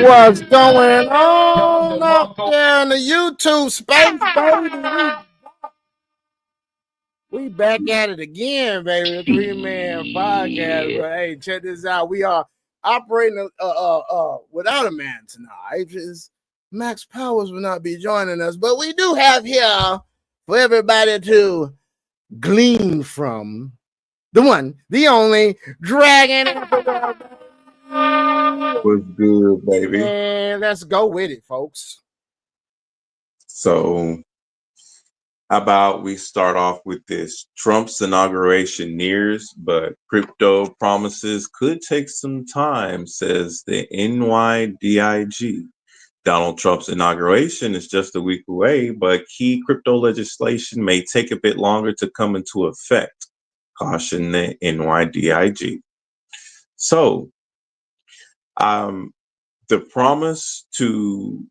What's going on up there in the YouTube space, baby? We back at it again, baby. The 3-man podcast. But hey, check this out. We are operating without a man tonight. Just Max Powers will not be joining us, but we do have here for everybody to glean from the one, the only Dragon Emperor. What's good, baby? And let's go with it, folks. So, how about we start off with this? Trump's inauguration nears, but crypto promises could take some time, says the NYDIG. Donald Trump's inauguration is just a week away, but key crypto legislation may take a bit longer to come into effect, cautioned the NYDIG. So, the promise to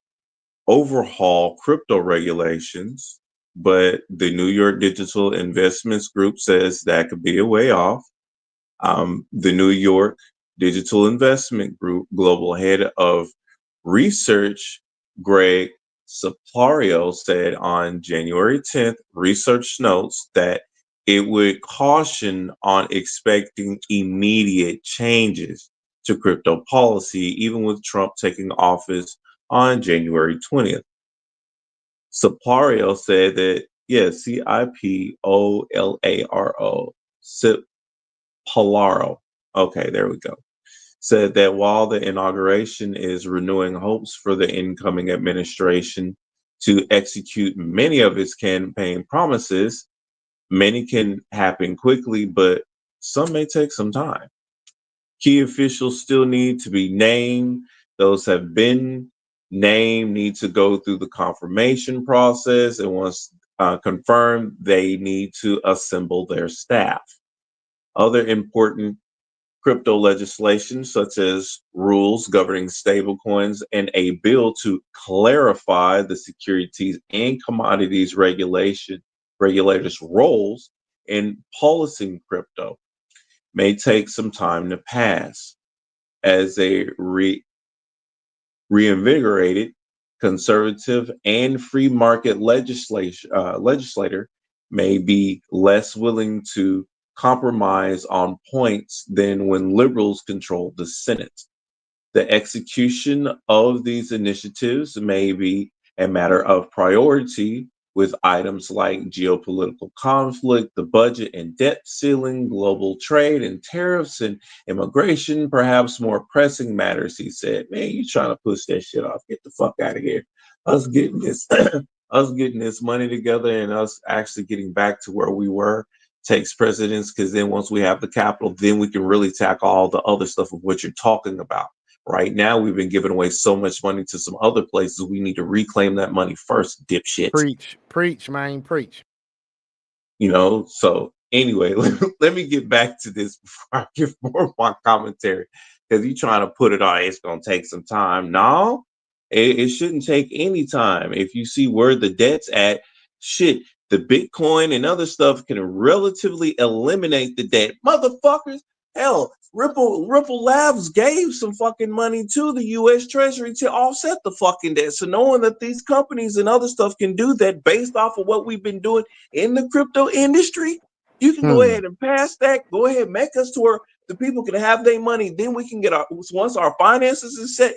overhaul crypto regulations, but the New York Digital Investments Group says that could be a way off. The New York Digital Investment Group global head of research, Greg Saplario, said on January 10th, research notes that it would caution on expecting immediate changes to crypto policy, even with Trump taking office on January 20th. Saplario said that, Cipolaro, Cipoliaro, okay, there we go, said that while the inauguration is renewing hopes for the incoming administration to execute many of its campaign promises, many can happen quickly, but some may take some time. Key officials still need to be named. Those have been named need to go through the confirmation process, and once confirmed, they need to assemble their staff. Other important crypto legislation, such as rules governing stablecoins and a bill to clarify the securities and commodities regulators' roles in policing crypto, may take some time to pass. As a reinvigorated conservative and free market legislator may be less willing to compromise on points than when liberals controlled the Senate. The execution of these initiatives may be a matter of priority, with items like geopolitical conflict, the budget and debt ceiling, global trade and tariffs, and immigration, perhaps more pressing matters, he said. Man, you trying to push that shit off. Get the fuck out of here. Us getting this us getting this money together and us actually getting back to where we were takes precedence, because then once we have the capital, then we can really tackle all the other stuff of what you're talking about. Right now, we've been giving away so much money to some other places. We need to reclaim that money first, dipshits. Preach, man, preach. So anyway, let me get back to this before I give more of my commentary, because you're trying to put it on, it's going to take some time. No, it shouldn't take any time. If you see where the debt's at, shit, the Bitcoin and other stuff can relatively eliminate the debt. Motherfuckers, hell, Ripple Labs gave some fucking money to the U.S. Treasury to offset the fucking debt. So knowing that these companies and other stuff can do that based off of what we've been doing in the crypto industry, you can go ahead and pass that. Go ahead, make us to where the people can have their money. Then we can get once our finances is set,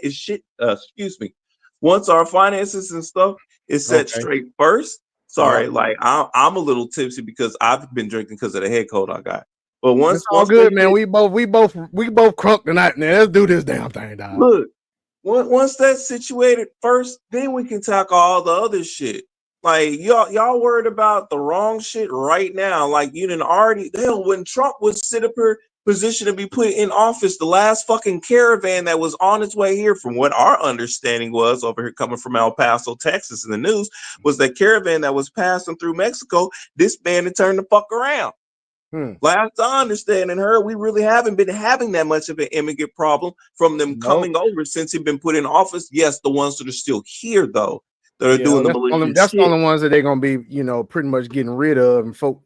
once our finances and stuff is set straight first. Sorry, like I'm a little tipsy because I've been drinking because of the head cold I got. But once all good, man. We both crunk tonight, man. Let's do this damn thing, dog. Look, once that's situated first, then we can tackle all the other shit. Like y'all worried about the wrong shit right now. Like you didn't already when Trump was set up here position to be put in office, the last fucking caravan that was on its way here, from what our understanding was over here coming from El Paso, Texas, in the news, was that caravan that was passing through Mexico disbanded, turned the fuck around. Last I understand and heard, we really haven't been having that much of an immigrant problem from them coming over since he's been put in office. Yes, the ones that are still here, though, that are doing the malicious that's shit. the only ones that they're gonna be, pretty much getting rid of, and folk,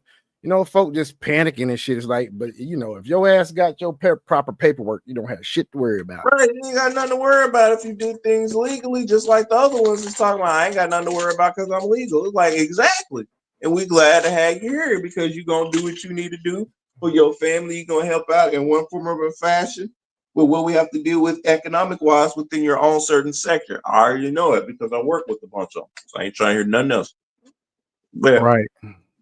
folk just panicking and shit. It's like, but if your ass got your proper paperwork, you don't have shit to worry about. Right, you ain't got nothing to worry about if you do things legally, just like the other ones is talking about. I ain't got nothing to worry about because I'm legal. It's like, exactly. And we glad to have you here because you're going to do what you need to do for your family. You're going to help out in one form or fashion with what we have to deal with economic-wise within your own certain sector. I already know it because I work with a bunch of them. So I ain't trying to hear nothing else. But right.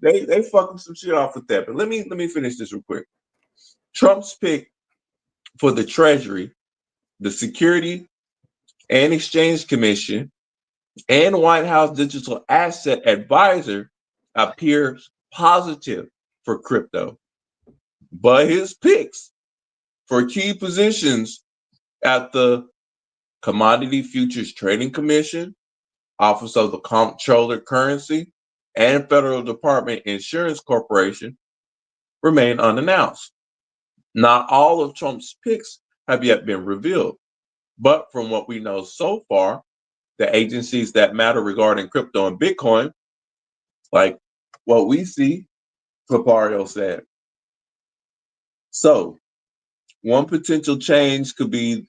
They fucking some shit off with that. But let me finish this real quick. Trump's pick for the Treasury, the Security and Exchange Commission, and White House Digital Asset Advisor appears positive for crypto. But his picks for key positions at the Commodity Futures Trading Commission, Office of the Comptroller Currency, and Federal Department Insurance Corporation remain unannounced. Not all of Trump's picks have yet been revealed, but from what we know so far, the agencies that matter regarding crypto and Bitcoin, like what we see, Papario said. So, one potential change could be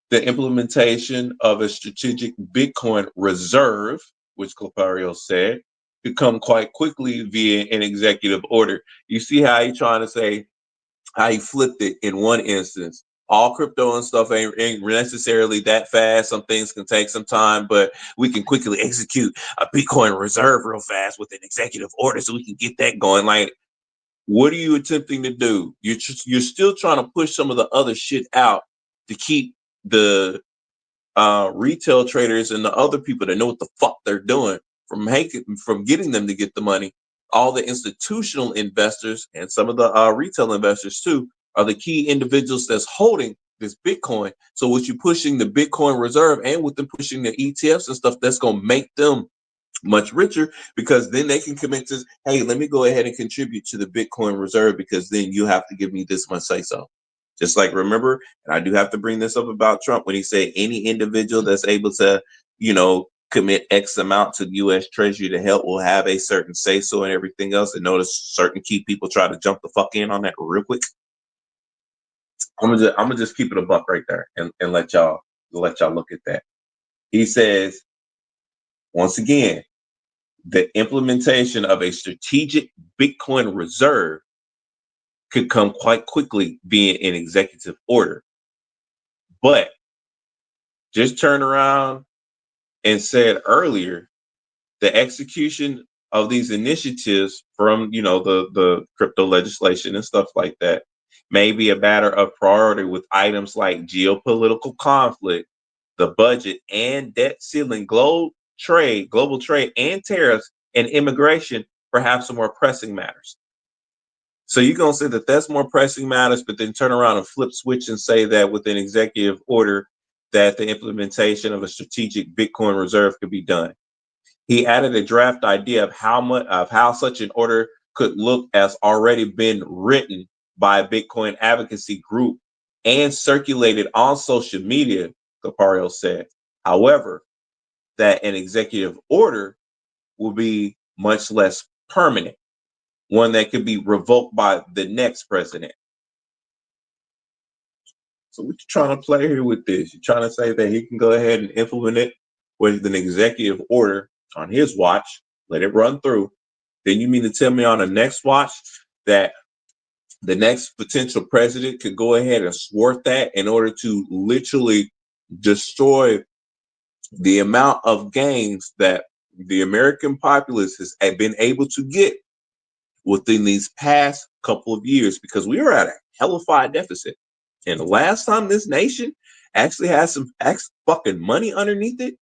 the implementation of a strategic Bitcoin reserve, which Clapario said, could come quite quickly via an executive order. You see how he's trying to say how he flipped it in one instance. All crypto and stuff ain't necessarily that fast. Some things can take some time, but we can quickly execute a Bitcoin reserve real fast with an executive order so we can get that going. Like, what are you attempting to do? You're still trying to push some of the other shit out to keep the retail traders and the other people that know what the fuck they're doing from getting them to get the money. All the institutional investors and some of the retail investors too are the key individuals that's holding this Bitcoin. So with you pushing the Bitcoin reserve and with them pushing the ETFs and stuff, that's going to make them much richer because then they can commit to, hey, let me go ahead and contribute to the Bitcoin reserve because then you have to give me this much say so. Just like, remember, and I do have to bring this up about Trump when he said any individual that's able to, commit X amount to the U.S. Treasury to help will have a certain say so and everything else. And notice certain key people try to jump the fuck in on that real quick. I'm gonna just keep it a buck right there and let y'all look at that. He says, once again, the implementation of a strategic Bitcoin reserve could come quite quickly via an executive order. But just turn around and said earlier, the execution of these initiatives from, the crypto legislation and stuff like that may be a matter of priority with items like geopolitical conflict, the budget and debt ceiling, global trade and tariffs and immigration, perhaps some more pressing matters. So you're going to say that that's more pressing matters, but then turn around and flip switch and say that with an executive order that the implementation of a strategic Bitcoin reserve could be done. He added a draft idea of how such an order could look as already been written by a Bitcoin advocacy group and circulated on social media, Capario said. However, that an executive order will be much less permanent, one that could be revoked by the next president. So what you trying to play here with this? You're trying to say that he can go ahead and implement it with an executive order on his watch, let it run through. Then you mean to tell me on the next watch that the next potential president could go ahead and thwart that in order to literally destroy the amount of gains that the American populace has been able to get within these past couple of years, because we are at a hellified deficit. And the last time this nation actually had some fucking money underneath it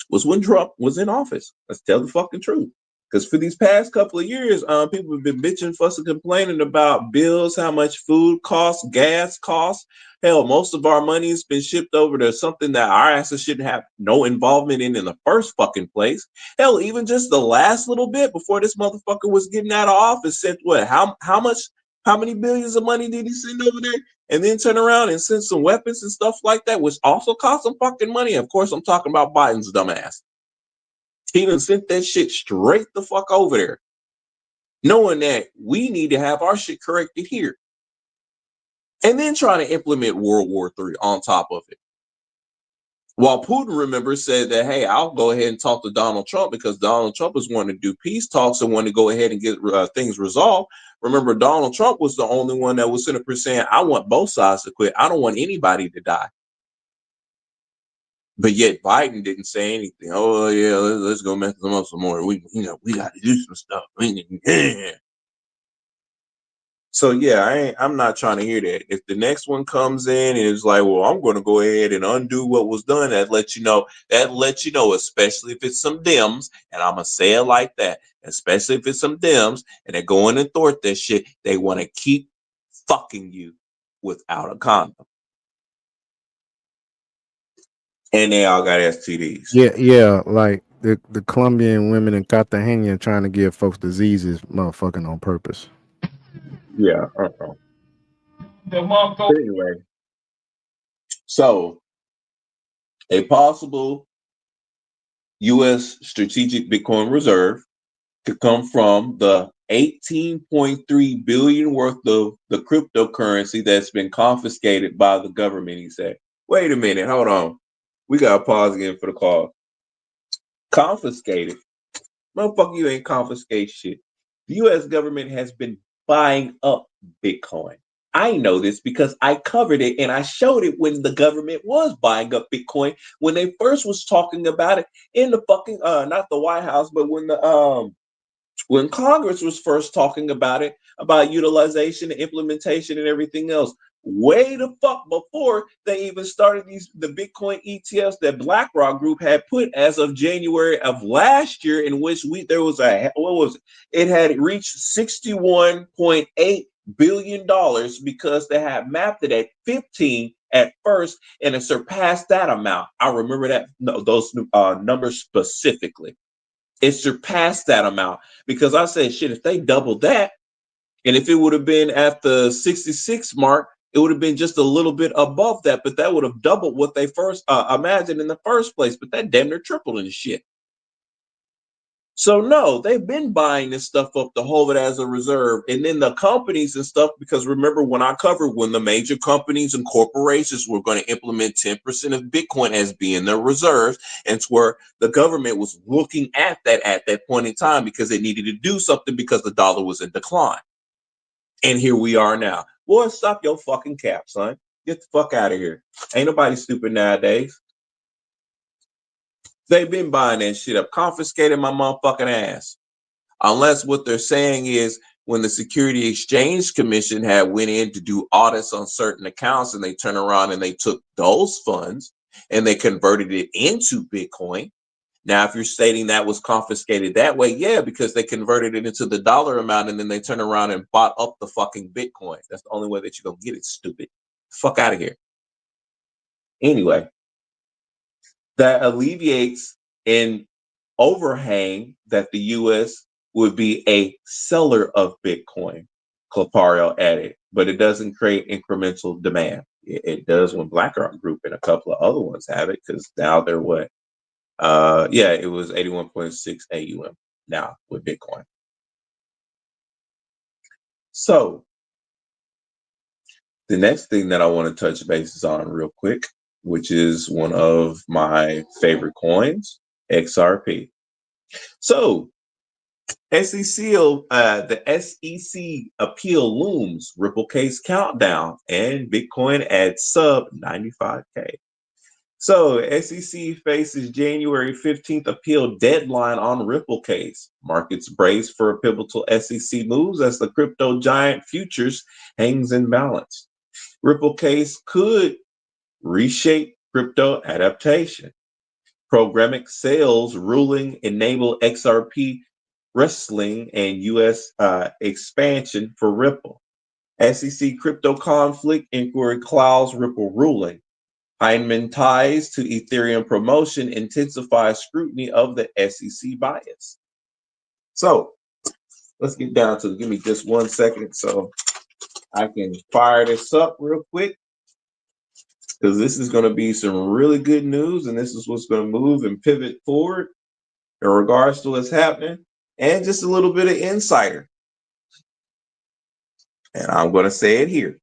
was when Trump was in office. Let's tell the fucking truth. Because for these past couple of years, people have been bitching, fussing, complaining about bills, how much food costs, gas costs. Hell, most of our money has been shipped over to something that our asses shouldn't have no involvement in the first fucking place. Hell, even just the last little bit before this motherfucker was getting out of office, said what? How many billions of money did he send over there? And then turn around and send some weapons and stuff like that, which also cost some fucking money. Of course, I'm talking about Biden's dumbass. He done sent that shit straight the fuck over there. knowing that we need to have our shit corrected here, and then trying to implement World War III on top of it. While Putin, remember, said that, hey, I'll go ahead and talk to Donald Trump because Donald Trump is wanting to do peace talks and want to go ahead and get things resolved. Remember, Donald Trump was the only one that was sitting up saying, I want both sides to quit. I don't want anybody to die. But yet Biden didn't say anything. Oh, yeah, let's go mess them up some more. We got to do some stuff. Yeah. So yeah, I'm not trying to hear that. If the next one comes in and it's like, well, I'm going to go ahead and undo what was done, that lets you know, especially if it's some Dems, and I'm going to say it like that, especially if it's some Dems and they're going and thwart that shit, they want to keep fucking you without a condom. And they all got STDs. Yeah, like the Colombian women in Cartagena trying to give folks diseases, motherfucking on purpose. Yeah. Anyway, so a possible U.S. strategic Bitcoin reserve to come from the 18.3 billion worth of the cryptocurrency that's been confiscated by the government. He said, wait a minute, hold on. We got to pause again for the call. Confiscated? Motherfucker, you ain't confiscate shit. The U.S. government has been buying up Bitcoin. I know this because I covered it and I showed it when the government was buying up Bitcoin, when they first was talking about it in the fucking not the White House, but when Congress was first talking about it, about utilization and implementation and everything else, way the fuck before they even started the Bitcoin ETFs that BlackRock Group had put as of January of last year, in which it had reached $61.8 billion because they had mapped it at 15 at first, and it surpassed that amount. I remember those numbers specifically. It surpassed that amount because I said, shit, if they doubled that, and if it would have been at the 66 mark, it would have been just a little bit above that, but that would have doubled what they first imagined in the first place. But that damn near tripled in shit. So no, they've been buying this stuff up to hold it as a reserve. And then the companies and stuff, because remember when I covered when the major companies and corporations were going to implement 10% of Bitcoin as being their reserves, and it's where the government was looking at that point in time because they needed to do something because the dollar was in decline. And here we are now. Boy, stop your fucking cap, son. Get the fuck out of here. Ain't nobody stupid nowadays. They've been buying that shit up, confiscated my motherfucking ass. Unless what they're saying is when the Security Exchange Commission had went in to do audits on certain accounts and they turned around and they took those funds and they converted it into Bitcoin. Now, if you're stating that was confiscated that way, yeah, because they converted it into the dollar amount and then they turned around and bought up the fucking Bitcoin. That's the only way that you're going to get it, stupid. Fuck out of here. Anyway, that alleviates an overhang that the U.S. would be a seller of Bitcoin, Clapario added, but it doesn't create incremental demand. It does when BlackRock Group and a couple of other ones have it, because now they're what? It was 81.6 AUM now with Bitcoin. So the next thing that I want to touch bases on real quick, which is one of my favorite coins, XRP. So the SEC appeal looms, Ripple case countdown, and Bitcoin at sub 95K. So SEC faces January 15th appeal deadline on Ripple case. Markets brace for pivotal SEC moves as the crypto giant futures hangs in balance. Ripple case could reshape crypto adaptation. Programmatic sales ruling enable XRP wrestling and U.S. Expansion for Ripple. SEC crypto conflict inquiry clouds Ripple ruling. Heinemann ties to Ethereum promotion intensifies scrutiny of the SEC bias. So let's get down to, give me just 1 second so I can fire this up real quick, because this is going to be some really good news, and this is what's going to move and pivot forward in regards to what's happening, and just a little bit of insider. and I'm going to say it here.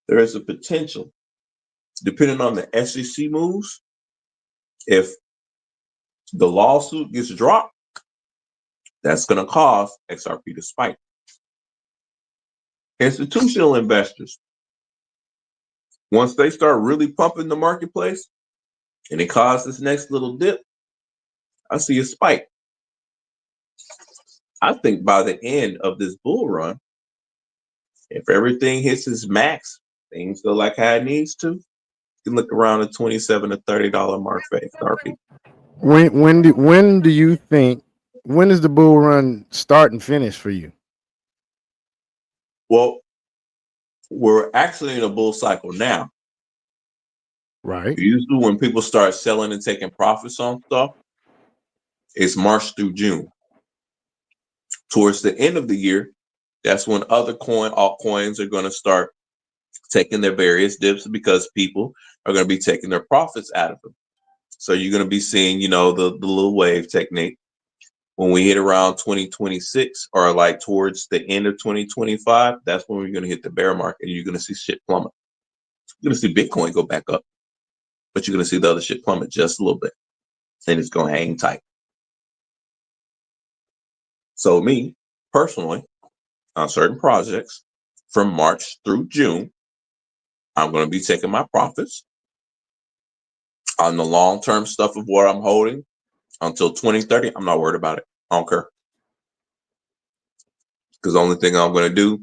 There is a potential, depending on the SEC moves, if the lawsuit gets dropped, that's going to cause XRP to spike. Institutional investors, once they start really pumping the marketplace and it causes this next little dip, I see a spike. I think by the end of this bull run, if everything hits its max, things go like how it needs to, you can look around the $27 to $30 mark for XRP. When do you think, when does the bull run start and finish for you? Well, we're actually in a bull cycle now. Right. Usually when people start selling and taking profits on stuff, it's March through June. Towards the end of the year, that's when other altcoins are going to start taking their various dips because people are going to be taking their profits out of them. So you're going to be seeing, the little wave technique. When we hit around 2026 or like towards the end of 2025, that's when we're going to hit the bear market and you're going to see shit plummet. You're going to see Bitcoin go back up, but you're going to see the other shit plummet just a little bit. And it's going to hang tight. So me, personally, on certain projects from March through June, I'm going to be taking my profits. On the long-term stuff of what I'm holding until 2030, I'm not worried about it. I don't care. Because the only thing I'm going to do,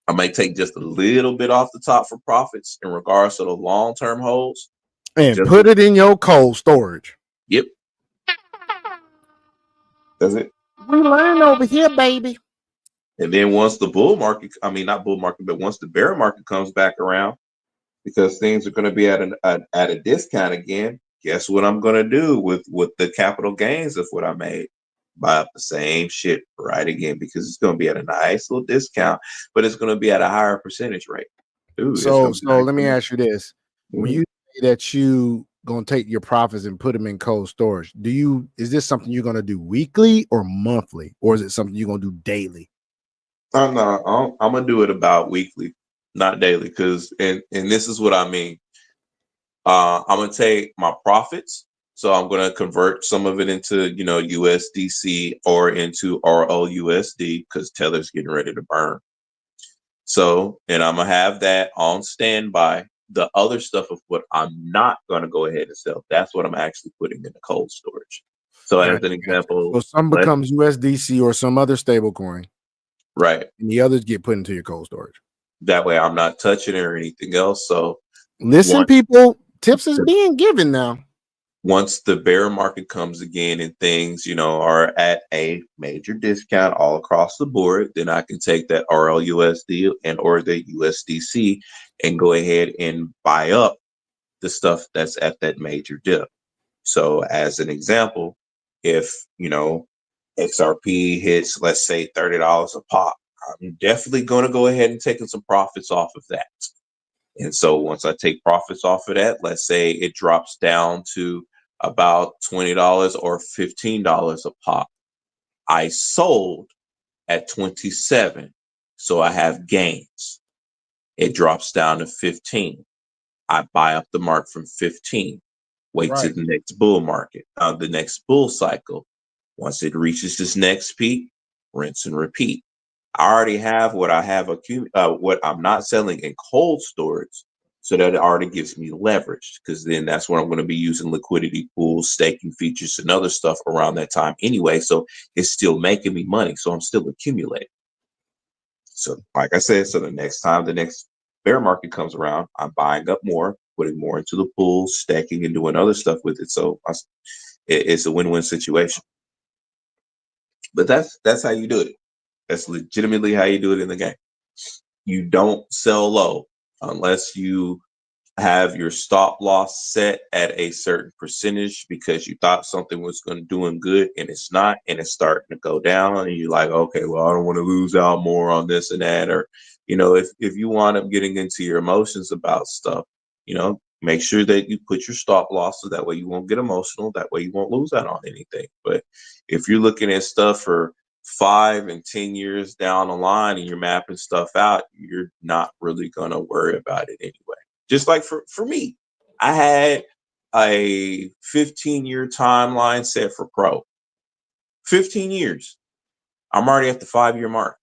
I might take just a little bit off the top for profits in regards to the long-term holds. And put it in your cold storage. Yep. That's it. We learn over here, baby. And then once the bull market, not bull market, but once the bear market comes back around, because things are going to be at a discount again, guess what I'm going to do with the capital gains of what I made? Buy up the same shit right again, because it's going to be at a nice little discount, but it's going to be at a higher percentage rate. Ooh, so let me ask you this. Mm-hmm. When you say that you going to take your profits and put them in cold storage, is this something you're going to do weekly or monthly, or is it something you're going to do daily? I'm going to do it about weekly, not daily, because and this is what I mean. I'm going to take my profits. So I'm going to convert some of it into, USDC or into RLUSD, because Tether's getting ready to burn. So, and I'm going to have that on standby. The other stuff of what I'm not going to go ahead and sell, that's what I'm actually putting in the cold storage. So as an example, so some becomes USDC or some other stable coin. Right. And the others get put into your cold storage. That way I'm not touching it or anything else. So listen, people, tips is being given now. Once the bear market comes again and things, are at a major discount all across the board, then I can take that RLUSD and or the USDC and go ahead and buy up the stuff that's at that major dip. So as an example, if, XRP hits, let's say $30 a pop, I'm definitely going to go ahead and take some profits off of that. And so once I take profits off of that, let's say it drops down to about $20 or $15 a pop. I sold at 27, so I have gains. It drops down to 15. I buy up the mark from 15. Wait to the next bull market, the next bull cycle. Once it reaches this next peak, rinse and repeat. I already have what I have what I'm not selling in cold storage, so that it already gives me leverage, because then that's where I'm going to be using liquidity pools, staking features, and other stuff around that time anyway. So it's still making me money, so I'm still accumulating. So like I said, so the next time the next bear market comes around, I'm buying up more, putting more into the pool, staking, and doing other stuff with it. So it's a win-win situation. But that's how you do it. That's legitimately how you do it in the game. You don't sell low unless you have your stop loss set at a certain percentage, because you thought something was going to doing good and it's not, and it's starting to go down, and you're like, okay, well, I don't want to lose out more on this and that. Or, if you wind up getting into your emotions about stuff, make sure that you put your stop loss so that way you won't get emotional. That way you won't lose out on anything. But if you're looking at stuff for 5 and 10 years down the line and you're mapping stuff out, you're not really going to worry about it anyway. Just like for me, I had a 15-year timeline set for pro. 15 years. I'm already at the 5-year mark.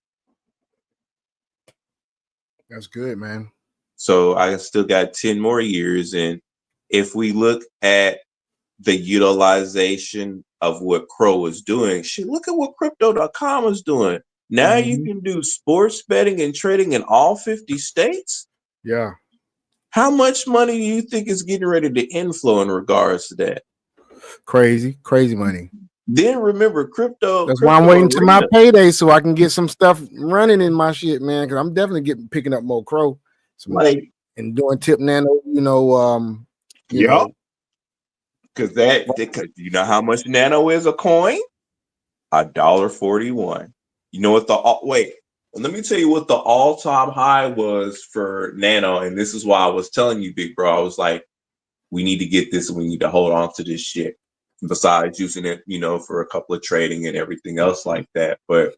That's good, man. So I still got 10 more years. And if we look at the utilization of what Crow is doing, shit, look at what crypto.com is doing. Now you can do sports betting and trading in all 50 states. Yeah. How much money do you think is getting ready to inflow in regards to that? Crazy money. Then remember crypto. That's why I'm waiting to my payday so I can get some stuff running in my shit, man. Because I'm definitely picking up more Crow, and doing tip nano. Know. Because you know how much nano is a coin? $1.41. You know what let me tell you what the all-time high was for nano, and this is why I was telling you, big bro. I was like, we need to get this, and we need to hold on to this shit. Besides using it, for a couple of trading and everything else like that, but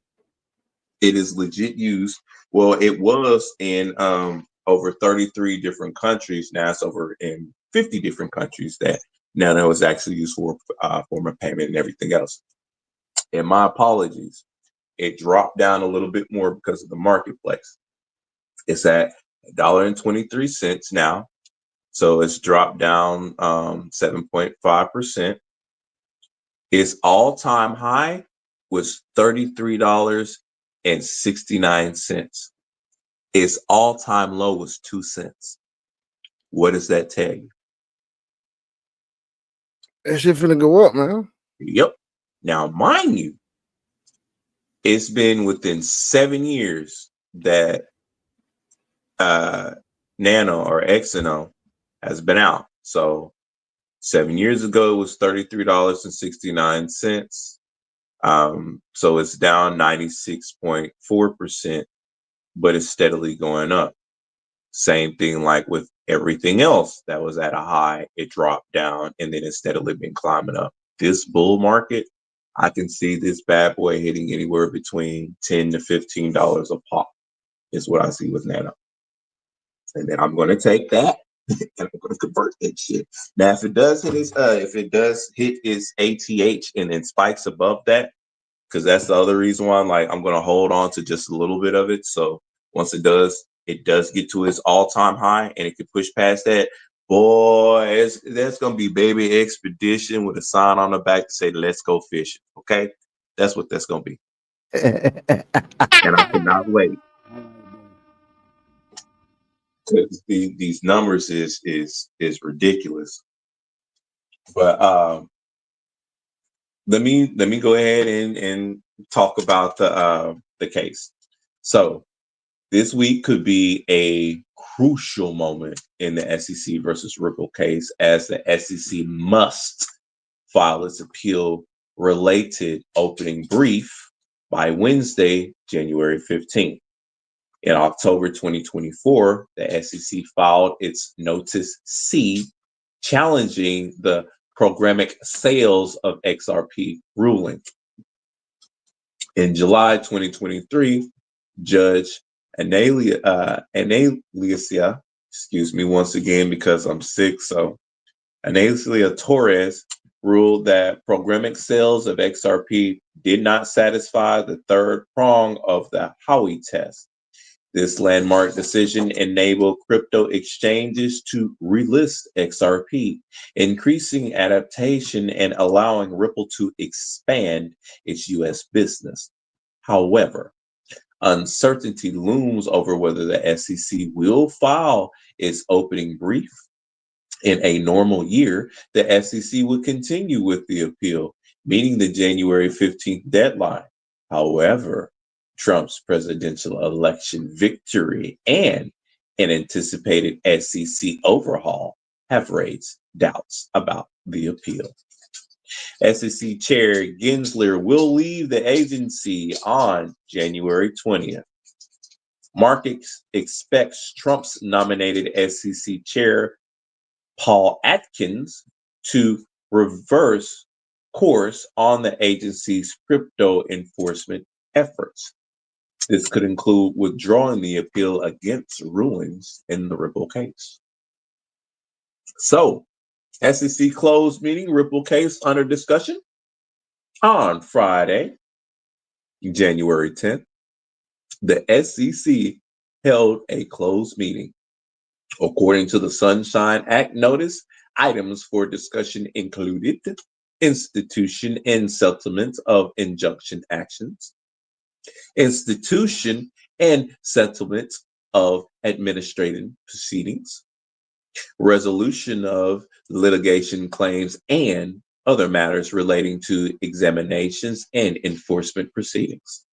it is legit used. Well, it was in over 33 different countries. Now it's over in 50 different countries that nano is actually used for form of payment and everything else. And my apologies. It dropped down a little bit more because of the marketplace. It's at $1.23 now. So it's dropped down 7.5%. Its all-time high was $33.69. Its all-time low was 2 cents. What does that tell you? That shit finna go up, man. Yep. Now, mind you, it's been within 7 years that Nano or Exino has been out. So 7 years ago, it was $33.69. So it's down 96.4%, but it's steadily going up. Same thing like with everything else that was at a high, it dropped down and then it's steadily been climbing up. This bull market, I can see this bad boy hitting anywhere between $10 to $15 a pop is what I see with Nano. And then I'm going to take that and I'm going to convert that shit. Now, if it does hit its ATH and then spikes above that, because that's the other reason why I'm going to hold on to just a little bit of it. So once it does get to its all-time high and it can push past that, boy, that's going to be baby expedition with a sign on the back to say, let's go fishing. Okay. That's what that's going to be. And I cannot wait. Because these numbers is ridiculous. But let me go ahead and talk about the case. So this week could be a crucial moment in the SEC versus Ripple case, as the SEC must file its appeal related opening brief by Wednesday, January 15th. In October 2024, the SEC filed its Notice C challenging the programmatic sales of XRP ruling. In July 2023, Judge Analia, excuse me once again because I'm sick, so Analia Torres ruled that programmatic sales of XRP did not satisfy the third prong of the Howey test. This landmark decision enabled crypto exchanges to relist XRP, increasing adaptation and allowing Ripple to expand its U.S. business. However, uncertainty looms over whether the SEC will file its opening brief. In a normal year, the SEC would continue with the appeal, meeting the January 15th deadline. However, Trump's presidential election victory and an anticipated SEC overhaul have raised doubts about the appeal. SEC Chair Gensler will leave the agency on January 20th. Markets expects Trump's nominated SEC Chair Paul Atkins to reverse course on the agency's crypto enforcement efforts. This could include withdrawing the appeal against rulings in the Ripple case. So, SEC closed meeting, Ripple case under discussion on Friday, January 10th. The SEC held a closed meeting. According to the Sunshine Act notice, items for discussion included institution and settlement of injunction actions, institution and settlement of administrative proceedings, resolution of litigation claims, and other matters relating to examinations and enforcement proceedings.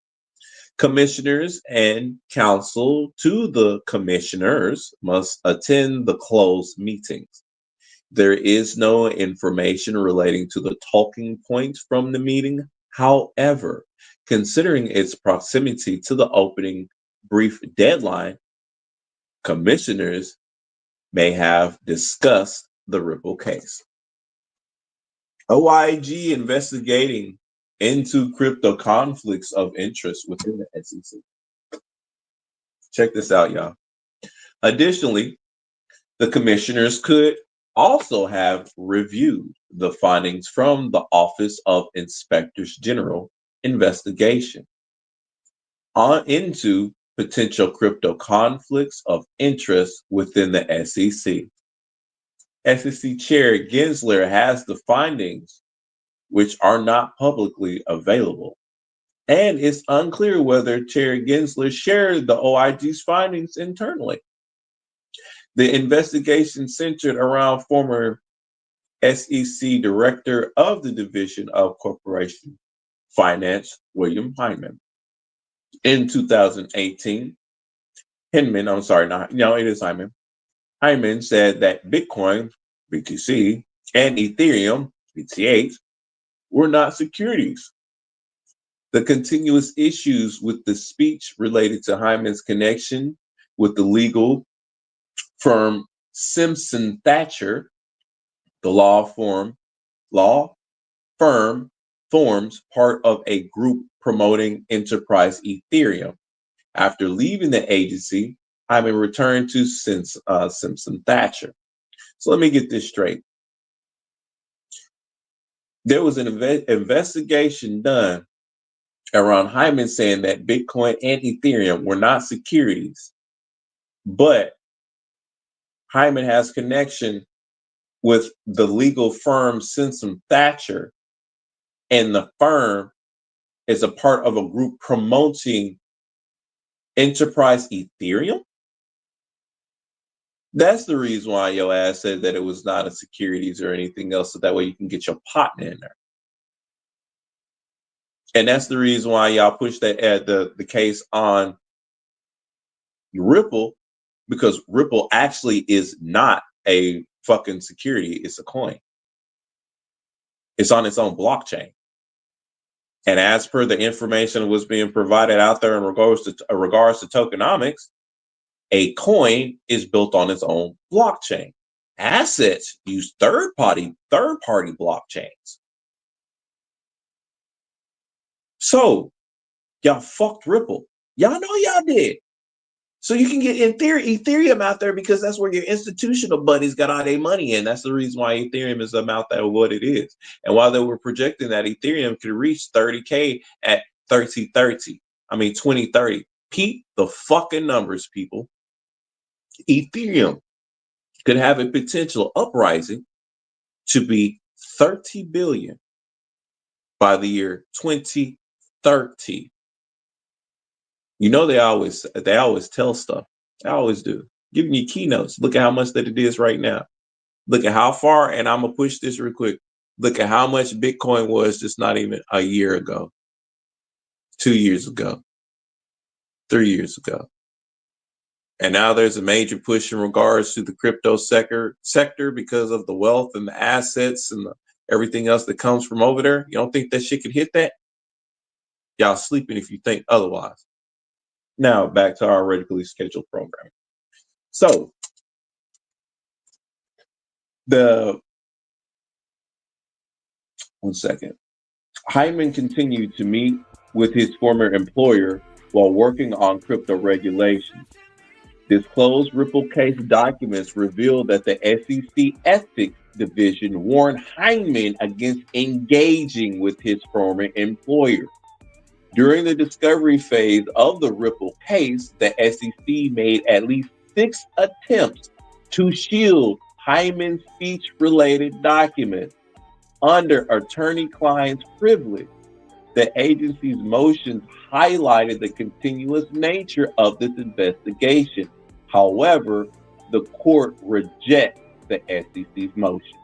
Commissioners and counsel to the commissioners must attend the closed meetings. There is no information relating to the talking points from the meeting. However, considering its proximity to the opening brief deadline, commissioners may have discussed the Ripple case. OIG investigating into crypto conflicts of interest within the SEC. Check this out, y'all. Additionally, the commissioners could also have reviewed the findings from the Office of Inspectors General investigation into potential crypto conflicts of interest within the SEC. SEC Chair Gensler has the findings, which are not publicly available. And it's unclear whether Chair Gensler shared the OIG's findings internally. The investigation centered around former SEC Director of the Division of Corporation Finance, William Hyman. In 2018, Hyman said that Bitcoin, BTC, and Ethereum, BTH, were not securities. The continuous issues with the speech related to Hyman's connection with the legal firm Simpson Thacher, the law firm forms part of a group promoting enterprise Ethereum. After leaving the agency, Hyman returned to Simpson Thacher. So let me get this straight. There was an investigation done around Hyman saying that Bitcoin and Ethereum were not securities, but Hyman has connection with the legal firm Simpson Thacher, and the firm is a part of a group promoting enterprise Ethereum. That's the reason why your ass said that it was not a securities or anything else, so that way you can get your partner in there. And that's the reason why y'all push that the case on Ripple, because Ripple actually is not a fucking security, it's a coin. It's on its own blockchain. And as per the information that was being provided out there in regards to tokenomics, a coin is built on its own blockchain. Assets use third-party blockchains. So y'all fucked Ripple. Y'all know y'all did. So you can get Ethereum out there because that's where your institutional buddies got all their money in. That's the reason why Ethereum is about that what it is. And while they were projecting that Ethereum could reach 30K at 2030. Peep the fucking numbers, people. Ethereum could have a potential uprising to be 30 billion by the year 2030. You know, they always tell stuff. They always do. Giving you keynotes. Look at how much that it is right now. Look at how far, and I'm gonna push this real quick. Look at how much Bitcoin was just not even a year ago, 2 years ago, 3 years ago. And now there's a major push in regards to the crypto sector because of the wealth and the assets and everything else that comes from over there. You don't think that shit could hit that? Y'all sleeping if you think otherwise. Now back to our regularly scheduled programming. So Hyman continued to meet with his former employer while working on crypto regulations. Disclosed Ripple case documents reveal that the SEC Ethics Division warned Hyman against engaging with his former employer. During the discovery phase of the Ripple case, the SEC made at least 6 attempts to shield Hyman's speech-related documents under attorney-client privilege. The agency's motions highlighted the continuous nature of this investigation. However, the court rejects the SEC's motion.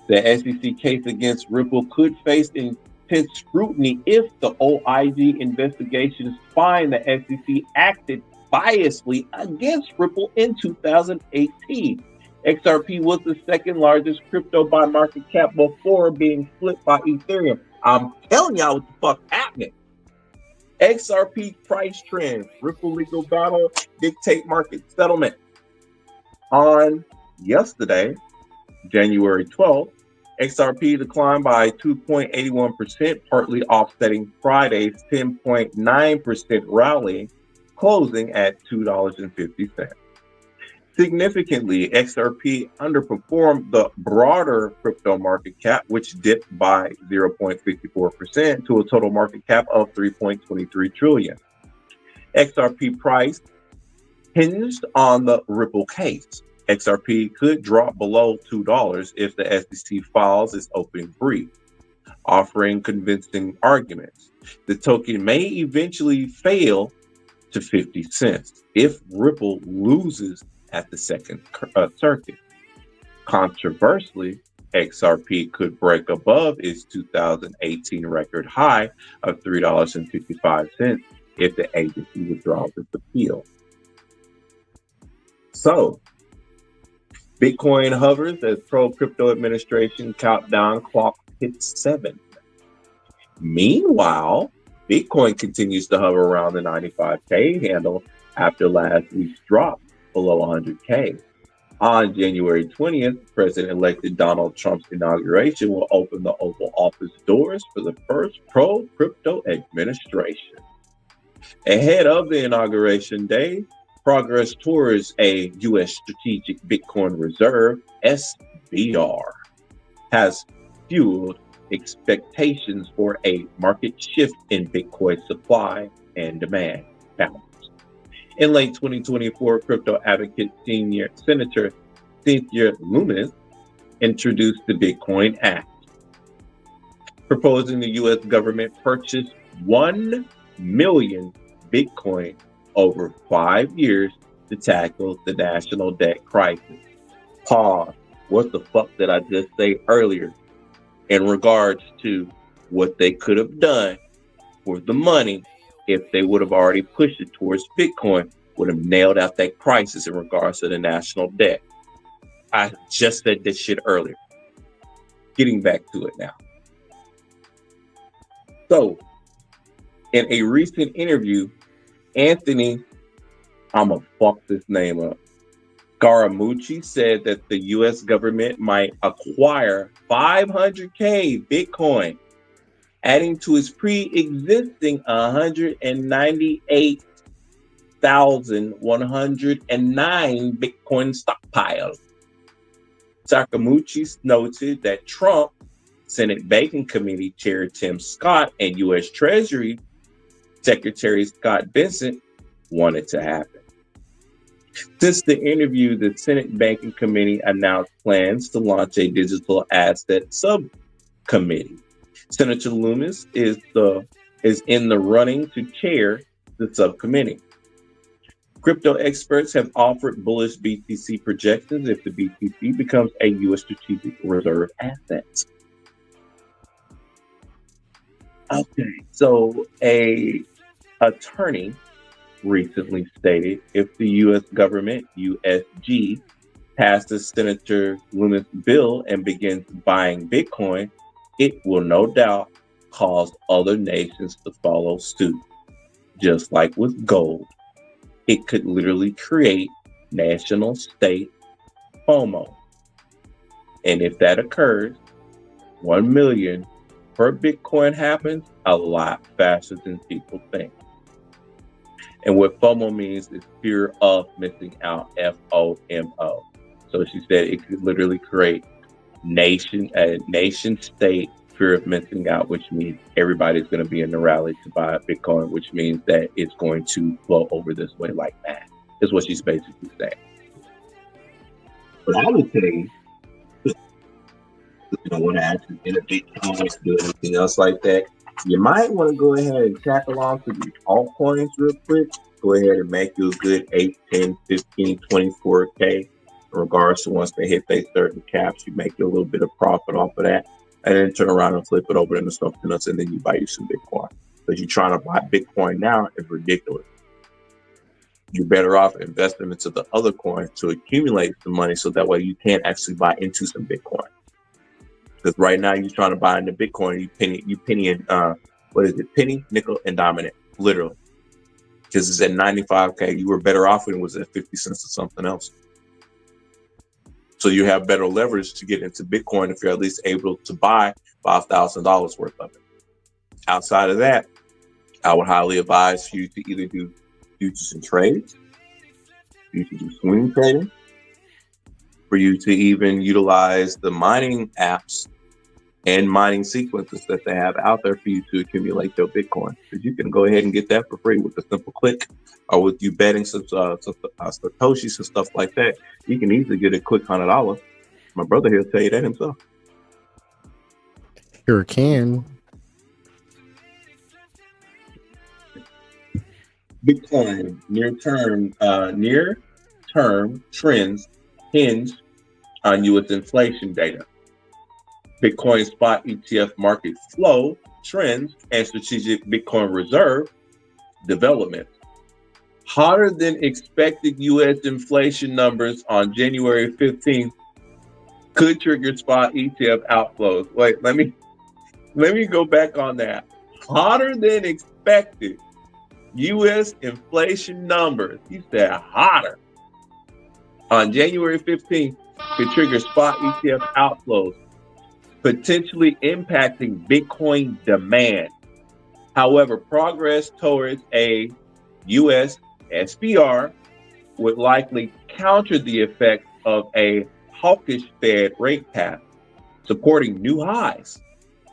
The SEC case against Ripple could face intense scrutiny if the OIG investigations find the SEC acted biasly against Ripple in 2018. XRP was the second largest crypto by market cap before being flipped by Ethereum. I'm telling y'all what the fuck happening. XRP price trends, Ripple legal battle, dictate market settlement. On yesterday, January 12th, XRP declined by 2.81%, partly offsetting Friday's 10.9% rally, closing at $2.50. Significantly, XRP underperformed the broader crypto market cap, which dipped by 0.54% to a total market cap of $3.23 trillion. XRP price hinged on the Ripple case. XRP could drop below $2 if the SEC files its opening brief, offering convincing arguments. The token may eventually fail to 50 cents if Ripple loses at the second circuit. Controversially, XRP could break above its 2018 record high of $3.55 if the agency withdraws its appeal. So, Bitcoin hovers as pro-crypto administration countdown clock hits 7. Meanwhile, Bitcoin continues to hover around the 95K handle after last week's drop below 100K. On January 20th, President-elect Donald Trump's inauguration will open the Oval Office doors for the first pro-crypto administration. Ahead of the inauguration day, progress towards a U.S. Strategic Bitcoin Reserve, SBR, has fueled expectations for a market shift in Bitcoin supply and demand balance. In late 2024, crypto advocate Senior Senator Cynthia Lummis introduced the Bitcoin Act, proposing the U.S. government purchase 1 million Bitcoin over 5 years to tackle the national debt crisis. Pause. What the fuck did I just say earlier in regards to what they could have done for the money if they would have already pushed it towards Bitcoin, would have nailed out that crisis in regards to the national debt. I just said this shit earlier. Getting back to it now. So, in a recent interview, Anthony, I'm gonna fuck this name up, Scaramucci said that the U.S. government might acquire 500K Bitcoin, adding to its pre-existing 198,109 Bitcoin stockpile. Scaramucci noted that Trump, Senate Banking Committee Chair Tim Scott, and U.S. Treasury Secretary Scott Bessent wanted to happen. Since the interview, the Senate Banking Committee announced plans to launch a digital asset subcommittee. Senator Lummis is in the running to chair the subcommittee. Crypto experts have offered bullish BTC projections if the BTC becomes a U.S. strategic reserve asset. Okay, so a attorney recently stated if the U.S. government, USG, passes Senator Lummis' bill and begins buying Bitcoin, it will no doubt cause other nations to follow suit. Just like with gold, it could literally create national state FOMO. And if that occurs, 1 million per Bitcoin happens a lot faster than people think. And what FOMO means is fear of missing out, FOMO. So she said it could literally create a nation state fear of missing out, which means everybody's going to be in the rally to buy Bitcoin, which means that it's going to flow over this way like that, is what she's basically saying. But I would say, want to actually innovate coins, do anything else like that, you might want to go ahead and tack along to these altcoins real quick. Go ahead and make you a good 8, 10, 15, 24K. In regards to once they hit their certain caps, you make you a little bit of profit off of that, and then turn around and flip it over into something else, and then you buy you some Bitcoin. Because you're trying to buy Bitcoin now is ridiculous. You're better off investing into the other coins to accumulate the money, so that way you can actually buy into some Bitcoin. Because right now you're trying to buy into Bitcoin, you penny and penny, nickel, and diamond it, literally. Because it's at 95K. You were better off when it was at 50 cents or something else. So you have better leverage to get into Bitcoin if you're at least able to buy $5,000 worth of it. Outside of that, I would highly advise you to either do futures and trades, you can do swing trading, for you to even utilize the mining apps and mining sequences that they have out there for you to accumulate your Bitcoin. Because you can go ahead and get that for free with a simple click, or with you betting some Satoshis and stuff like that. You can easily get a quick $100. My brother here will tell you that himself. Sure can. Bitcoin near-term trends hinge on U.S. inflation data. Bitcoin spot ETF market flow trends and strategic Bitcoin reserve development. Hotter than expected U.S. inflation numbers on January 15th could trigger spot ETF outflows. Wait, let me go back on that. Hotter than expected U.S. inflation numbers, he said hotter, on January 15th could trigger spot ETF outflows, potentially impacting Bitcoin demand. However, progress towards a U.S. SBR would likely counter the effect of a hawkish Fed rate path, supporting new highs.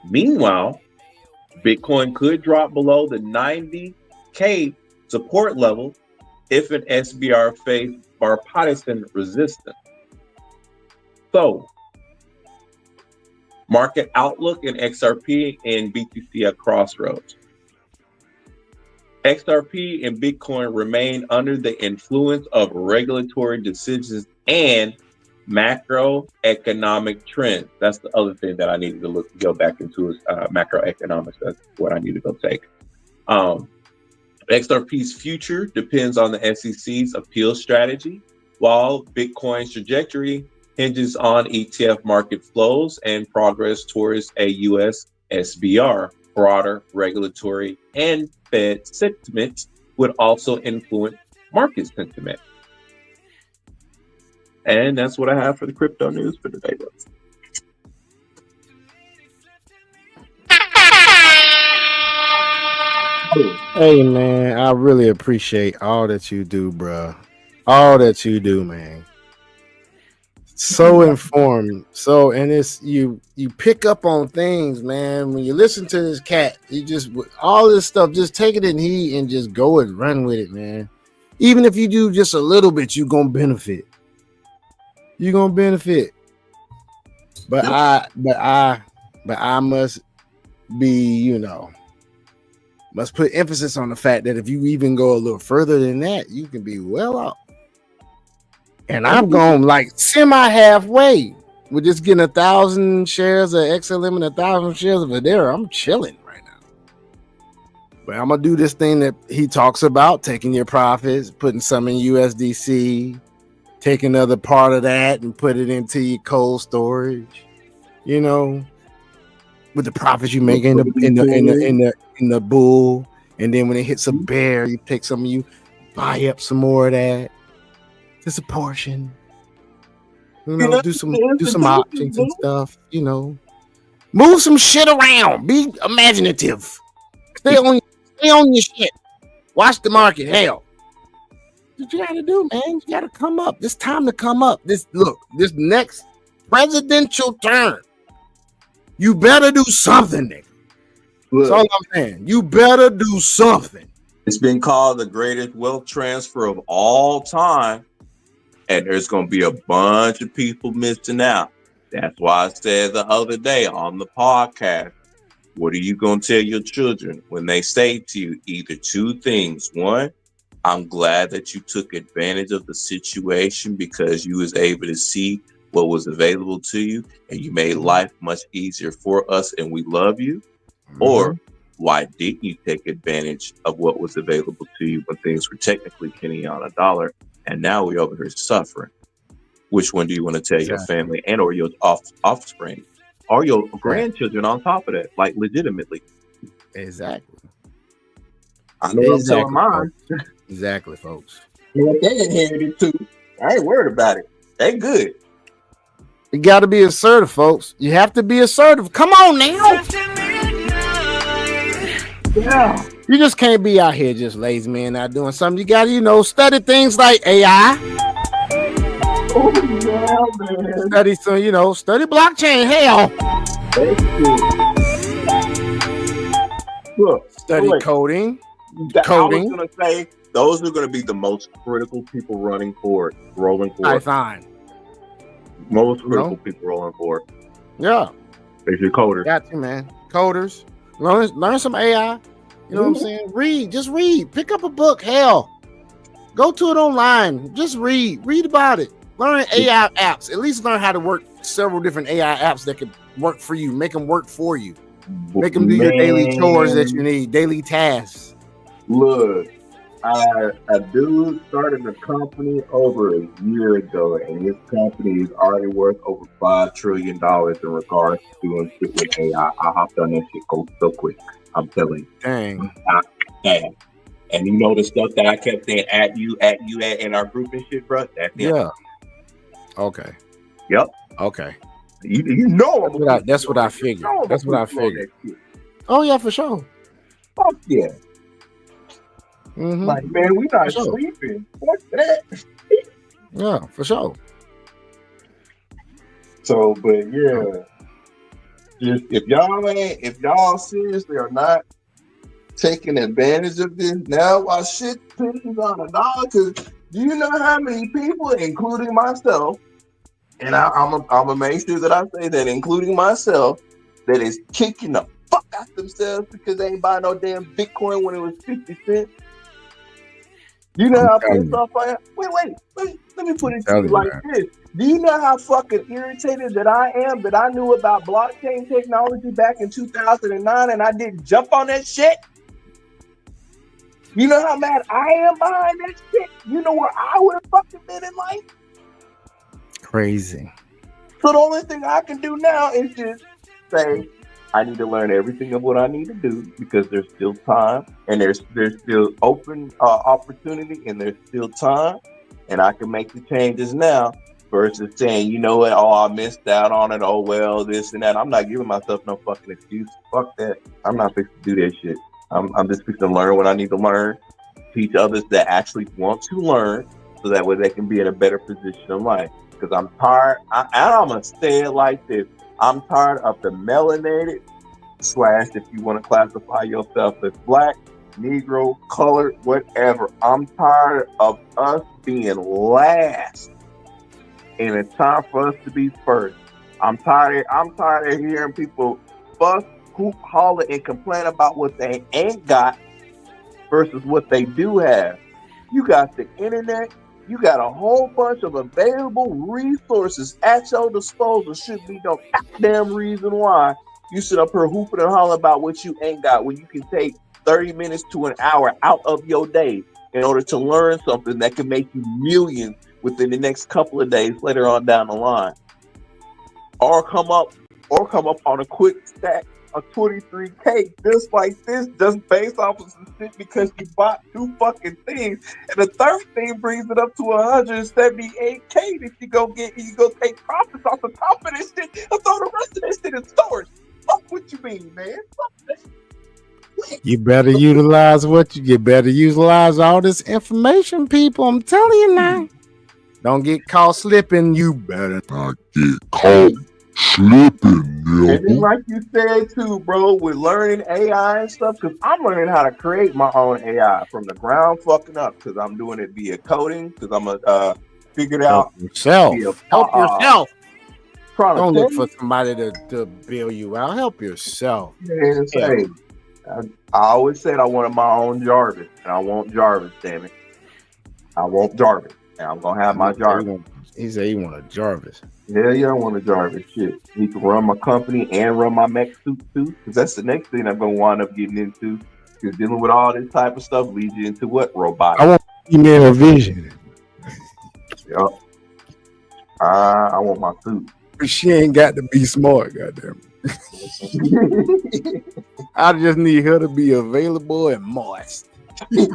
Meanwhile, Bitcoin could drop below the 90K support level if an SBR faced bipartisan resistance. So, market outlook in XRP and BTC at crossroads. XRP and Bitcoin remain under the influence of regulatory decisions and macroeconomic trends. That's the other thing that I needed to go back into is macroeconomics. That's what I need to go take. XRP's future depends on the SEC's appeal strategy, while Bitcoin's trajectory hinges on ETF market flows and progress towards a U.S. SBR. Broader regulatory and Fed sentiment would also influence market sentiment. And that's what I have for the crypto news for today, folks. Hey, man, I really appreciate all that you do, bro. All that you do, man. So informed. And it's you pick up on things, man. When you listen to this cat, you just, all this stuff, just take it in heat and just go and run with it, man. Even if you do just a little bit, you're gonna benefit. You're gonna benefit. But I must be, must put emphasis on the fact that if you even go a little further than that, you can be well off. And I've gone like semi-halfway with just getting 1,000 shares of XLM and 1,000 shares of Adera. I'm chilling right now. But I'm going to do this thing that he talks about, taking your profits, putting some in USDC, take another part of that and put it into your cold storage, with the profits you make in the bull. And then when it hits a bear, you take some of you, buy up some more of that. Just a portion, do some options and stuff, Move some shit around. Be imaginative. Stay on your shit. Watch the market. Hell. What you gotta do, man? You gotta come up. It's time to come up. This next presidential term. You better do something, nigga. That's all I'm saying. You better do something. It's been called the greatest wealth transfer of all time. And there's going to be a bunch of people missing out. That's why I said the other day on the podcast, what are you going to tell your children when they say to you either two things? One, I'm glad that you took advantage of the situation because you was able to see what was available to you and you made life much easier for us and we love you. Or why didn't you take advantage of what was available to you when things were technically penny on a dollar? And now we're over here suffering. Which one do you want to tell your family and or your offspring or your grandchildren on top of that? Like legitimately. Exactly. I know I'm telling mine. Exactly, folks. Yeah, they inherited too. I ain't worried about it. They good. You got to be assertive, folks. You have to be assertive. Come on now. Yeah. You just can't be out here just lazy, man, not doing something. You got to, study things like AI. Oh, yeah, man. Study some, study blockchain. Hell. Look, study coding. Coding. I was going to say, those are going to be the most critical people rolling forward. I find. Most critical people rolling forward. Yeah. If you're coders. Got to, man. Coders. Learn some AI. You know what I'm saying? Read. Just read. Pick up a book. Hell. Go to it online. Just read. Read about it. Learn AI apps. At least learn how to work several different AI apps that could work for you. Make them work for you. Make them do your daily chores that you need. Daily tasks. Look, a dude started a company over a year ago, and his company is already worth over $5 trillion in regards to doing shit with AI. I hopped on that shit so quick. I'm telling you. Dang. Damn. And you know the stuff that I kept saying at you in our group and shit, bro? That's him. Yeah. Okay. Yep. Okay. You know that's what I figured. That's what I figured. Oh yeah, for sure. Fuck yeah. Like, man, we not sleeping. Fuck that. Yeah, for sure. So, but yeah, if y'all seriously are not taking advantage of this now, while shit pennies on a dollar, because do you know how many people, including myself, and I'm gonna make sure that I say that, including myself, that is kicking the fuck out themselves because they ain't buying no damn Bitcoin when it was 50 cents. You know how pissed off I am? Wait. Let me put it to you like this. Do you know how fucking irritated that I am that I knew about blockchain technology back in 2009 and I didn't jump on that shit? You know how mad I am behind that shit? You know where I would have fucking been in life? Crazy. So the only thing I can do now is just say, I need to learn everything of what I need to do because there's still time and there's still open opportunity and there's still time and I can make the changes now versus saying, you know what, oh, I missed out on it. Oh, well, this and that. I'm not giving myself no fucking excuse. Fuck that. I'm not fixing to do that shit. I'm just fixing to learn what I need to learn, teach others that actually want to learn so that way they can be in a better position in life. Because I'm tired. I'm going to say it like this. I'm tired of the melanated / if you want to classify yourself as black, Negro, colored, whatever. I'm tired of us being last. And it's time for us to be first. I'm tired of hearing people fuss, hoop, holler, and complain about what they ain't got versus what they do have. You got the internet. You got a whole bunch of available resources at your disposal. Should be no goddamn reason why you sit up here hooping and hollering about what you ain't got when you can take 30 minutes to an hour out of your day in order to learn something that can make you millions within the next couple of days later on down the line. Or come up on a quick stack of 23K just like this, just based off of some shit because you bought 2 fucking things. And the third thing brings it up to 178K that you go take profits off the top of this shit and throw the rest of this shit in stores. What you mean, man? You better utilize you better utilize all this information, people. I'm telling you now. Don't get caught slipping. You better not get caught slipping, And then, like you said too, bro, with learning AI and stuff, because I'm learning how to create my own AI from the ground fucking up, because I'm doing it via coding, because I'm gonna figure it out. Yourself. Help yourself. Don't look for you. somebody to bail you out. Help yourself. Man, say, I always said I wanted my own Jarvis, and I want Jarvis, damn it. I want Jarvis, and I'm gonna have my Jarvis. He said he want a Jarvis. Yeah, I want a Jarvis. Shit, he can run my company and run my mech suit too, because that's the next thing I'm gonna wind up getting into. Because dealing with all this type of stuff leads you into what? Robotics. I want female vision. Yep. I want my suit. She ain't got to be smart, goddamn. I just need her to be available and moist. You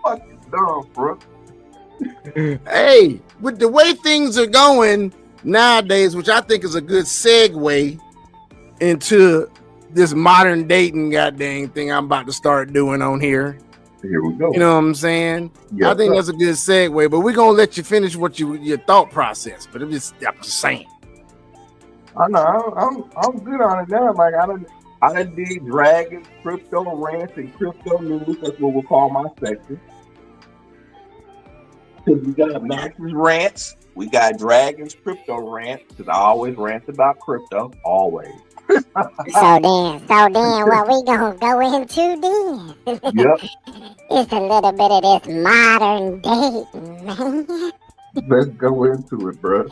fucking dumb, bro. Hey, with the way things are going nowadays, which I think is a good segue into this modern dating goddamn thing I'm about to start doing on here. Here we go. You know what I'm saying? Yes, I think that's a good segue, but we're gonna let you finish what your thought process. But I'm just saying. I know I'm good on it now. Like I done did dragons, crypto rants, and crypto news. That's what we'll call my section. Because we got Max's rants, we got dragons, crypto rants. Because I always rant about crypto, always. So then, what we gonna go into then? Yep. It's a little bit of this modern dating, man. Let's go into it, bro. We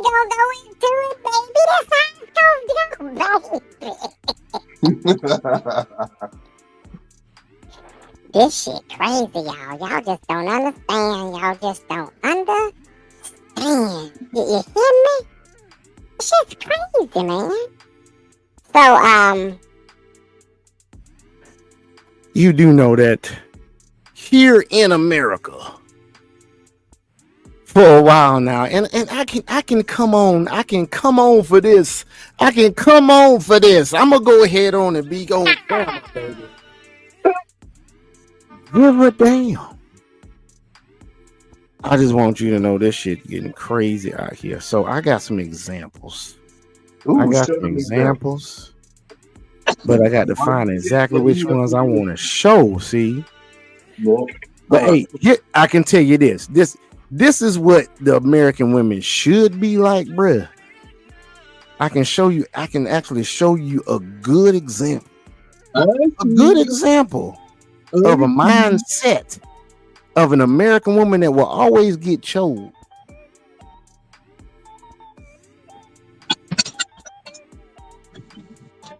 gonna go into it, baby. That's how it's gonna go, baby. This shit crazy, y'all. Y'all just don't understand. Y'all just don't understand. You hear me? This shit's crazy, man. So, you do know that here in America for a while now, and I can come on for this. I'm gonna go ahead on and be going down, baby. Give a damn. I just want you to know this shit getting crazy out here. So I got some examples. But I got to find exactly which ones I want to show. See, but hey, I can tell you this. This is what the American women should be like, bruh. I can actually show you a good example. Of a mindset of an American woman that will always get chose.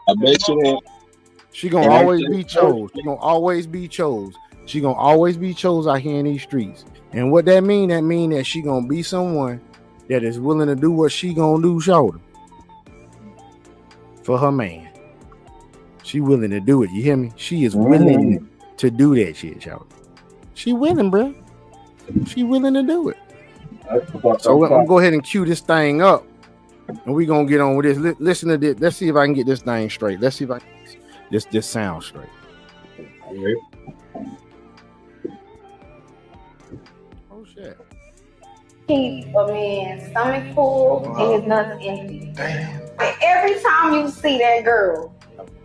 I bet you that. She gonna always be chose. She gonna always be chose. She gonna always be chose out here in these streets. And what that mean? That mean that she gonna be someone that is willing to do what she gonna do, shoulder for her man. She willing to do it. You hear me? She is willing to do that shit, shoulder. She willing, bro. She willing to do it. So I'm gonna go ahead and cue this thing up, and we gonna get on with this. Listen to this. Let's see if I can get this thing straight. Let's see if I can get this sound straight. Okay. Oh shit. Keep a man's stomach full and his nuts empty. Damn. And every time you see that girl,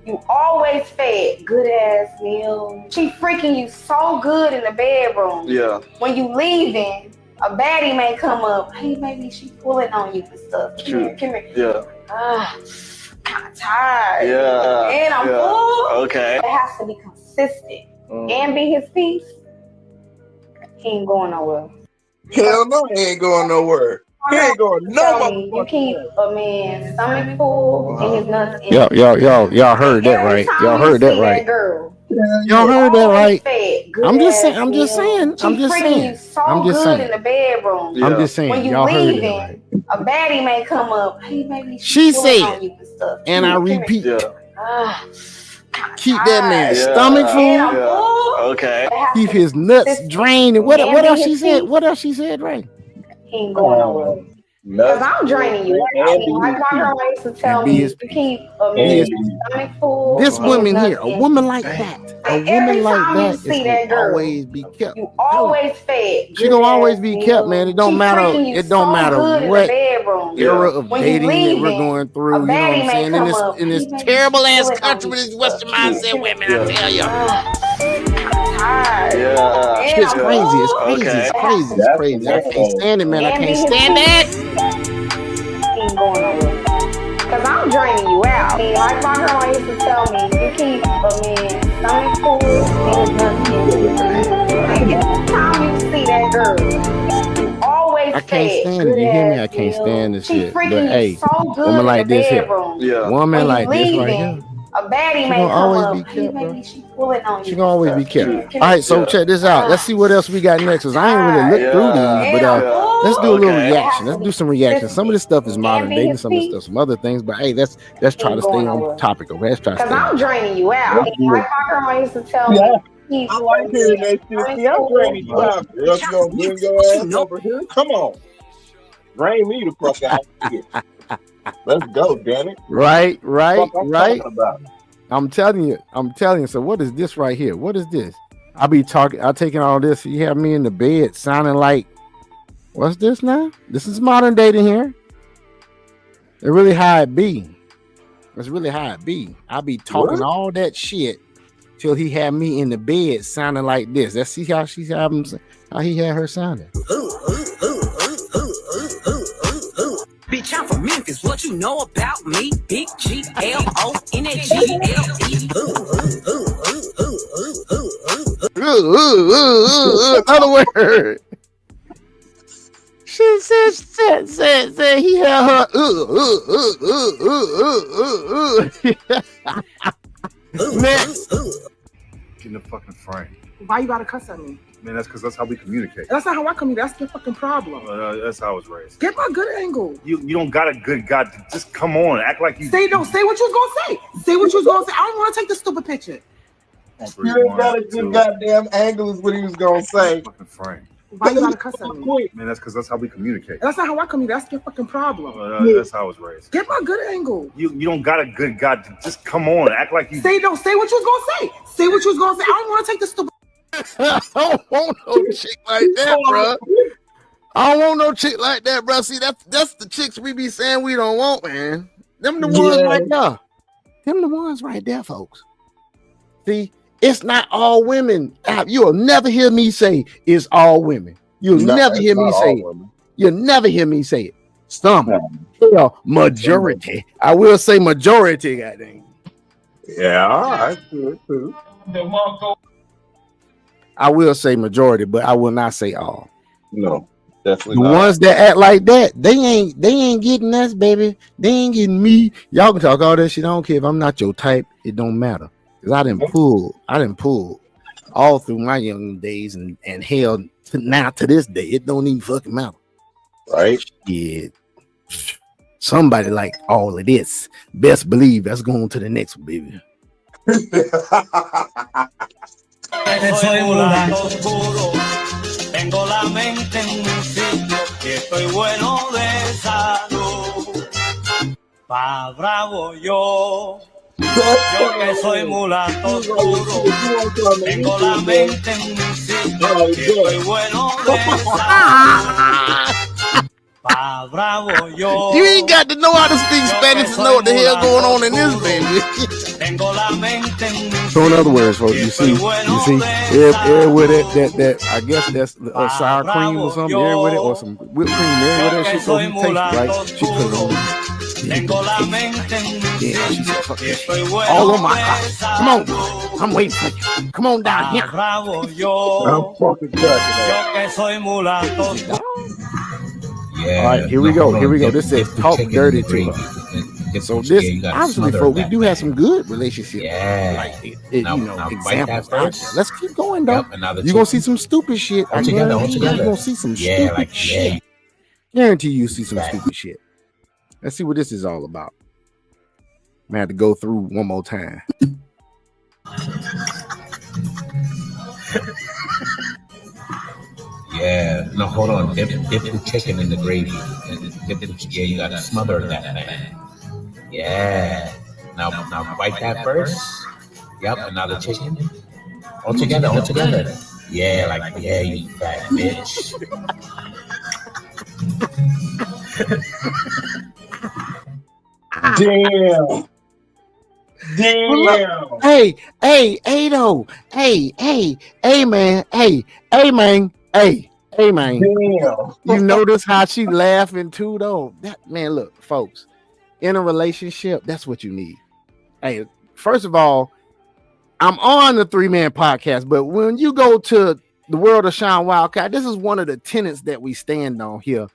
you always fed good ass meal. She freaking you so good in the bedroom. Yeah. When you leaving, a baddie may come up. Hey, baby, she pulling on you and stuff. Come here. Yeah. Kind of tired. Yeah. And I'm full. Okay. It has to be consistent and be his piece. He ain't going nowhere. Hell no, he ain't going nowhere. He ain't going nowhere. You keep a man's stomach full and his nuts empty. Y'all heard that right? Y'all heard that right? Y'all heard that right? I'm just saying. You so good in the bedroom. I'm just saying. When you Y'all heard leaving, that right? a baddie may come up. Hey, baby, She said, on you and stuff. and I repeat, keep that man's Yeah. stomach full. Okay. Keep his nuts drained. And what else she said? What else she said, right? He ain't going nowhere. Because I'm draining you. Like my grandma used to tell me, you keep a man's stomach full. This woman here, a woman like Damn. that, a woman like that is gonna always be kept. You always fed. She gonna always be kept, man. It don't matter. It don't matter what era of dating that we're going through. You know what I'm saying? In this terrible ass country with these Western mindset women, I tell you. It's crazy. It's crazy. It's crazy. It's crazy. I can't stand it, man. I can't stand that. Ain't going nowhere. Cause I'm draining you out. Like my grandma used to tell me, you keep a man's stomach full and nothing. Like every time you see that girl, you always I can't stand it. You hear me? I can't stand this shit. But hey, so good woman like this here, woman when like this right here. A baddie She may gonna come always up. be kept, bro. She pulling on She you. gonna always be kept. All right, so check this out. Let's see what else we got next. Cause I ain't really looked through these, but let's do a little reaction. Let's do some reaction. Some of this stuff is modern day, some of the stuff, some other things. But hey, let's try to stay on topic. Okay, let's try to stay. Cause I'm draining you out. Like my grandma used to tell me. I like hearing that shit. See, I'm draining you out. Girl, you gonna bring your ass over here? Come on. Drain me the fuck out here. Let's go, damn it. Right. About. I'm telling you. So what is this right here? What is this? I'll taking all this. You have me in the bed sounding like, what's this now? This is modern dating here. It's really how it be. It's really how it be. I be talking all that shit till he had me in the bed sounding like this. Let's see how he had her sounding. Bitch, I'm from Memphis. What you know about me? Big G-L-O-N-A-G-L-E. Another word. She said he had her. Next. Get in the fucking frame. Why you gotta cuss at me? Man, that's because that's how we communicate. That's not how I communicate. That's your fucking problem. That's how I was raised. Get my good angle. You don't got a good guy. Just come on, act like you. Say what you was gonna say. Say what you was gonna say. I don't want to take the stupid picture. You ain't got a good goddamn angle is what he was gonna say. Fucking frame. Why you gotta cuss at me? Man, that's because that's how we communicate. That's not how I communicate. That's your fucking problem. That's how I was raised. Get my good angle. You don't got a good guy. Just come on, act like you. Say what you was gonna say. Say what you was gonna say. I don't want to take the stupid. I don't want no chick like that, bro. I don't want no chick like that, bro. See, that's the chicks we be saying we don't want, man. Them the ones right there. Them the ones right there, folks. See, it's not all women. You'll never hear me say it's all women. You'll never hear me say it. You'll never hear me say it. Some, majority. I will say majority, goddamn. Yeah, all right. Too. I will say majority, but I will not say all. No, definitely the not. ones that act like that, they ain't getting us, baby. They ain't getting me. Y'all can talk all that shit. I don't care if I'm not your type. It don't matter. Cause I didn't pull all through my young days and hell to this day. It don't even fucking matter. Right? Yeah. Somebody like all of this. Best believe that's going to the next one, baby. Soy mulato oscuro, tengo la mente en un sitio y estoy bueno de salud. Pa' bravo yo que soy mulato oscuro, tengo la mente en un sitio y estoy bueno de salud. Pa' bravo yo. You ain't got to know how to speak Spanish to know what the hell going on in this, baby. So in other words, folks, you see, air with it, that I guess that's sour cream or something, air with it, or some whipped cream, air with that shit, so you taste right. She put it on. Yeah, she said, fuck this shit. All on my house. Come on, I'm waiting for you. Come on down here. I'm fucking cracking up. All right, here we go. This says talk dirty to her. So this, obviously, folks, we do have some good relationships. Yeah. Examples out there. Let's keep going, though. You're going to see some stupid shit. You're going to see some stupid shit. Guarantee you see some stupid shit. Let's see what this is all about. I'm going to have to go through one more time. Yeah, No, hold on. Dip the chicken in the gravy. Yeah, you gotta smother that thing. Yeah. Now bite that first. Yep, and now the chicken. All together. Yeah, yeah, you fat bitch. Damn. Hey, Ado. Hey, man. Hey, man. Hey, man. Damn. You notice how she laughing too, though? Man, look, folks, in a relationship, that's what you need. Hey, first of all, I'm on the 3-Man podcast, but when you go to the world of Sean Wildcat, this is one of the tenets that we stand on here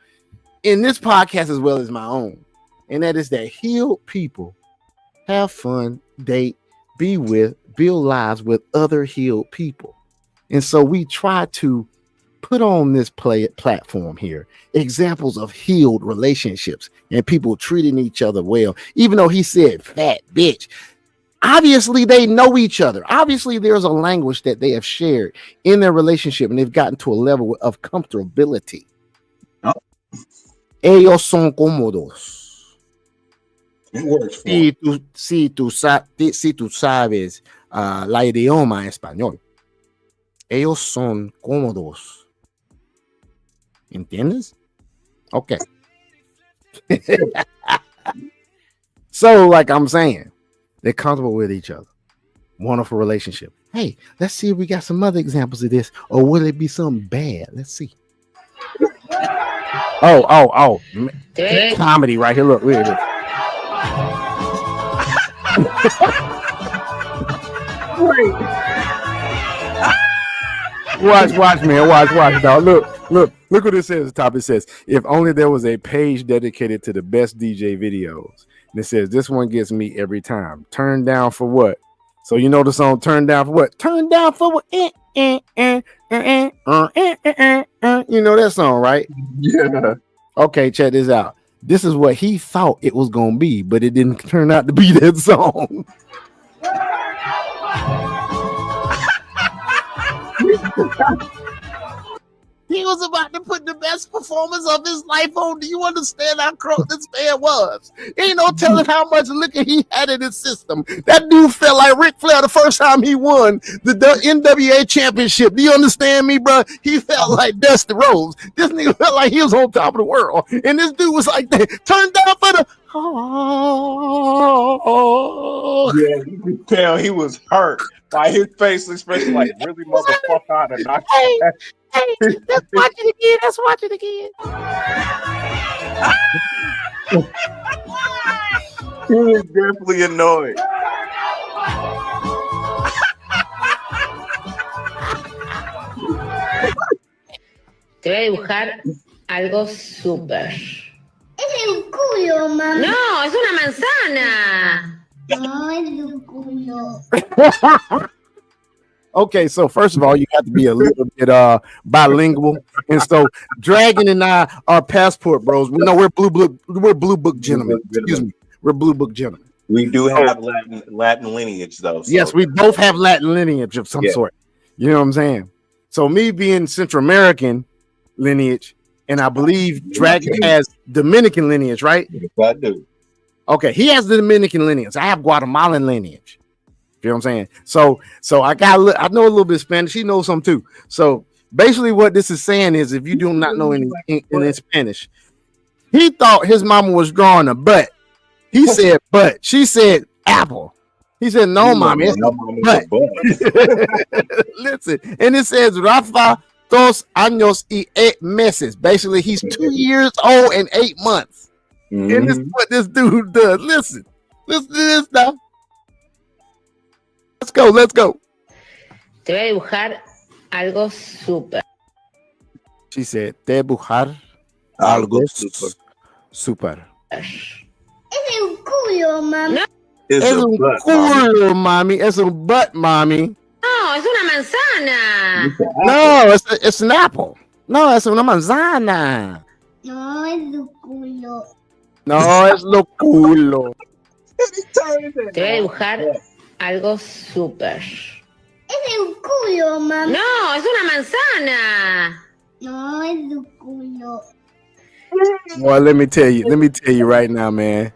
in this podcast as well as my own. And that is that healed people have fun, date, be with, build lives with other healed people. And so we try to put on this platform here examples of healed relationships and people treating each other well. Even though he said fat bitch, obviously they know each other. Obviously there's a language that they have shared in their relationship and they've gotten to a level of comfortability. Ellos son cómodos. It works for Si tú sabes la idioma español, ellos son cómodos. ¿Entiendes? Okay. So, like I'm saying, they're comfortable with each other. Wonderful relationship. Hey, let's see if we got some other examples of this, or will it be something bad? Let's see. Oh. Comedy right here. Look at this. Watch, man. Watch, dog. Look what it says at the top. It says, if only there was a page dedicated to the best DJ videos. And it says, this one gets me every time. Turn down for what? So you know the song Turn Down for What? Turn down for what? You know that song, right? Yeah. Okay, check this out. This is what he thought it was going to be, but it didn't turn out to be that song. He was about to put the best performance of his life on. Do you understand how crunk this man was? Ain't no telling how much liquor he had in his system. That dude felt like Ric Flair the first time he won the NWA championship. Do you understand me, bro? He felt like Dusty Rhodes. This nigga felt like he was on top of the world. And this dude was like, turn down for the... Yeah, you could tell he was hurt by his face expression, like, really, motherfucker, I'd have knocked you out. Hey, let's watch it again. He was definitely annoyed. Te voy a dibujar algo súper. Es un culo, mamá. No, es una manzana. No, es un culo. Okay, so first of all, you have to be a little bit bilingual, and so Dragon and I are passport bros. We know we're blue book gentlemen. Excuse me, we're blue book gentlemen. We do have Latin lineage, though. So. Yes, we both have Latin lineage of some sort. You know what I'm saying? So me being Central American lineage, and I believe Dragon has Dominican lineage, right? Yes, I do. Okay, he has the Dominican lineage. I have Guatemalan lineage. You know what I'm saying? So I know a little bit of Spanish. He knows some too. So basically what this is saying is, if you do not know any in Spanish, he thought his mama was drawing a butt. He said butt. She said apple. He said, no, mommy, it's butt. Listen, and it says Rafa 2 años y 8 meses. Basically, he's 2 years old and 8 months. Mm-hmm. And this is what this dude does. Listen to this now. Let's go. Te voy a dibujar algo súper. She said, te dibujar algo súper. Es un culo, mami. No. Es un culo, mami. Es un butt, mami. No, es una manzana. No, it's an apple. No, es una manzana. No, es un culo. No, es lo culo. Te voy a dibujar algo súper. Es un culo, mami. No, es una manzana. Well, let me tell you right now, man.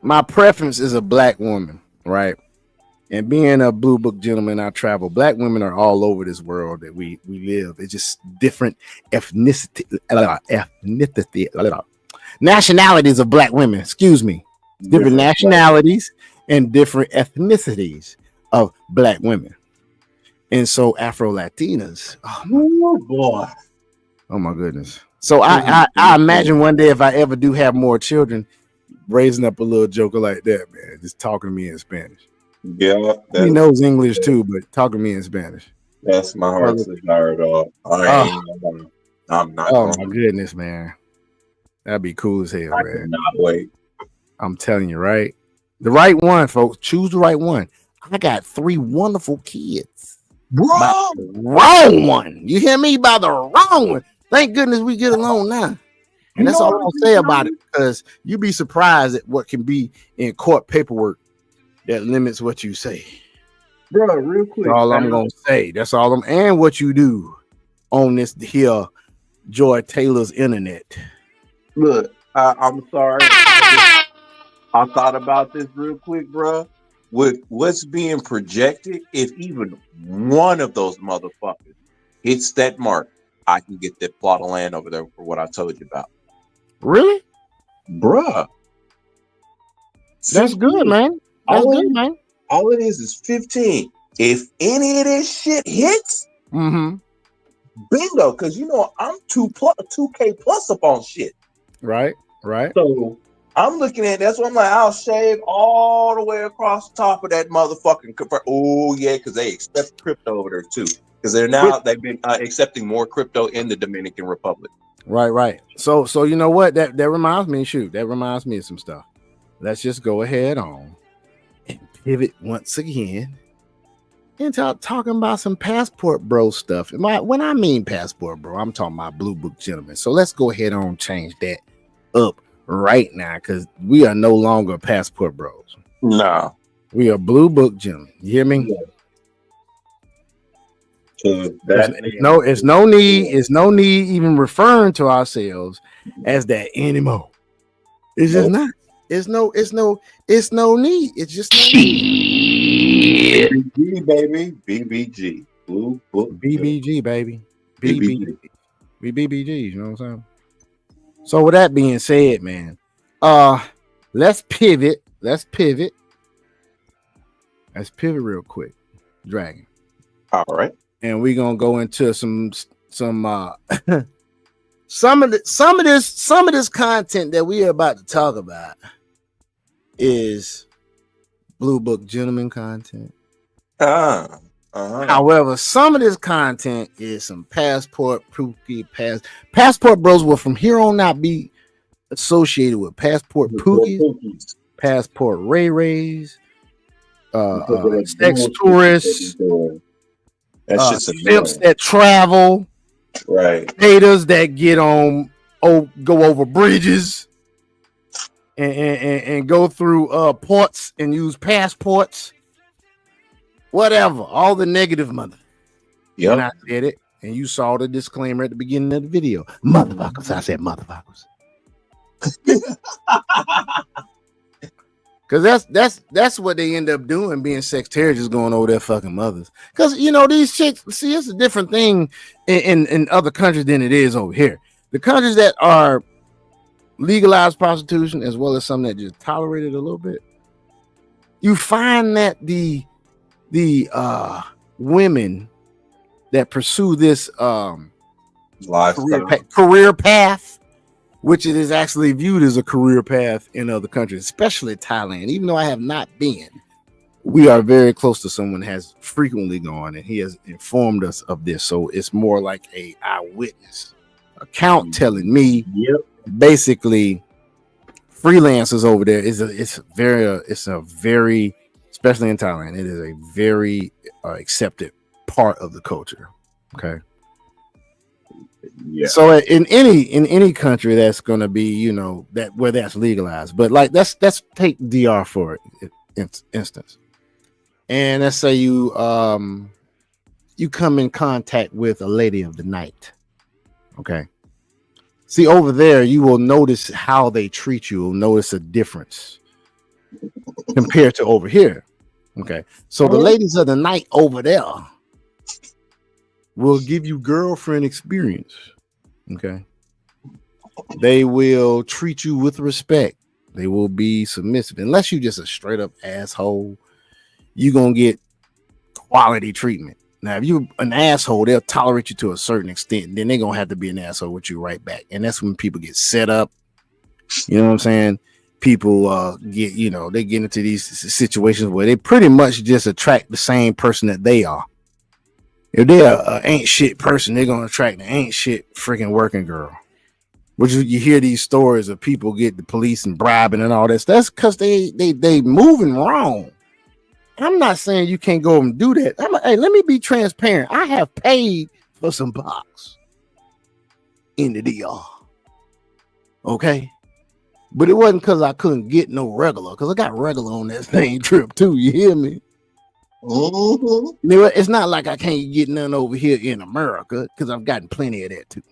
My preference is a black woman, right? And being a blue book gentleman, I travel. Black women are all over this world that we live. It's just different nationalities of black women. Excuse me, different nationalities and different ethnicities of black women. And so Afro Latinas. Oh boy. Oh my goodness. So I imagine one day if I ever do have more children, raising up a little joker like that, man, just talking to me in Spanish. Yeah, He knows English too, but talking to me in Spanish. That's my heart's desire, dog. I'm not. Oh my goodness, man, that'd be cool as hell, man. Cannot wait. I'm telling you, right? The right one, folks. Choose the right one. I got 3 wonderful kids. Wrong. Wrong one. You hear me? By the wrong one. Thank goodness we get along now. And that's all I'll say about it, because you'd be surprised at what can be in court paperwork that limits what you say. Bro, real quick. That's all I'm gonna say. That's all I'm, and what you do on this here Joy Taylor's internet. Look, I'm sorry. I thought about this real quick, bro. With what's being projected, if even one of those motherfuckers hits that mark, I can get that plot of land over there for what I told you about. Really? Bruh. That's good, man. That's good, man. All it is 15. If any of this shit hits, bingo, because you know I'm 2K plus up on shit. Right. So I'm looking at that's why I'm like, I'll shave all the way across the top of that motherfucking oh yeah, because they accept crypto over there too. Because they've been accepting more crypto in the Dominican Republic. Right. So you know what? That reminds me. That reminds me of some stuff. Let's just go ahead on and pivot once again into talking about some passport bro stuff. When I mean passport bro, I'm talking about blue book gentlemen. So let's go ahead on change that up right now, because we are no longer passport bros. No, we are blue book gentlemen. You hear me? It's no need even referring to ourselves as that anymore. It's just not. It's no need. It's just no need. BBG, baby. BBG. Blue book. BBG, baby. BBG. We BBGs, you know what I'm saying? So with that being said, man, let's pivot real quick. Dragon. All right. And we're gonna go into some of this content that we are about to talk about is blue book gentleman content. However, some of this content is some passport bros will from here on out be associated with passport pookies, passport ray-rays, sex tourists, ships that travel, right? Haters that go over bridges and go through ports and use passports, whatever. All the negative mother. Yeah, and I said it, and you saw the disclaimer at the beginning of the video. Motherfuckers, I said motherfuckers. Because that's what they end up doing, being sectarians, just going over their fucking mothers. Because you know these chicks, see, it's a different thing in other countries than it is over here. The countries that are legalized prostitution, as well as some that just tolerate it a little bit, you find that the women that pursue this career path, which it is actually viewed as a career path in other countries, especially Thailand. Even though I have not been, we are very close to someone who has frequently gone, and he has informed us of this. So it's more like a eyewitness account telling me, basically, freelancers over there it's a very, especially in Thailand, it is a very accepted part of the culture. Okay. Yeah. So in any country that's going to be, you know, that where that's legalized, but like let's take DR for instance, and let's say you you come in contact with a lady of the night. Okay. See, over there, you will notice how they treat you. You'll notice a difference compared to over here. Okay. So the ladies of the night over there will give you girlfriend experience. Okay. They will treat you with respect. They will be submissive. Unless you just a straight up asshole, you're going to get quality treatment. Now, if you're an asshole, they'll tolerate you to a certain extent. Then they're going to have to be an asshole with you right back. And that's when people get set up. You know what I'm saying? People get, they get into these situations where they pretty much just attract the same person that they are. If they're an ain't shit person, they're going to attract the ain't shit freaking working girl. Which you hear these stories of people get the police and bribing and all that. That's because they moving wrong. I'm not saying you can't go and do that. Hey, let me be transparent. I have paid for some box in the DR. Okay. But it wasn't because I couldn't get no regular, because I got regular on that same trip too. You hear me? It's not like I can't get none over here in America, because I've gotten plenty of that too.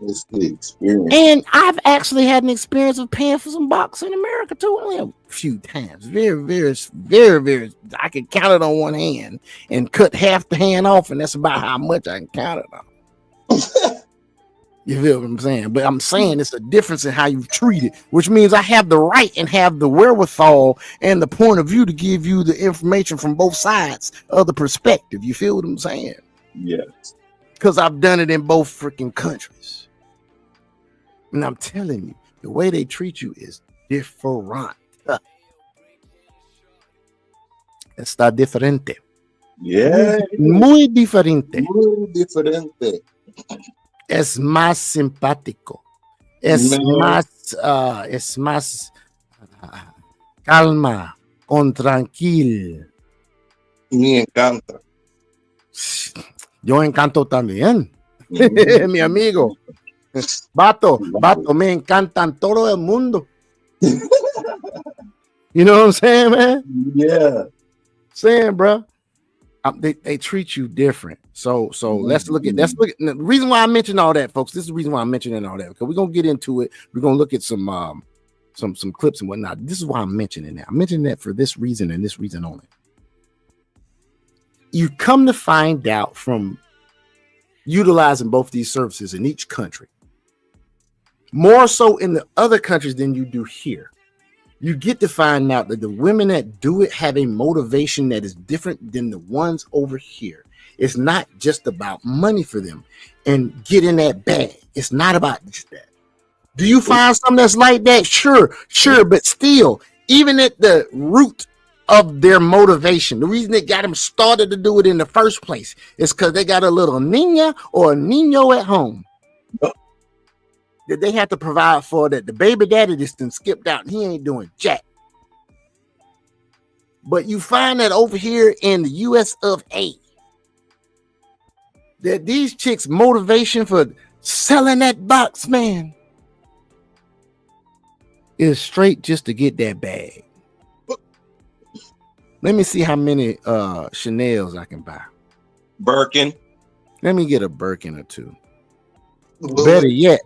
It's the experience. And I've actually had an experience of paying for some box in America too, only a few times. Very, very, very, very. I can count it on one hand and cut half the hand off, and that's about how much I can count it on. You feel what I'm saying? But I'm saying it's a difference in how you treat it, which means I have the right and have the wherewithal and the point of view to give you the information from both sides of the perspective. You feel what I'm saying? Yes. Because I've done it in both freaking countries. And I'm telling you, the way they treat you is different. Está diferente. Yeah. Muy diferente. Muy diferente. Es más simpático. Es más calma, con tranquilo. Me encanta. Yo encanto también. Mi amigo. Vato, me encantan todo el mundo. You know what I'm saying, man? Yeah. Saying, bro. They treat you different. So let's look at the reason why I mentioned all that, folks. This is the reason why I'm mentioning all that, because we're gonna get into it. We're gonna look at some clips and whatnot. This is why I'm mentioning that. I'm mentioning that for this reason and this reason only. You come to find out from utilizing both these services in each country, more so in the other countries than you do here. You get to find out that the women that do it have a motivation that is different than the ones over here. It's not just about money for them and getting that bag. It's not about just that. Do you find something that's like that? Sure. But still, even at the root of their motivation, the reason they got them started to do it in the first place is because they got a little niña or a niño at home that they have to provide for, that the baby daddy just done skipped out and he ain't doing jack. But you find that over here in the US of A, that these chicks' motivation for selling that box, man, is straight just to get that bag. Let me see how many Chanel's I can buy. Birkin. Let me get a Birkin or two. Better yet.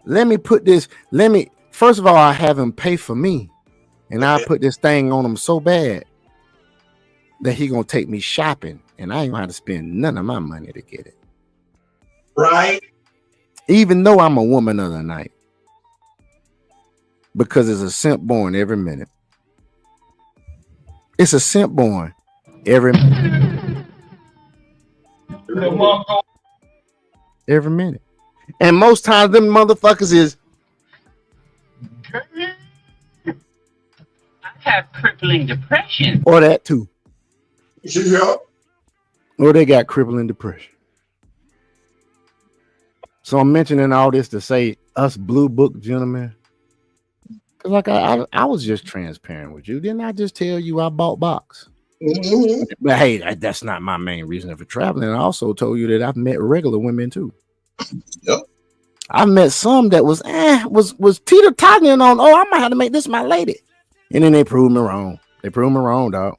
Let me put this. First of all, I have him pay for me, and I put this thing on him so bad that he gonna take me shopping, and I ain't gonna have to spend none of my money to get it. Right. Even though I'm a woman of the night, because it's a simp born every minute. It's a simp born every minute. Every minute. And most times them motherfuckers is I have crippling depression. Or that too. Yeah. Or they got crippling depression. So I'm mentioning all this to say us blue book gentlemen. Cause like I was just transparent with you. Didn't I just tell you I bought box? Mm-hmm. But hey, that's not my main reason for traveling. I also told you that I've met regular women too. Yep. I've met some that was teeter-tottering on, I might have to make this my lady. And then they proved me wrong. They proved me wrong, dog.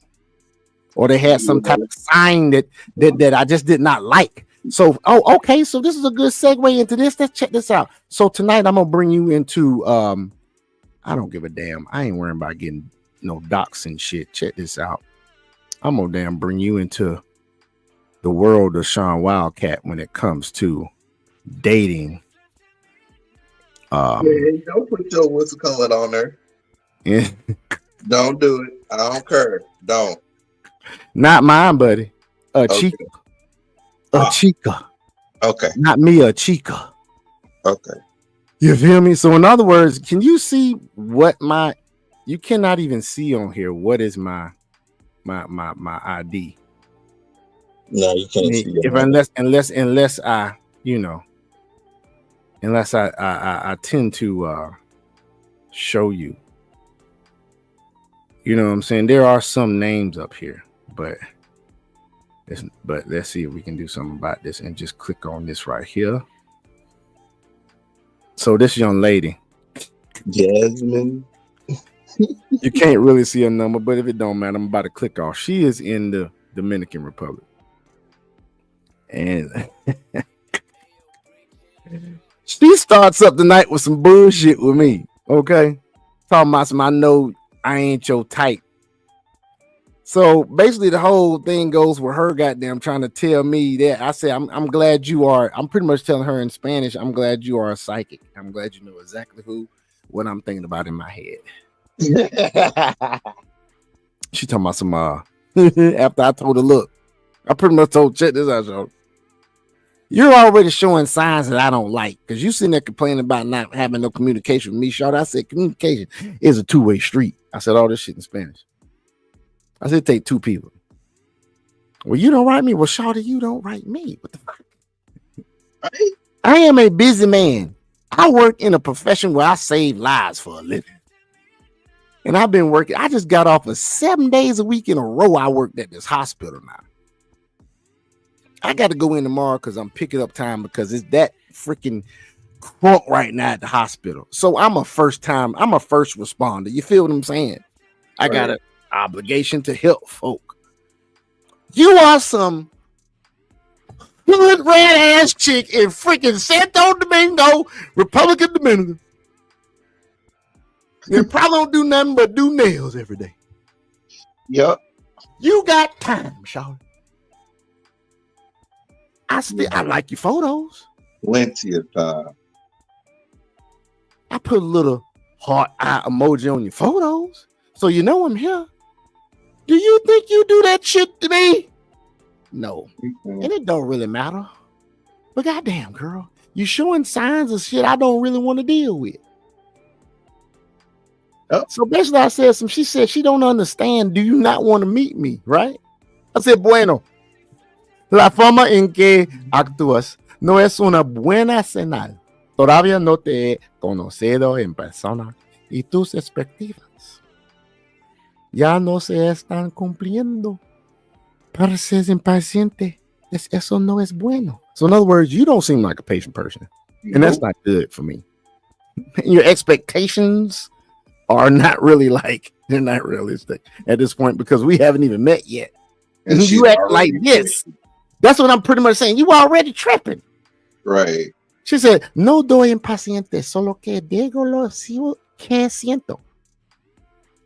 Or they had some type of sign that I just did not like. So, okay. So this is a good segue into this. Let's check this out. So tonight I'm gonna bring you into I don't give a damn. I ain't worrying about getting no docs and shit. Check this out. I'm gonna bring you into the world of Sean Wildcat when it comes to dating. Hey, don't put your what's called on there. Yeah. Don't do it. I don't care. Don't. Not mine, buddy. Chica. Chica. Okay. Not me, a chica. Okay. You feel me? So in other words, can you see what you cannot even see on here what is my ID? No, you can't see it. Unless I, you know, unless I tend to show you. You know what I'm saying? There are some names up here, but let's see if we can do something about this and just click on this right here. So this young lady, Jasmine. You can't really see a number, but if it don't matter, I'm about to click off. She is in the Dominican Republic. And she starts up the night with some bullshit with me. Okay. Talking about some, I know I ain't your type. So basically the whole thing goes with her goddamn trying to tell me that I say, I'm glad you are. I'm pretty much telling her in Spanish, I'm glad you are a psychic. I'm glad you know exactly what I'm thinking about in my head. She talking about some after I told her, look, I pretty much told, check this out, y'all. You're already showing signs that I don't like because you sitting there complaining about not having no communication with me, Shawty. I said communication is a two-way street. I said all this shit in Spanish. I said take two people. Well, you don't write me. Well, Shawty, you don't write me. What the fuck? I am a busy man. I work in a profession where I save lives for a living. And I've been working. I just got off of 7 days a week in a row. I worked at this hospital now. I got to go in tomorrow because I'm picking up time because it's that freaking crunk right now at the hospital. So I'm a first responder. You feel what I'm saying? I got an obligation to help folk. You are some good red ass chick in freaking Santo Domingo, Republic of Dominica. You probably don't do nothing but do nails every day. Yep. You got time, Sean. I like your photos. Plenty of time. I put a little heart eye emoji on your photos, so you know I'm here. Do you think you do that shit to me? No. And it don't really matter. But goddamn, girl, you showing signs of shit I don't really want to deal with. Oh. So basically I said she said she don't understand. Do you not want to meet me? Right? I said, bueno, la forma en que actúas no es una buena señal. Todavía no te he conocido en persona y tus expectativas ya no se están cumpliendo. Pareces impaciente. Eso no es bueno. So in other words, you don't seem like a patient person. And that's not good for me. Your expectations are not really they're not realistic at this point because we haven't even met yet. And you act like this. That's what I'm pretty much saying. You already tripping. Right. She said, no doy impaciente, solo que digo lo que siento.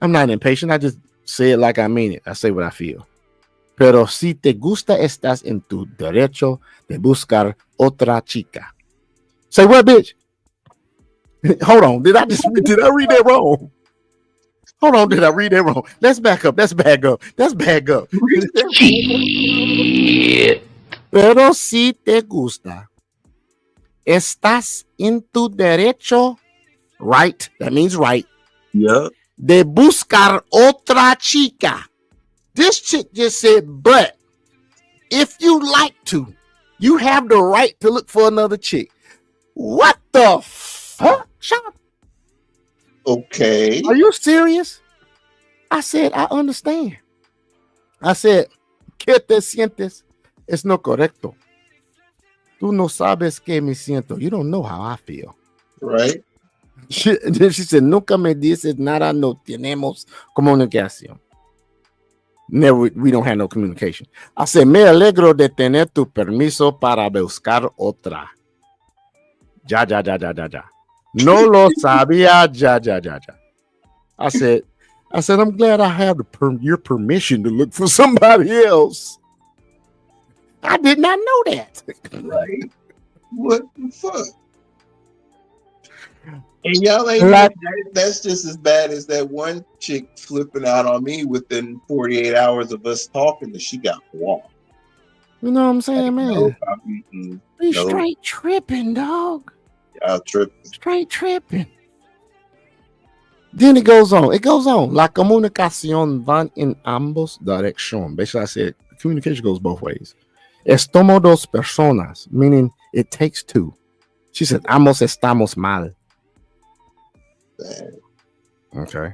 I'm not impatient. I just say it like I mean it. I say what I feel. Pero si te gusta, estás en tu derecho de buscar otra chica. Say what, bitch? Hold on. Did I read that wrong? Hold on. Did I read that wrong? Let's back up. Pero si te gusta, estás en tu derecho, right? That means right. Yeah. De buscar otra chica. This chick just said, but if you like to, you have the right to look for another chick. What the fuck, Sean? Okay. Are you serious? I said, I understand. I said, ¿qué te sientes? Es no correcto. Tú no sabes qué me siento. You don't know how I feel. Right. Then she said, nunca me dices nada, no tenemos comunicación. Never, we don't have no communication. I said, me alegro de tener tu permiso para buscar otra. Ya. No lo sabía, ya. I said, I'm glad I have your permission to look for somebody else. I did not know that. Right. What the fuck? And y'all ain't that's just as bad as that one chick flipping out on me within 48 hours of us talking that she got blocked. You know what I'm saying, man? Be No. straight tripping, dog. Y'all tripping. Straight tripping. Then it goes on. La comunicación van en ambos direcciones. Basically, I said communication goes both ways. Estamos dos personas, meaning it takes two. She said, ambos estamos mal. Okay.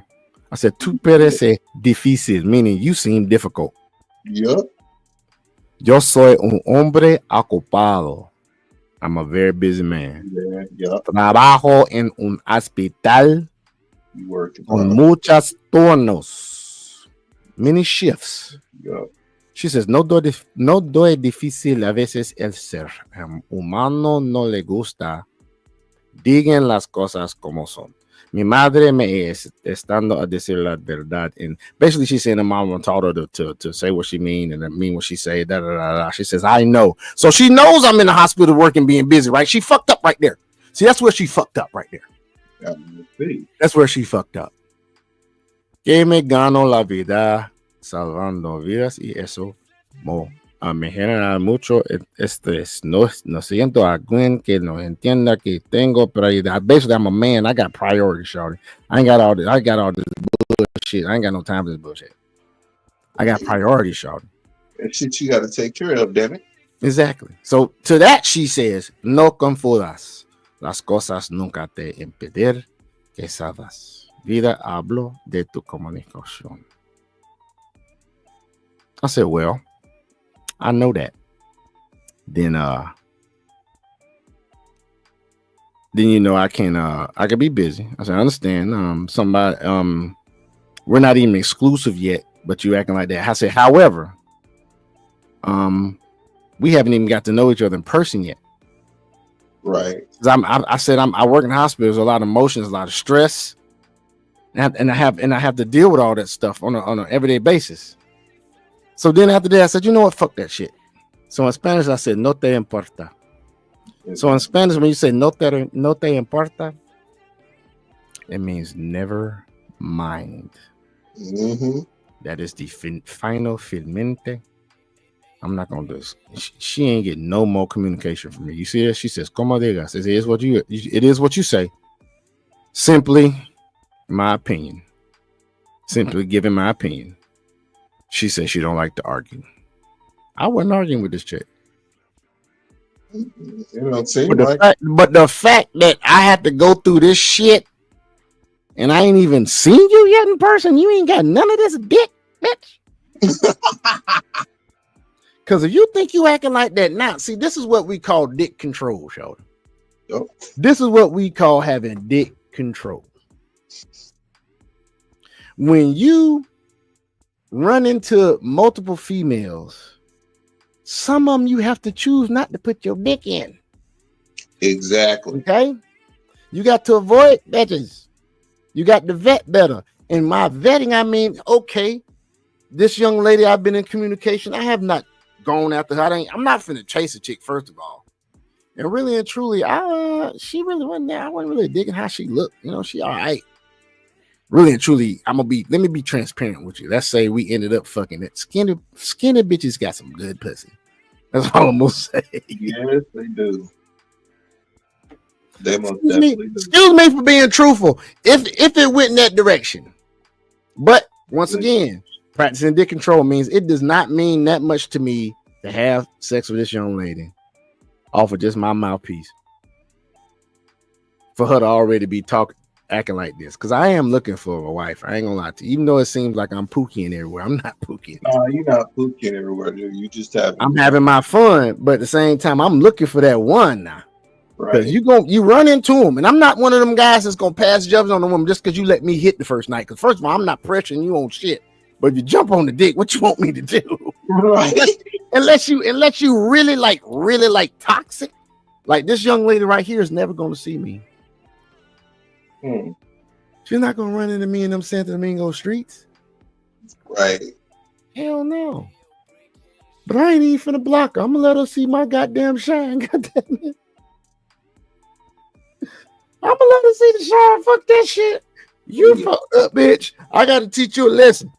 I said, tú parece difícil, meaning you seem difficult. Yep. Yo soy un hombre ocupado. I'm a very busy man. Yep. Trabajo en un hospital con muchos turnos. Many shifts. Yep. She says, no doy difícil a veces el ser humano no le gusta. Digan las cosas como son. Mi madre me estando a decir la verdad. And basically, she's saying her mom taught her to say what she mean and mean what she say. She says, I know. So she knows I'm in the hospital working, being busy, right? She fucked up right there. See, that's where she fucked up right there. That's where she fucked up. Que me gano la vida salvando vidas y eso me genera mucho estrés. No siento a alguien que no entienda que tengo prioridad. Basically, I'm a man. I got priorities, shawty. I got all this bullshit. I ain't got no time for this bullshit. I got priorities, shawty. That shit you got to take care of, damn it. Exactly. So to that, she says, no confundas. Las cosas nunca te impedir que sabes. Vida hablo de tu comunicación. I said, well, I know that. Then you know I can be busy. I said, I understand. We're not even exclusive yet, but you acting like that. I said, however, we haven't even got to know each other in person yet. Right. I said I work in hospitals, a lot of emotions, a lot of stress, and I have to deal with all that stuff on an everyday basis. So then after that, I said, you know what? Fuck that shit. So in Spanish, I said, no te importa. So in Spanish, when you say no te importa, it means never mind. Mm-hmm. That is the final finalmente. I'm not going to do this. She ain't getting no more communication from me. You see this? She says, como digas. It is what you say. Simply my opinion. Simply giving my opinion. She says she don't like to argue. I wasn't arguing with this chick. But the fact that I had to go through this shit and I ain't even seen you yet in person, you ain't got none of this dick, bitch. Because if you think you acting like that now, see, this is what we call dick control, Sheldon. Yep. This is what we call having dick control. When you run into multiple females, some of them you have to choose not to put your dick in. Exactly. Okay? You got to avoid bitches. You got to vet better. In my vetting, I mean, okay, this young lady, I've been in communication. I have not gone after her. I'm not finna chase a chick, first of all. And really and truly, she really wasn't there. I wasn't really digging how she looked. You know, she all right. Really and truly, let me be transparent with you. Let's say we ended up fucking it. Skinny bitches got some good pussy. That's all I'm gonna say. Yes, they do. They most Excuse definitely do. Excuse me for being truthful. If it went in that direction. But once again, practicing dick control means it does not mean that much to me to have sex with this young lady off of just my mouthpiece. For her to already be acting like this, because I am looking for a wife. I ain't gonna lie to you. Even though it seems like I'm pookieing everywhere, I'm not pookieing. You're not pookieing everywhere, dude. You just I'm having my fun, but at the same time, I'm looking for that one now. Because you run into them, and I'm not one of them guys that's gonna pass judgment on the woman just because you let me hit the first night. Because first of all, I'm not pressuring you on shit. But if you jump on the dick, what you want me to do? Right. unless you really like toxic. Like this young lady right here is never going to see me. She's not going to run into me in them Santo Domingo streets. Right. Hell no. But I ain't even finna block her. I'm gonna let her see my goddamn shine. Goddamn it. I'm gonna let her see the shine. Fuck that shit. You fucked up, bitch. I gotta teach you a lesson.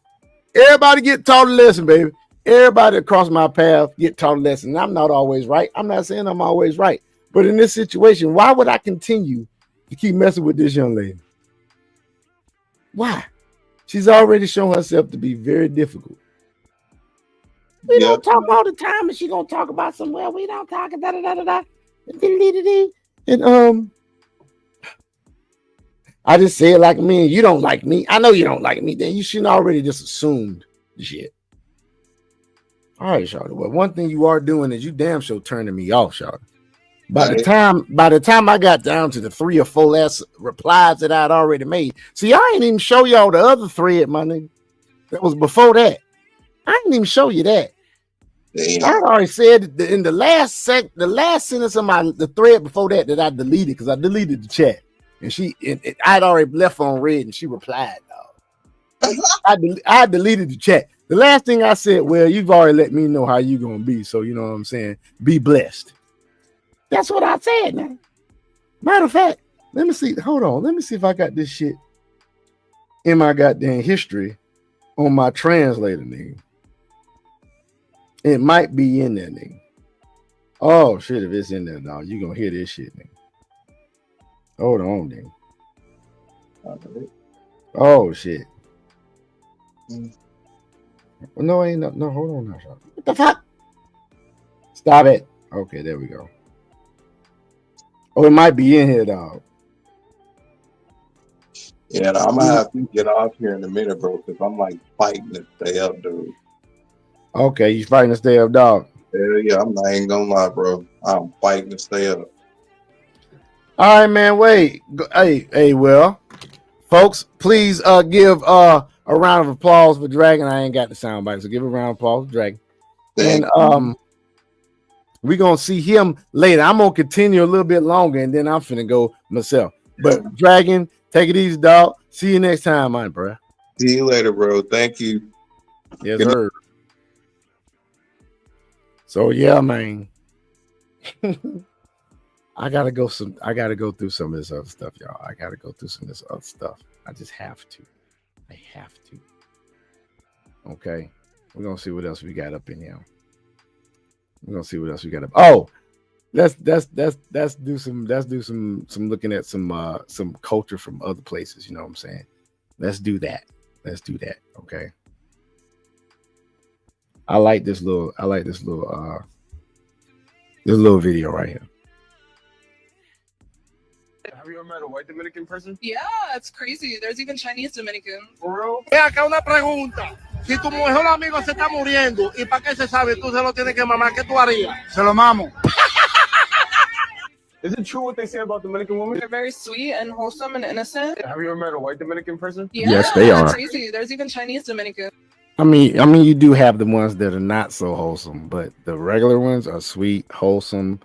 Everybody get taught a lesson, baby. Everybody across my path get taught a lesson. I'm not always right. I'm not saying I'm always right. But in this situation, why would I continue to keep messing with this young lady? Why? She's already shown herself to be very difficult. We don't talk all the time, and she gonna talk about somewhere. We don't talk and I just say it like me, and you don't like me. I know you don't like me. Then you shouldn't already just assumed the shit. All right, Shawty. Well, one thing you are doing is you damn sure turning me off, Shawty. By the time I got down to the 3 or 4 last replies that I'd already made, see, I ain't even show y'all the other thread, my nigga. That was before that. I didn't even show you that. Damn. I already said in the last sentence of the thread before that I deleted because I deleted the chat, and I'd already left on read and she replied. I deleted the chat. The last thing I said, well, you've already let me know how you gonna be, so you know what I'm saying. Be blessed. That's what I said, man. Matter of fact, let me see. Hold on. Let me see if I got this shit in my goddamn history on my translator name. It might be in there, nigga. Oh shit, if it's in there, dog, you gonna hear this shit, nigga. Hold on, nigga. Oh shit. No, ain't no. Hold on now, Sean. What the fuck? Stop it. Okay, there we go. Oh, it might be in here, dog. Yeah, I'm gonna have to get off here in a minute, bro, because I'm like fighting to stay up, dude. Okay, you fighting to stay up, dog. Yeah, I'm not even gonna lie, bro. I'm fighting to stay up. All right, man. Wait. Hey, well, folks, please give a round of applause for Dragon. I ain't got the sound bite, so give a round of applause for Dragon. And we're gonna see him later. I'm gonna continue a little bit longer, and then I'm finna go myself. But Dragon, take it easy, dog. See you next time, man, bro. See you later, bro. Thank you. Yes, sir. So yeah, man. I gotta go through some of this other stuff, y'all. I gotta go through some of this other stuff. I just have to. I have to. Okay. We're gonna see what else we got up in here. We're gonna see what else we got up. Oh, let's do some looking at some culture from other places. You know what I'm saying? Let's do that. Okay. I like this little video right here. Have you ever met a white Dominican person? Yeah, it's crazy. There's even Chinese Dominicans. For real? Ve acá una pregunta. Si tu mejor amigo se está muriendo y para qué se sabe, tú se lo tienes que mamar, ¿qué tú harías? Se lo mamo. Is it true what they say about Dominican women? They're very sweet and wholesome and innocent. Have you ever met a white Dominican person? Yeah, yes, they are. It's crazy. There's even Chinese Dominicans. I mean, you do have the ones that are not so wholesome, but the regular ones are sweet, wholesome.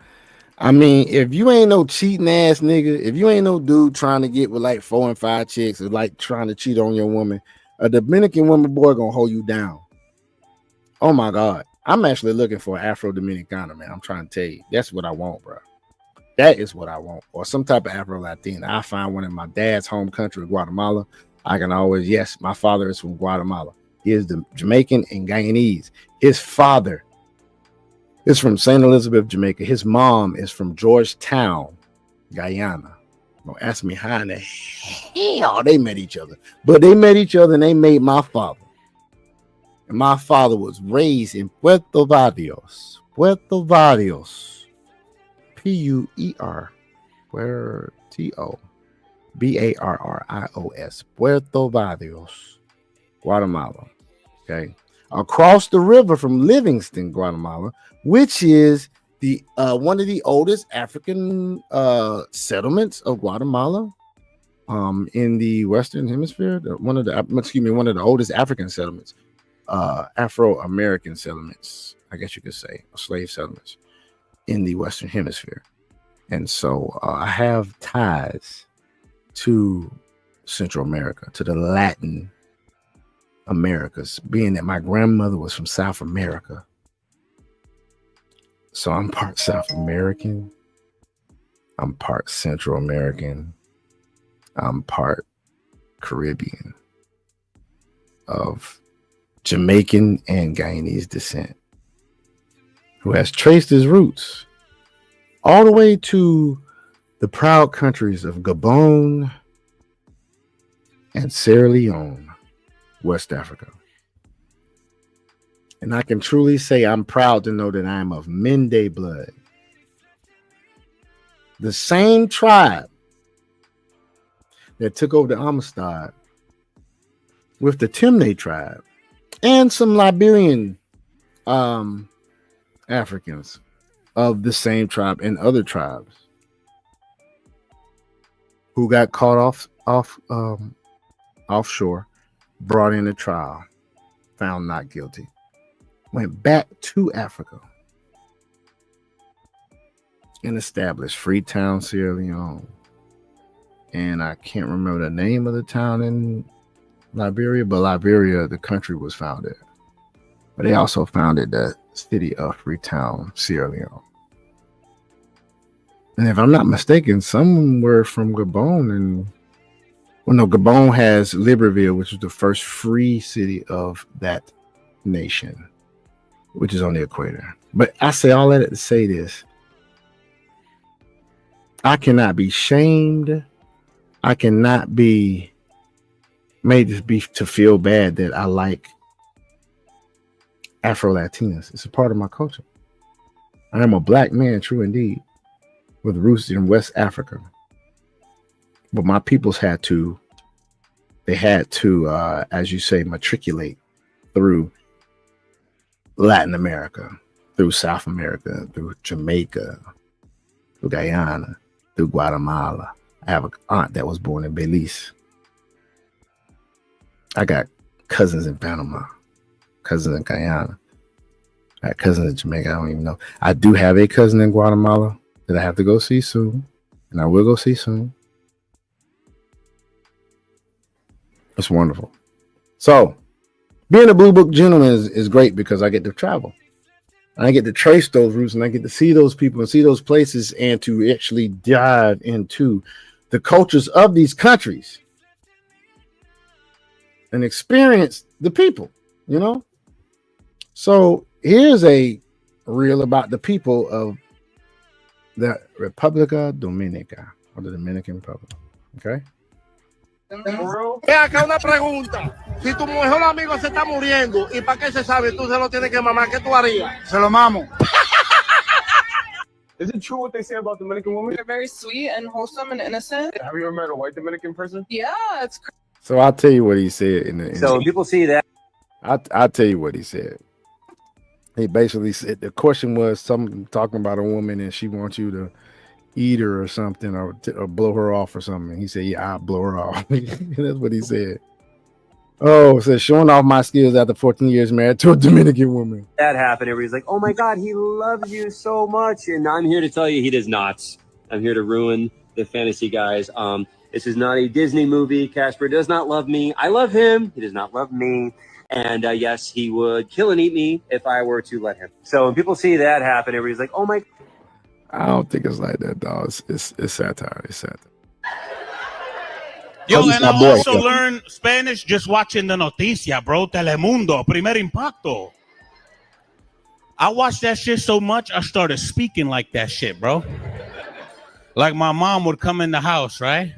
I mean, if you ain't no cheating ass nigga, if you ain't no dude trying to get with like 4 and 5 chicks or like trying to cheat on your woman, a Dominican woman boy gonna hold you down. Oh my God. I'm actually looking for an Afro Dominicana, man. I'm trying to tell you. That's what I want, bro. That is what I want. Or some type of Afro Latina. I find one in my dad's home country, Guatemala. I can always, yes, my father is from Guatemala. He is the Jamaican and Guyanese. His father is from St. Elizabeth, Jamaica. His mom is from Georgetown, Guyana. Don't ask me how in the hell they met each other. But they met each other and they made my father. And my father was raised in Puerto Barrios. Puerto Barrios. P-U-E-R. Puerto B-A-R-R-I-O-S. Puerto Barrios, Guatemala. Okay. Across the river from Livingston, Guatemala, which is the one of the oldest African settlements of Guatemala. in the Western Hemisphere, one of the oldest African settlements, Afro-American settlements, I guess you could say, slave settlements in the Western Hemisphere. And so I have ties to Central America, to the Latin Americas, being that my grandmother was from South America. So I'm part South American, I'm part Central American, I'm part Caribbean of Jamaican and Guyanese descent, who has traced his roots all the way to the proud countries of Gabon and Sierra Leone, West Africa. And I can truly say I'm proud to know that I am of Mende blood. The same tribe that took over the Amistad with the Temne tribe and some Liberian Africans of the same tribe and other tribes who got caught offshore, brought in a trial, found not guilty, went back to Africa and established Freetown, Sierra Leone. And I can't remember the name of the town in Liberia, but Liberia, the country, was founded. But they also founded the city of Freetown, Sierra Leone. And if I'm not mistaken, some were from Gabon. And well, no, Gabon has Libreville, which was the first free city of that nation, which is on the equator. But I say all that to say this: I cannot be shamed. I cannot be made to feel bad that I like Afro-Latinas. It's a part of my culture. I am a black man, true indeed, with roots in West Africa. But my peoples had to, as you say, matriculate through Latin America, through South America, through Jamaica, through Guyana, through Guatemala. I have an aunt that was born in Belize. I got cousins in Panama, cousins in Guyana. I got cousins in Jamaica. I don't even know. I do have a cousin in Guatemala that I have to go see soon, and I will go see soon. It's wonderful. So, being a Blue Book gentleman is great because I get to travel. I get to trace those roots, and I get to see those people and see those places, and to actually dive into the cultures of these countries and experience the people, you know? So here's a reel about the people of the República Dominica, or the Dominican Republic. Okay? Ve acá una pregunta. Si tu mejor amigo se está muriendo, ¿y para qué se sabe? Tú se lo tienes que mamar. ¿Qué tú harías? Se lo mamo. Is it true what they say about Dominican women? They're very sweet and wholesome and innocent. Have you ever met a white Dominican person? Yeah, it's crazy. So I'll tell you what he said. So people see that. I'll tell you what he said. He basically said the question was something talking about a woman and she wants you to eat her or something, or blow her off or something. He said, "Yeah, I'll blow her off." That's what he said. Oh, so showing off my skills after 14 years married to a Dominican woman. That happened. Everybody's like, "Oh my God, he loves you so much," and I'm here to tell you, he does not. I'm here to ruin the fantasy, guys. This is not a Disney movie. Casper does not love me. I love him. He does not love me. And yes, he would kill and eat me if I were to let him. So when people see that happen, everybody's like, "Oh my." I don't think it's like that, dog. It's satire. It's satire. Yo, and I also learned Spanish just watching the noticia, bro. Telemundo, Primer Impacto. I watched that shit so much, I started speaking like that shit, bro. Like my mom would come in the house, right?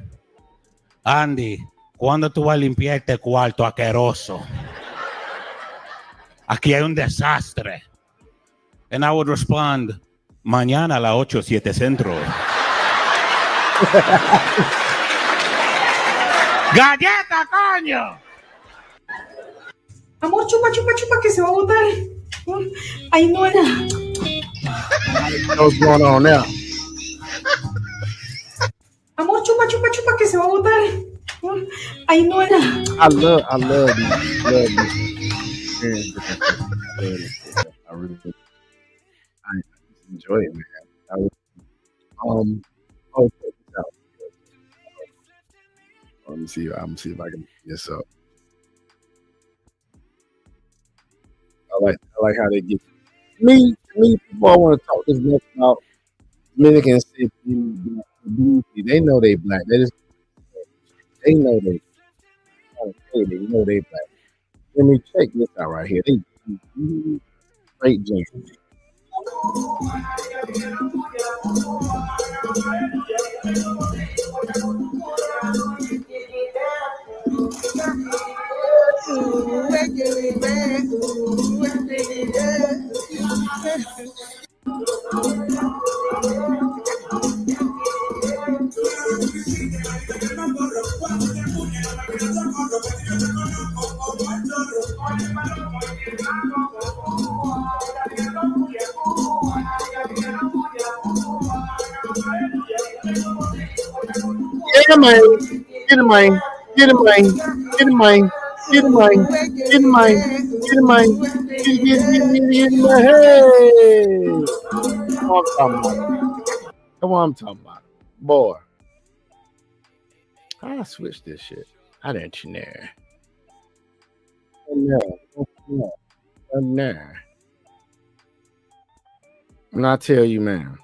Andy, ¿cuándo tú vas a limpiar este cuarto asqueroso? Aquí hay un desastre. And I would respond, mañana a las 8:07 centro. ¡Galleta, coño! Amor, chupa, chupa, chupa, que se va a botar. Ahí no era. What's going on now? Amor, chupa, chupa, chupa, que se va a botar. Ahí no era. I love these experiences and stuff. I love this shit. I really do. I just enjoy it, man. I really, oh, check this out. Let me see. I'm gonna see if I can get this up. I like how they get me. People I want to talk this much about Dominican City. They know they black. They know they. They know they black. Let me check this out right here. They great jeans. Get him, man. Get him, man. Get him, man. Get him, man. Get him, man. Get him, man. Get him, man. Get him, man. Hey. That's what I'm talking about. Boy. I switched this shit. I didn't know. No. And I tell you, man.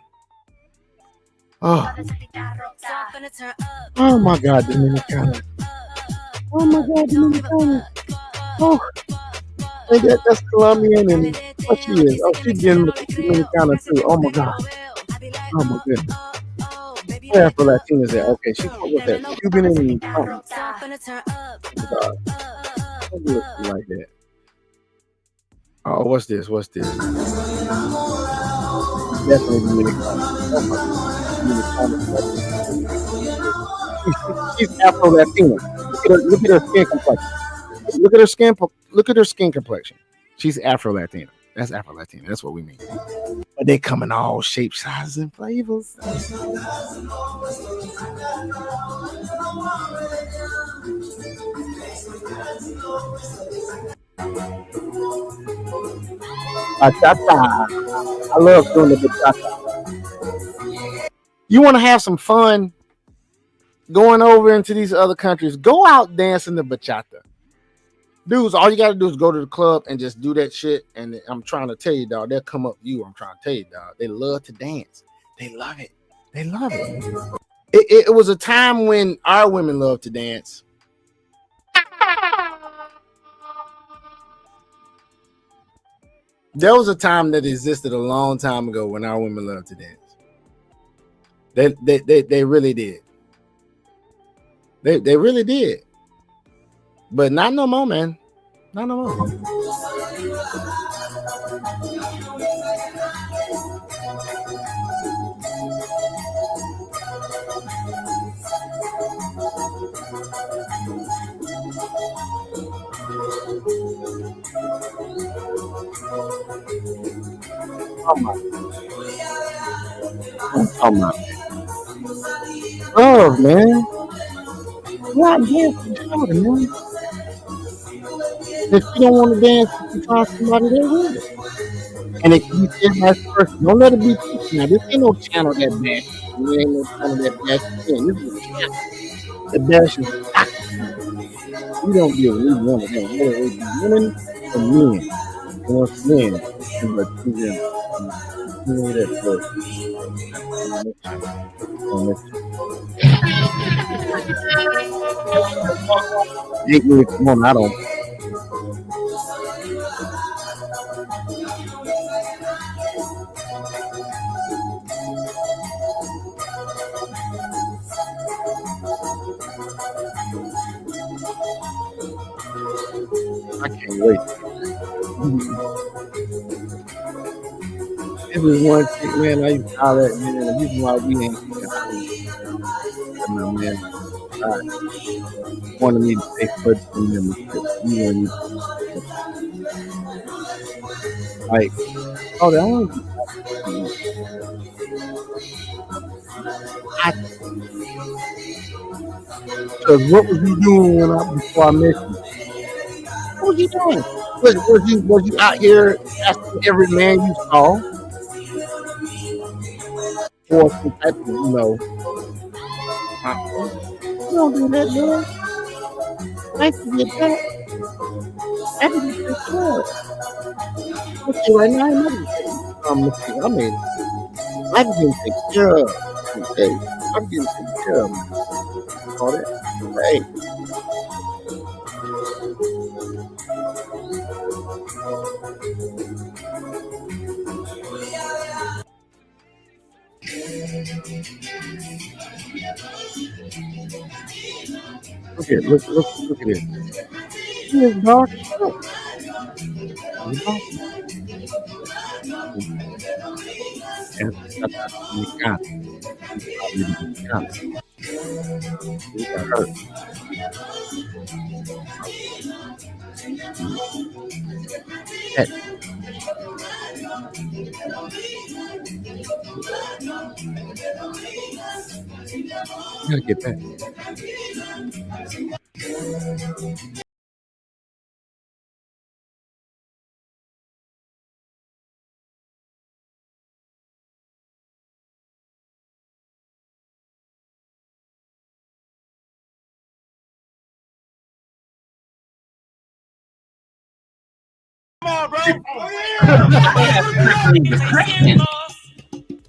Oh my God, Dominicana. Oh my God, Dominicana. Oh, that's Colombian and what she is. Oh, she's Dominicana too. Oh my God. Oh my goodness. Yeah, for Latinas there. Okay, she with that Cuban and like that. Oh, what's this? Definitely Dominicana. She's Afro Latina. Look at her skin complexion. Look at her skin complexion. She's Afro Latina. That's Afro Latina. That's what we mean. But they come in all shapes, sizes, and flavors. Bachata. I love doing the bachata. You want to have some fun going over into these other countries? Go out dancing the bachata. Dudes, all you got to do is go to the club and just do that shit. And I'm trying to tell you, dog, they'll come up to you. I'm trying to tell you, dog. They love to dance. They love it. They love it. It was a time when our women loved to dance. There was a time that existed a long time ago when our women loved to dance. They really did. They really did. But not no more, man. Not no more. Oh man. What dance, man? If you don't want to dance, you can find somebody that will. And it keeps everybody's person. Don't let it be teaching. Now, this ain't no channel that bash. There ain't no channel that bash. This is a channel that bashes. We don't be a real one of them. Whether it be women or men. Once men, but that first. Come on, I don't. I can't wait. This is one chick, man. I used to holler at, man. The reason why we ain't man. Wanted me to take footage from them. Like, oh, that one. Because what was you doing before I met you? What was you doing? Was you out here asking every man you saw for some type of, you don't do that, man. Thank you get that. I didn't take care of. Let's see, right now, I mean, I'm getting taken care of. Hey, I'm getting taken care of. All that. Hey. Look at it. It's dark. It's dark. He got hurt. Hey. You gotta get back.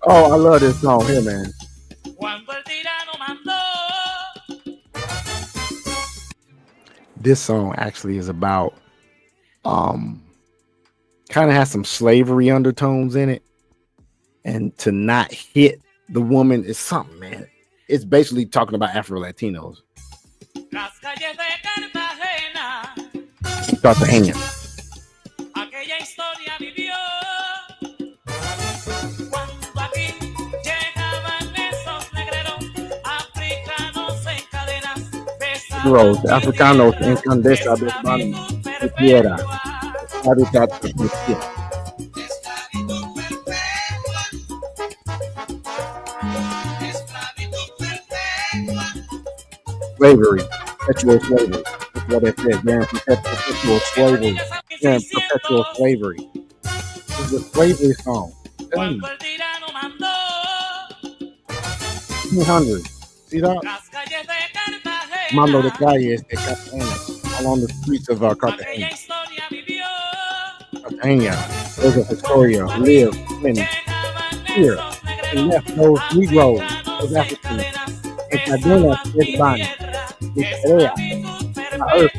Oh, I love this song here, man. This song actually is about kind of has some slavery undertones in it, and to not hit the woman is something, man. It's basically talking about Afro-Latinos. Cartagena. Los africanos en Candesa de Tierra. Slavery, perpetual slavery. That's what it said. Yeah, perpetual slavery. Yeah, perpetual slavery. It's a slavery song. 1800. See that? Mando de Calles de Cartagena, along the streets of Cartagena. Cartagena, those of Victoria lived in here and left those Negroes, those Africans, in Cadena Espana, in Perea, on earth,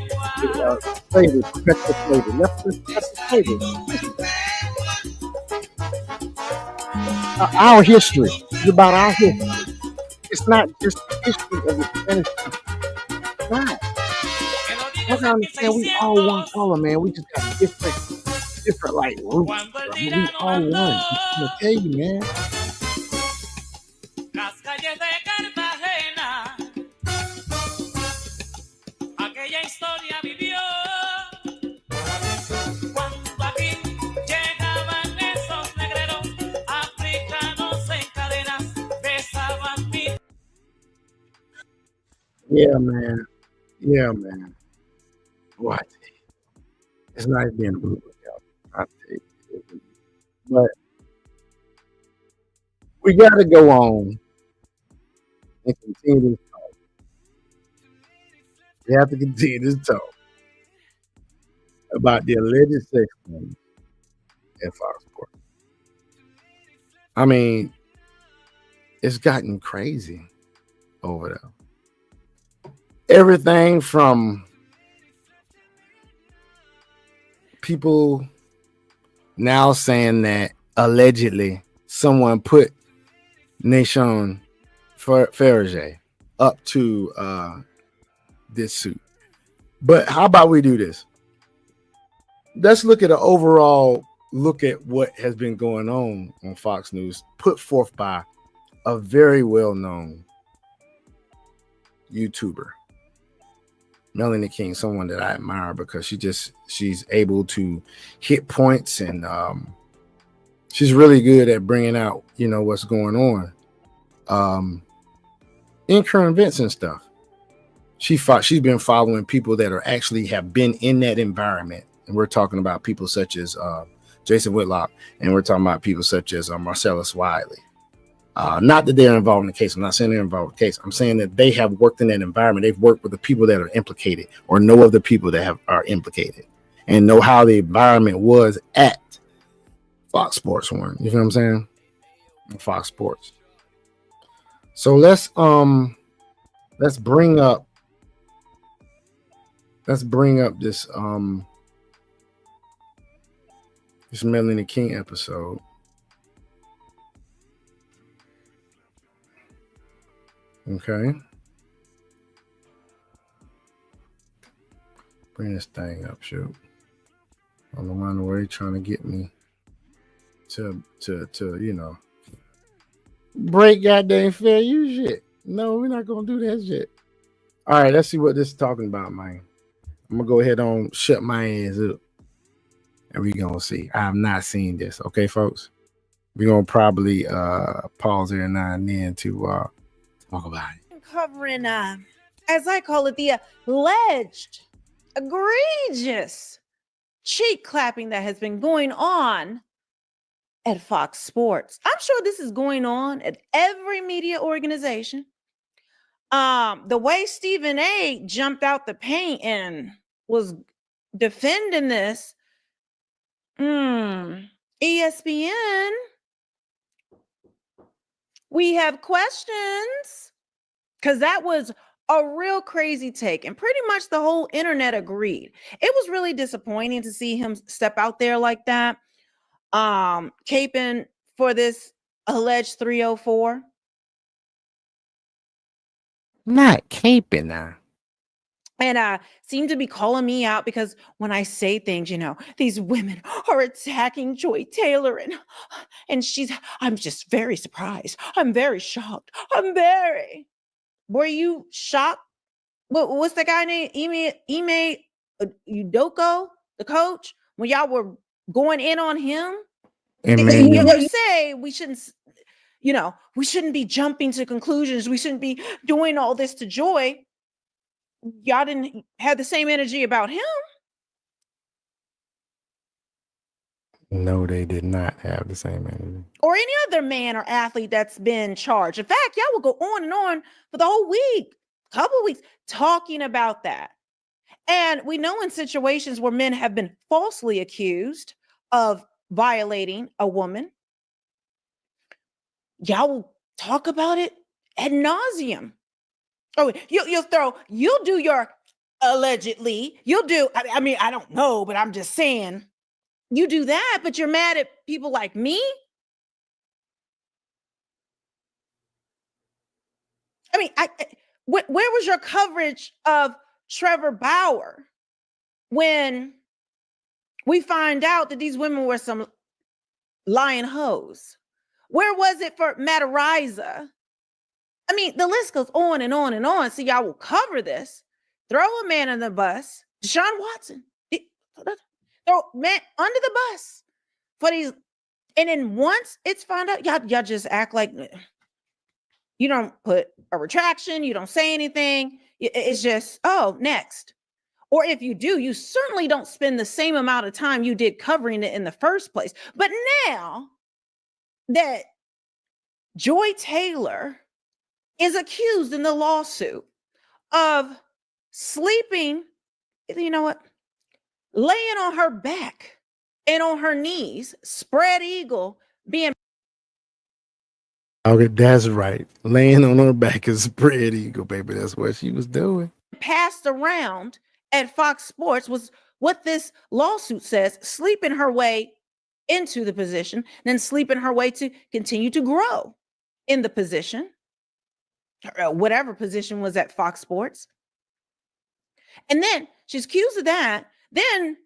slavery, perpetual slavery, left perpetual slavery. Our history is about our history. It's not just the history of the Spanish people. Right. I understand we all one color, man. We just got different like roots. Bro. We all one. I'm gonna tell you, man. Yeah, man. Yeah, man. What? It's nice being a blue out. I tell you. But we got to go on and continue this talk. We have to continue this talk about the alleged sex scandal at Fox Sports. I mean, it's gotten crazy over there. Everything from people now saying that allegedly someone put Nation Farage up to this suit. But how about we do this? Let's look at an overall look at what has been going on Fox News, put forth by a very well-known YouTuber, Melanie King, someone that I admire because she's able to hit points and she's really good at bringing out, what's going on. in current events and stuff. She's been following people that are actually have been in that environment, and we're talking about people such as Jason Whitlock, and we're talking about people such as Marcellus Wiley. Not that they're involved in the case. I'm not saying they're involved in the case. I'm saying that they have worked in that environment. They've worked with the people that are implicated, or know of the people that are implicated, and know how the environment was at Fox Sports One. You know what I'm saying? Fox Sports. So let's bring up this this Melanie King episode. Okay. Bring this thing up, shoot. I don't know where you're trying to get me to break goddamn fair use shit. No, we're not gonna do that shit. All right, let's see what this is talking about, man. I'm gonna go ahead and shut my ass up, and we're gonna see. I have not seen this. Okay, folks, we're gonna probably pause here now and then to talk about it. Covering as I call it, the alleged egregious cheek clapping that has been going on at Fox Sports. I'm sure this is going on at every media organization. The way Stephen A jumped out the paint and was defending this, ESPN, we have questions, because that was a real crazy take, and pretty much the whole internet agreed. It was really disappointing to see him step out there like that, caping for this alleged 304. Not caping now. And seem to be calling me out because when I say things, these women are attacking Joy Taylor, and I'm just very surprised. I'm very shocked. Were you shocked? What's the guy named Ime Udoko, the coach, when y'all were going in on him? You say we shouldn't, we shouldn't be jumping to conclusions. We shouldn't be doing all this to Joy. Y'all didn't have the same energy about him. No, they did not have the same energy. Or any other man or athlete that's been charged. In fact, y'all will go on and on for the whole week, couple weeks, talking about that. And we know in situations where men have been falsely accused of violating a woman, y'all will talk about it ad nauseum. Oh, you'll do your allegedly. You'll do, I mean, I don't know, but I'm just saying, you do that, but you're mad at people like me? I mean, where was your coverage of Trevor Bauer when we find out that these women were some lying hoes? Where was it for Matariza? I mean, the list goes on and on and on. So y'all will cover this, throw a man in the bus, Deshaun Watson, throw man under the bus for these. And then once it's found out, y'all just act like you don't put a retraction, you don't say anything. It's just, oh, next. Or if you do, you certainly don't spend the same amount of time you did covering it in the first place. But now that Joy Taylor is accused in the lawsuit of sleeping, you know what, laying on her back and on her knees, spread eagle, being... Okay, that's right. Laying on her back is spread eagle, baby. That's what she was doing. Passed around at Fox Sports was what this lawsuit says, sleeping her way into the position, then sleeping her way to continue to grow in the position, whatever position was at Fox Sports. And then she's accused of that. Then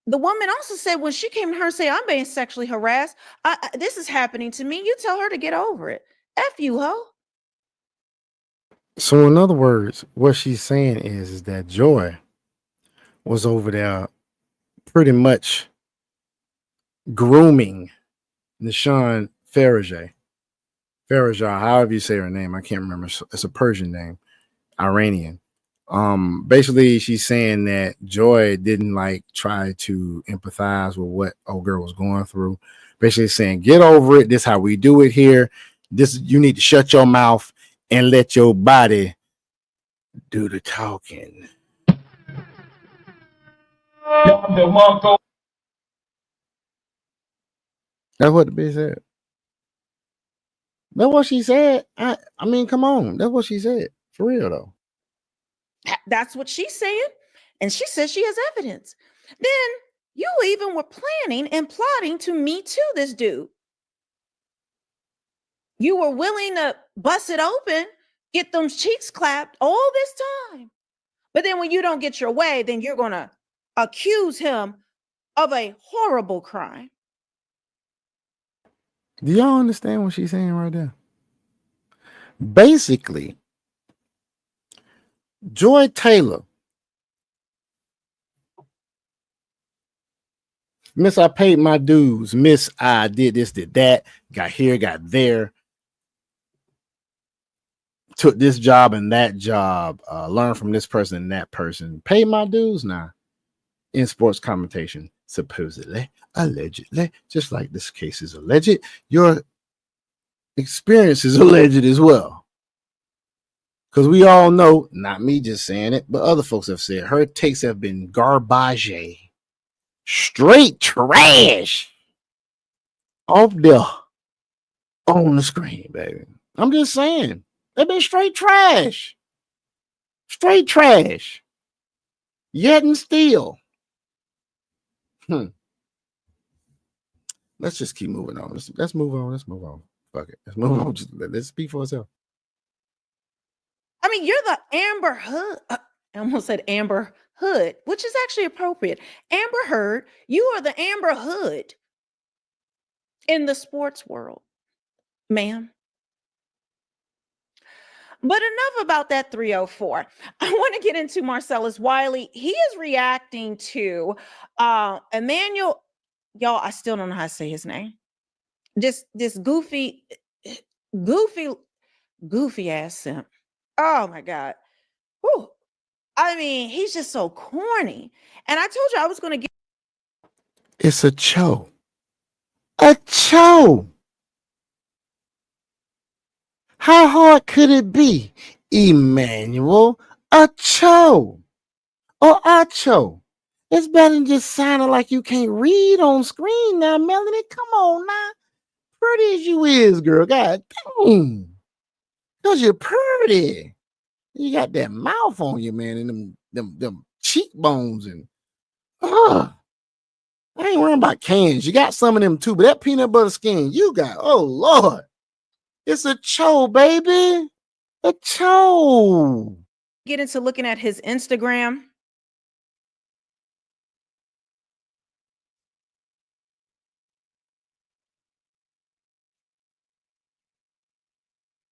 the woman also said when she came to her and said, I'm being sexually harassed. This is happening to me. You tell her to get over it. F you, ho. So in other words, what she's saying is that Joy was over there pretty much grooming Nishan Faraday Farajah, however you say her name, I can't remember. It's a Persian name, Iranian. Basically, she's saying that Joy didn't like try to empathize with what old girl was going through. Basically, saying, "Get over it. This is how we do it here. This you need to shut your mouth and let your body do the talking." That's what the bitch said. That's what she said. I mean, come on. That's what she said. For real, though. That's what she's saying. And she says she has evidence. Then you even were planning and plotting to Me Too this dude. You were willing to bust it open, get them cheeks clapped all this time. But then when you don't get your way, then you're going to accuse him of a horrible crime. Do y'all understand what she's saying right there? Basically, Joy Taylor, Miss I paid my dues, Miss I did this, did that, got here, got there, took this job and that job, learned from this person and that person, paid my dues now in sports commentation, supposedly, allegedly, just like this case is alleged, your experience is alleged as well. Because we all know, not me just saying it, but other folks have said her takes have been garbage, straight trash off there on the screen, baby. I'm just saying, they've been straight trash. Straight trash. Yet and still. Let's just keep moving on. Let's move on. Let's move on. Fuck it. Let's move on. Just, let's speak for ourselves. I mean, you're the Amber Hood. I almost said Amber Hood, which is actually appropriate. Amber Heard, you are the Amber Hood in the sports world, ma'am. But enough about that 304. I want to get into Marcellus Wiley. He is reacting to Emmanuel. Y'all, I still don't know how to say his name. This goofy ass simp. Oh my God. Whew. I mean, he's just so corny. And I told you I was going to get. It's a show. A show. How hard could it be, Emmanuel? A show. Or a show. It's better than just sounding like you can't read on screen now, Melanie. Come on now. Pretty as you is, girl. God dang. Because you're pretty. You got that mouth on you, man, and them cheekbones and I ain't worrying about cans. You got some of them too, but that peanut butter skin you got, oh Lord. It's a cho, baby. A cho. Get into looking at his Instagram.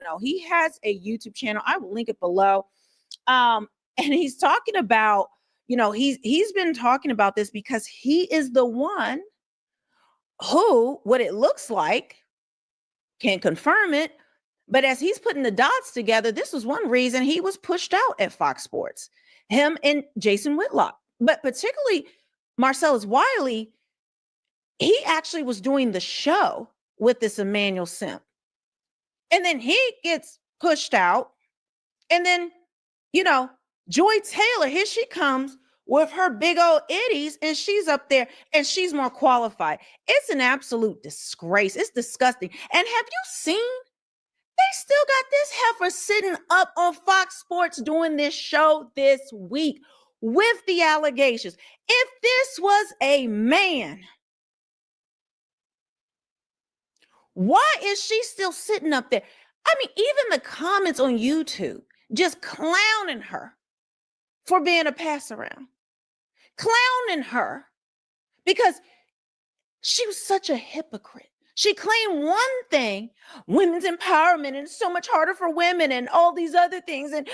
No, he has a YouTube channel. I will link it below. And he's talking about, he's been talking about this because he is the one who, what it looks like, can't confirm it, but as he's putting the dots together, this was one reason he was pushed out at Fox Sports, him and Jason Whitlock. But particularly Marcellus Wiley, he actually was doing the show with this Emmanuel simp. And then he gets pushed out. And then, Joy Taylor, here she comes with her big old itties, and she's up there and she's more qualified. It's an absolute disgrace. It's disgusting. And have you seen? They still got this heifer sitting up on Fox Sports doing this show this week with the allegations. If this was a man, why is she still sitting up there? I mean, even the comments on YouTube just clowning her for being a pass around, clowning her because she was such a hypocrite. She claimed one thing, women's empowerment, and it's so much harder for women and all these other things. And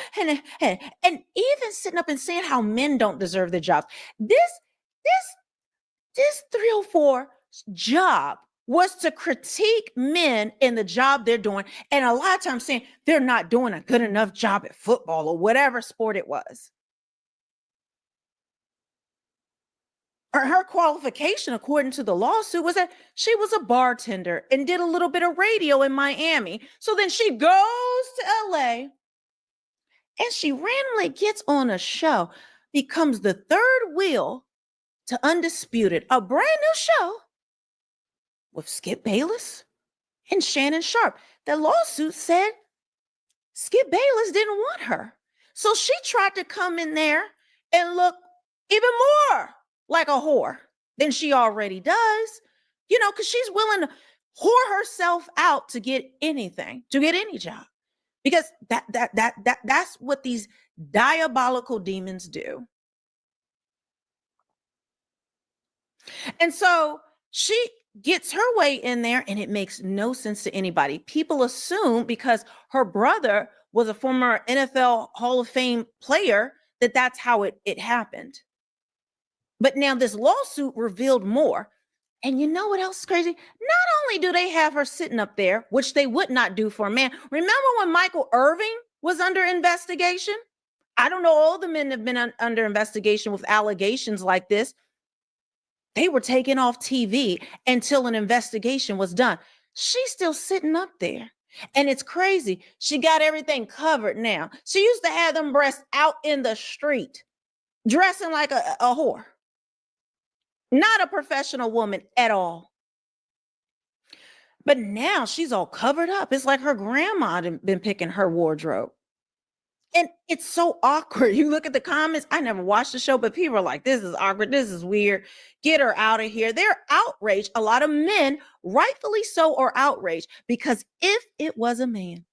even sitting up and saying how men don't deserve the jobs. This 304 job was to critique men in the job they're doing, and a lot of times saying they're not doing a good enough job at football or whatever sport it was. Her qualification, according to the lawsuit, was that she was a bartender and did a little bit of radio in Miami. So then she goes to LA and she randomly gets on a show, becomes the third wheel to Undisputed, a brand new show with Skip Bayless and Shannon Sharp. The lawsuit said Skip Bayless didn't want her. So she tried to come in there and look even more like a whore than she already does, because she's willing to whore herself out to get anything, to get any job, because that's what these diabolical demons do. And so she gets her way in there, and it makes no sense to anybody. People assume because her brother was a former NFL Hall of Fame player that that's how it happened. But now this lawsuit revealed more. And you know what else is crazy? Not only do they have her sitting up there, which they would not do for a man. Remember when Michael Irving was under investigation? I don't know, all the men have been under investigation with allegations like this. They were taken off TV until an investigation was done. She's still sitting up there. And it's crazy. She got everything covered now. She used to have them breasts out in the street, dressing like a whore. Not a professional woman at all. But now she's all covered up. It's like her grandma had been picking her wardrobe. And it's so awkward. You look at the comments. I never watched the show, but people are like, this is awkward. This is weird. Get her out of here. They're outraged. A lot of men, rightfully so, are outraged because if it was a man.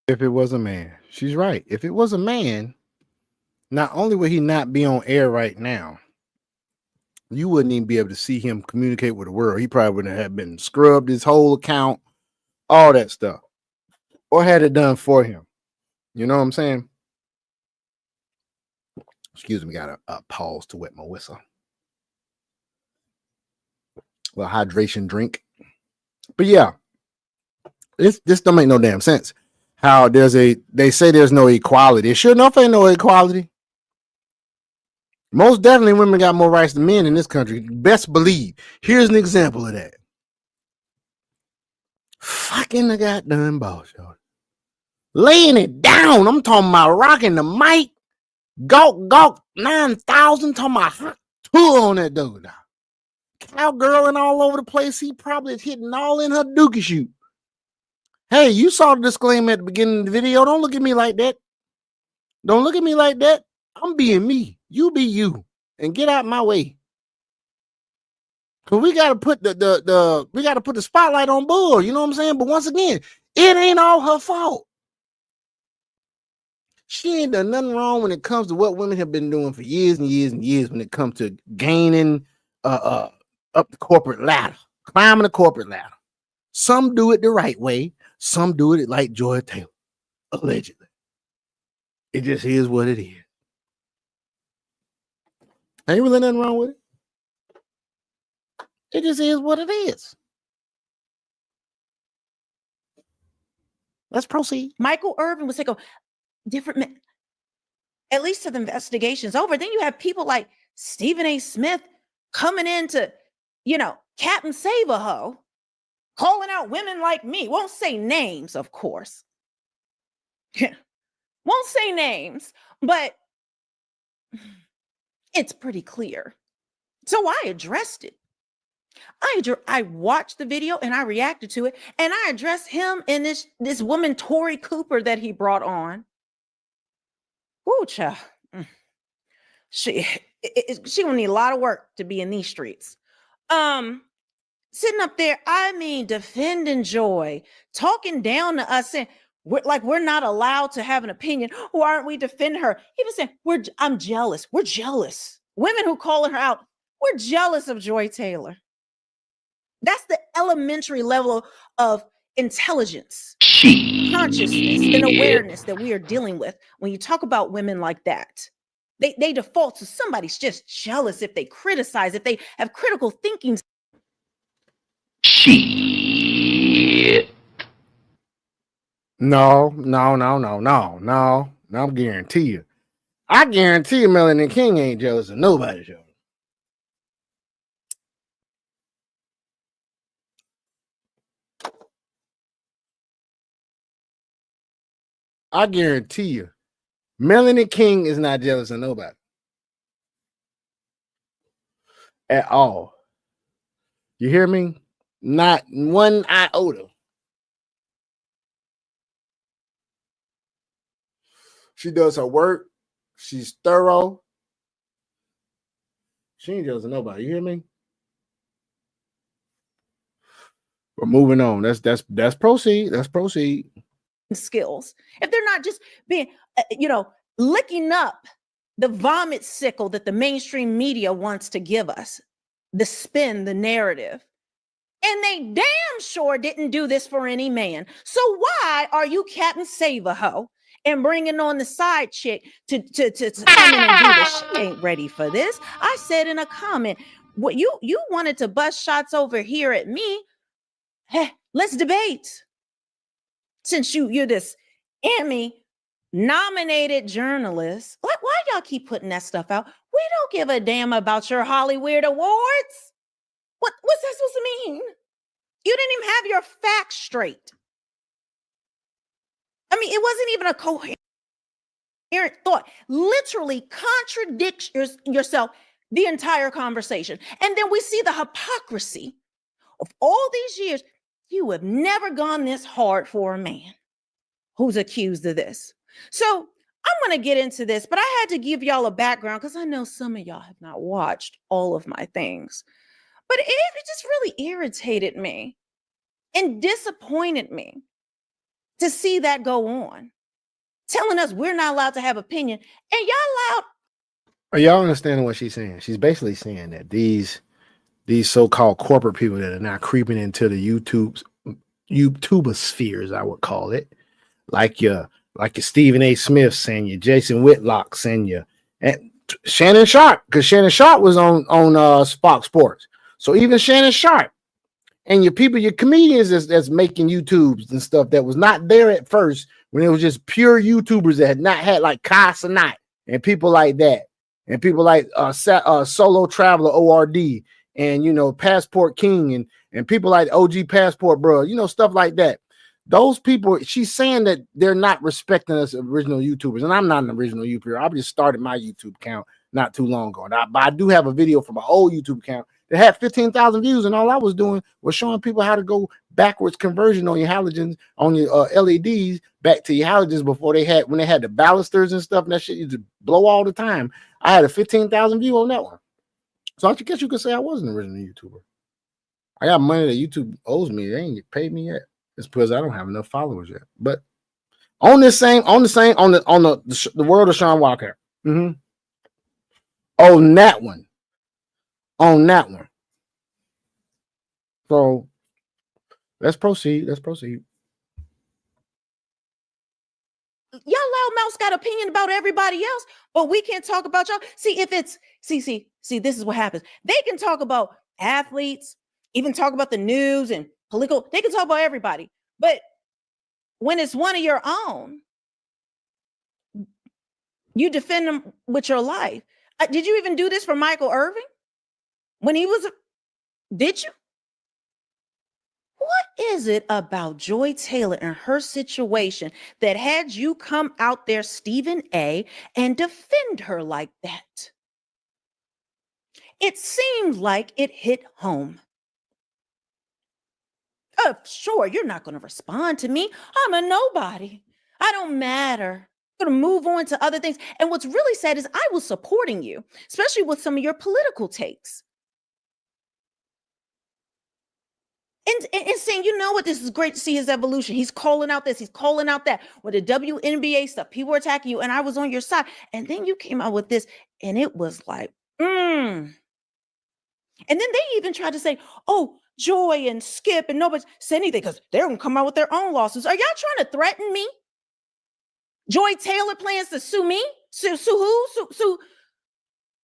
If it was a man, she's right. If it was a man, not only would he not be on air right now, you wouldn't even be able to see him communicate with the world. He probably wouldn't have been scrubbed, his whole account, all that stuff, or had it done for him. You know what I'm saying? Excuse me, got a pause to wet my whistle. Well, hydration drink. But yeah, this don't make no damn sense. How they say there's no equality. Sure enough, ain't no equality. Most definitely women got more rights than men in this country. Best believe. Here's an example of that. Fucking the goddamn boss, y'all. Laying it down. I'm talking about rocking the mic. Gawk 9,000. Talking about hot tour on that dude now. Cowgirling all over the place. He probably is hitting all in her dookie shoot. Hey, you saw the disclaimer at the beginning of the video. Don't look at me like that. Don't look at me like that. I'm being me. You be you. And get out my way. Cause we gotta put the spotlight on Bull. You know what I'm saying? But once again, it ain't all her fault. She ain't done nothing wrong when it comes to what women have been doing for years and years and years when it comes to gaining up the corporate ladder, climbing the corporate ladder. Some do it the right way. Some do it like Joy Taylor, allegedly. It just is what it is. Ain't really nothing wrong with it. It just is what it is. Let's proceed. Michael Irvin was like a different men, at least till the investigation's over. Then you have people like Stephen A. Smith coming in to, Captain Save-A-Ho, calling out women like me. Won't say names, of course. Won't say names, but it's pretty clear. So I addressed it. I watched the video and I reacted to it, and I addressed him and this woman, Tori Cooper, that he brought on. Ooh, child. She gonna need a lot of work to be in these streets. Sitting up there, defending Joy, talking down to us, saying we're not allowed to have an opinion. Why aren't we defending her? Even saying I'm jealous. We're jealous. Women who calling her out, we're jealous of Joy Taylor. That's the elementary level of intelligence, consciousness, and awareness that we are dealing with when you talk about women like that. They default to somebody's just jealous if they criticize, if they have critical thinking. Shit. No. I guarantee you. I guarantee you Melanie King ain't jealous of nobody, Joe. I guarantee you, Melanie King is not jealous of nobody at all. You hear me? Not one iota. She does her work. She's thorough. She ain't jealous of nobody. You hear me? We're moving on. That's proceed. That's proceed. Skills. If they're not just being, licking up the vomit sickle that the mainstream media wants to give us, the spin, the narrative. And they damn sure didn't do this for any man. So why are you Captain Save-A-Ho and bringing on the side chick to come in and do this? She ain't ready for this. I said in a comment, what you wanted to bust shots over here at me. Hey, let's debate. Since you're this Emmy nominated journalist, why y'all keep putting that stuff out? We don't give a damn about your Hollywood awards. What's that supposed to mean? You didn't even have your facts straight. I mean, it wasn't even a coherent thought. Literally contradicts yourself the entire conversation. And then we see the hypocrisy of all these years. You have never gone this hard for a man who's accused of this. So I'm going to get into this, but I had to give y'all a background because I know some of y'all have not watched all of my things. But it just really irritated me and disappointed me to see that go on, telling us we're not allowed to have opinion, and y'all allowed. Are y'all understanding what she's saying? She's basically saying that these so-called corporate people that are now creeping into the YouTuber spheres, I would call it, like your Stephen A. Smith and your Jason Whitlock and your and Shannon Sharp, because Shannon Sharp was on Fox Sports. So even Shannon Sharp and your people, your comedians that's making YouTubes and stuff that was not there at first when it was just pure YouTubers that had not had like Kai Cenat and people like that, and people like Solo Traveler ORD and Passport King and people like OG Passport Bro, stuff like that. Those people, she's saying that they're not respecting us original YouTubers, and I'm not an original YouTuber. I just started my YouTube account not too long ago, but I do have a video from my old YouTube account that had 15,000 views, and all I was doing was showing people how to go backwards conversion on your halogens, on your LEDs back to your halogens when they had the balusters and stuff, and that shit used to blow all the time. I had a 15,000 view on that one. So I guess you could say I was an original YouTuber. I got money that YouTube owes me. They ain't get paid me yet. It's because I don't have enough followers yet. But on the world of Sean Walker. Mm-hmm. On that one. So let's proceed. Y'all loudmouths got opinion about everybody else, but we can't talk about y'all. See, this is what happens. They can talk about athletes, even talk about the news and political. They can talk about everybody. But when it's one of your own, you defend them with your life. Did you even do this for Michael Irvin? When he was, did you? What is it about Joy Taylor and her situation that had you come out there, Stephen A., and defend her like that? It seemed like it hit home. Sure, you're not going to respond to me. I'm a nobody. I don't matter. I'm going to move on to other things. And what's really sad is I was supporting you, especially with some of your political takes. And saying, you know what, this is great to see his evolution. He's calling out this, he's calling out that. With the WNBA stuff, people were attacking you, and I was on your side. And then you came out with this, and it was like, And then they even tried to say, oh, Joy and Skip, and nobody said anything because they're going to come out with their own lawsuits. Are y'all trying to threaten me? Joy Taylor plans to sue me? Sue who?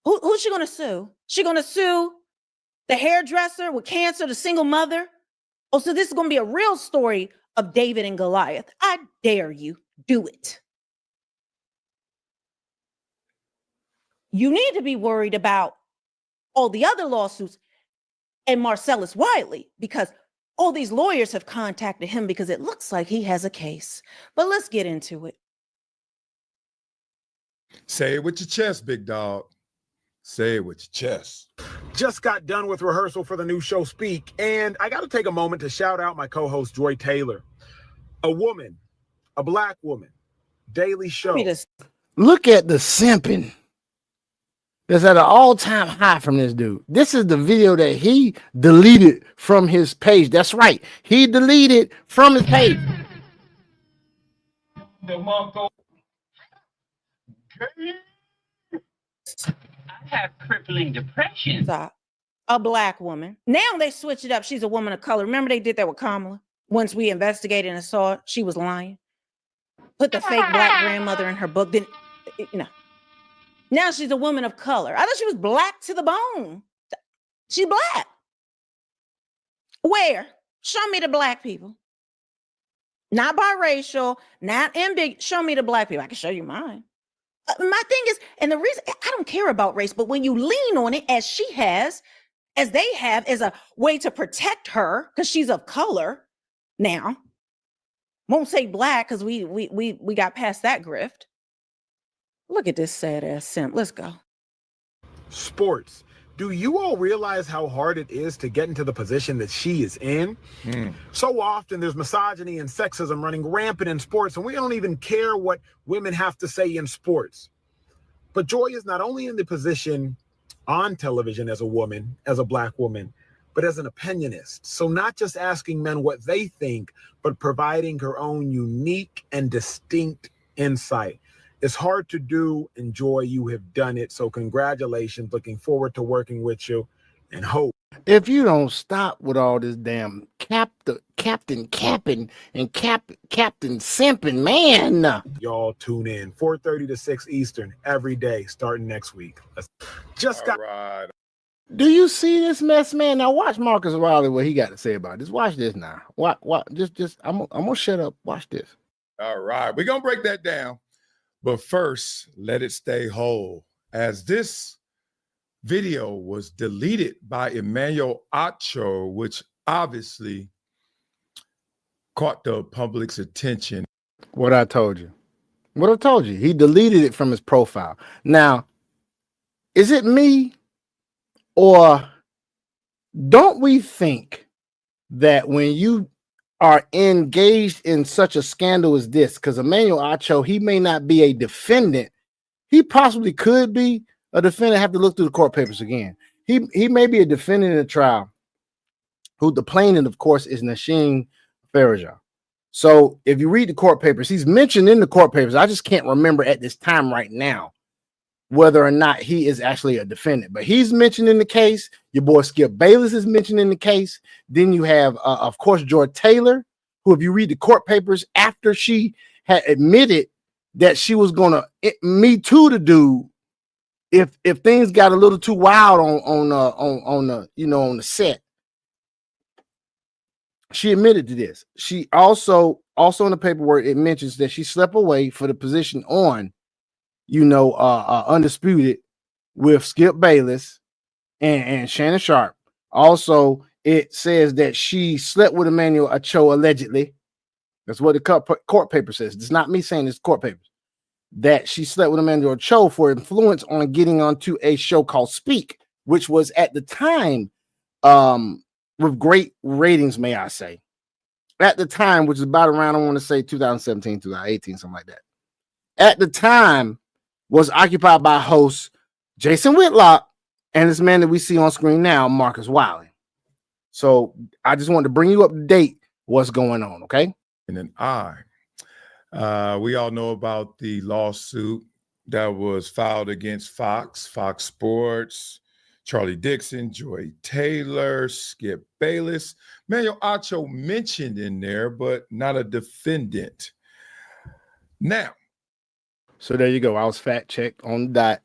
Who's she going to sue? She going to sue the hairdresser with cancer, the single mother? Oh, so this is going to be a real story of David and Goliath. I dare you. Do it. You need to be worried about all the other lawsuits and Marcellus Wiley, because all these lawyers have contacted him because it looks like he has a case. But let's get into it. Say it with your chest, big dog. Say it with your chest. Just got done with rehearsal for the new show Speak, and I got to take a moment to shout out my co-host Joy Taylor. A woman, a black woman, daily show. Look at the simping that's at an all-time high from this dude. This is the video that he deleted from his page. That's right. He deleted from his page. I have crippling depression. A black woman. Now they switch it up. She's a woman of color. Remember they did that with Kamala? Once we investigated and saw she was lying. Put the fake black grandmother in her book. Then, you know. Now she's a woman of color. I thought she was black to the bone. She's black. Where? Show me the black people. Not biracial, not ambiguous. Show me the black people. I can show you mine. My thing is, and the reason, I don't care about race, but when you lean on it as she has, as they have, as a way to protect her, because she's of color now. Won't say black because we got past that grift. Look at this sad ass simp. Let's go. Sports. Do you all realize how hard it is to get into the position that she is in? So often there's misogyny and sexism running rampant in sports, and we don't even care what women have to say in sports. But Joy is not only in the position on television as a woman, as a black woman, but as an opinionist. So not just asking men what they think, but providing her own unique and distinct insight. It's hard to do, and Joy, you have done it. So congratulations. Looking forward to working with you, and hope. If you don't stop with all this damn captain capping and captain simping, man. Y'all tune in 4:30 to 6 Eastern every day starting next week. Right. Do you see this mess, man? Now watch Marcus Riley, what he got to say about this. Watch this now. What? Just I'm gonna shut up. Watch this. All right, we're gonna break that down. But first, let it stay whole, as this video was deleted by Emmanuel Acho, which obviously caught the public's attention. What I told you. He deleted it from his profile. Now, is it me, or don't we think that when you are engaged in such a scandal as this, because Emmanuel Acho, he may not be a defendant. He possibly could be a defendant. Have to look through the court papers again. He may be a defendant in a trial, who the plaintiff, of course, is Nashin Farajah. So if you read the court papers, he's mentioned in the court papers. I just can't remember at this time right now whether or not he is actually a defendant, but he's mentioned in the case. Your boy Skip Bayless is mentioned in the case. Then you have, of course, Joy Taylor, who, if you read the court papers, after she had admitted that she was going to Me Too the dude, if things got a little too wild on the set, she admitted to this. She also in the paperwork, it mentions that she slept away for the position on Undisputed with Skip Bayless and Shannon Sharp. Also, it says that she slept with Emmanuel Acho allegedly. That's what the court paper says. It's not me saying this, court papers. That she slept with Emmanuel Acho for influence on getting onto a show called Speak, which was at the time with great ratings, may I say. At the time, which is about around, I want to say 2017, 2018, something like that. At the time, was occupied by host Jason Whitlock and this man that we see on screen now, Marcus Wiley. So I just wanted to bring you up to date what's going on, okay? And then we all know about the lawsuit that was filed against Fox Sports, Charlie Dixon, Joy Taylor, Skip Bayless. Emmanuel Acho mentioned in there, but not a defendant. Now, so there you go. I was fact checked on that.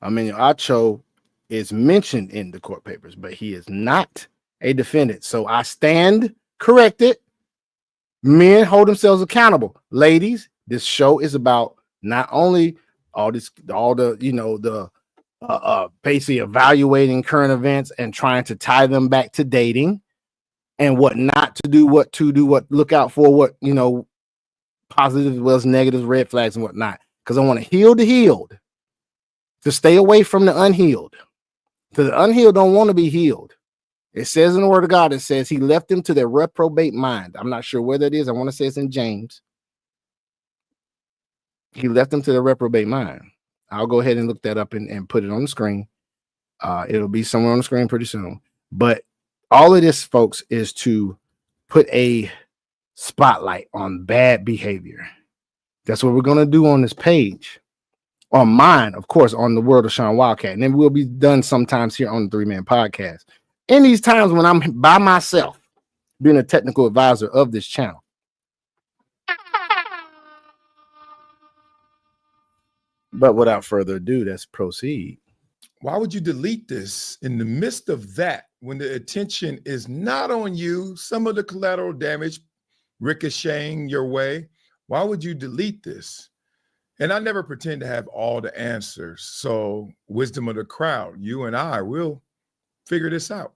Emmanuel Acho is mentioned in the court papers, but he is not a defendant. So I stand correct it. Men hold themselves accountable. Ladies, this show is about not only all the basically evaluating current events and trying to tie them back to dating and what not to do, what to do, what look out for, what positives as well as negatives, red flags and whatnot. Because I want to heal the healed, to stay away from the unhealed. Because the unhealed don't want to be healed. It says in the word of God, it says he left them to their reprobate mind. I'm not sure where that is. I want to say it's in James. He left them to their reprobate mind. I'll go ahead and look that up and put it on the screen. It'll be somewhere on the screen pretty soon. But all of this, folks, is to put a spotlight on bad behavior. That's what we're going to do on this page. On mine, of course, on the World of Sean Wildcat. And then we'll be done sometimes here on the 3-Man Podcast. In these times when I'm by myself, being a technical advisor of this channel. But without further ado, let's proceed. Why would you delete this in the midst of that when the attention is not on you, some of the collateral damage ricocheting your way? Why would you delete this? And I never pretend to have all the answers. So wisdom of the crowd, you and I will figure this out.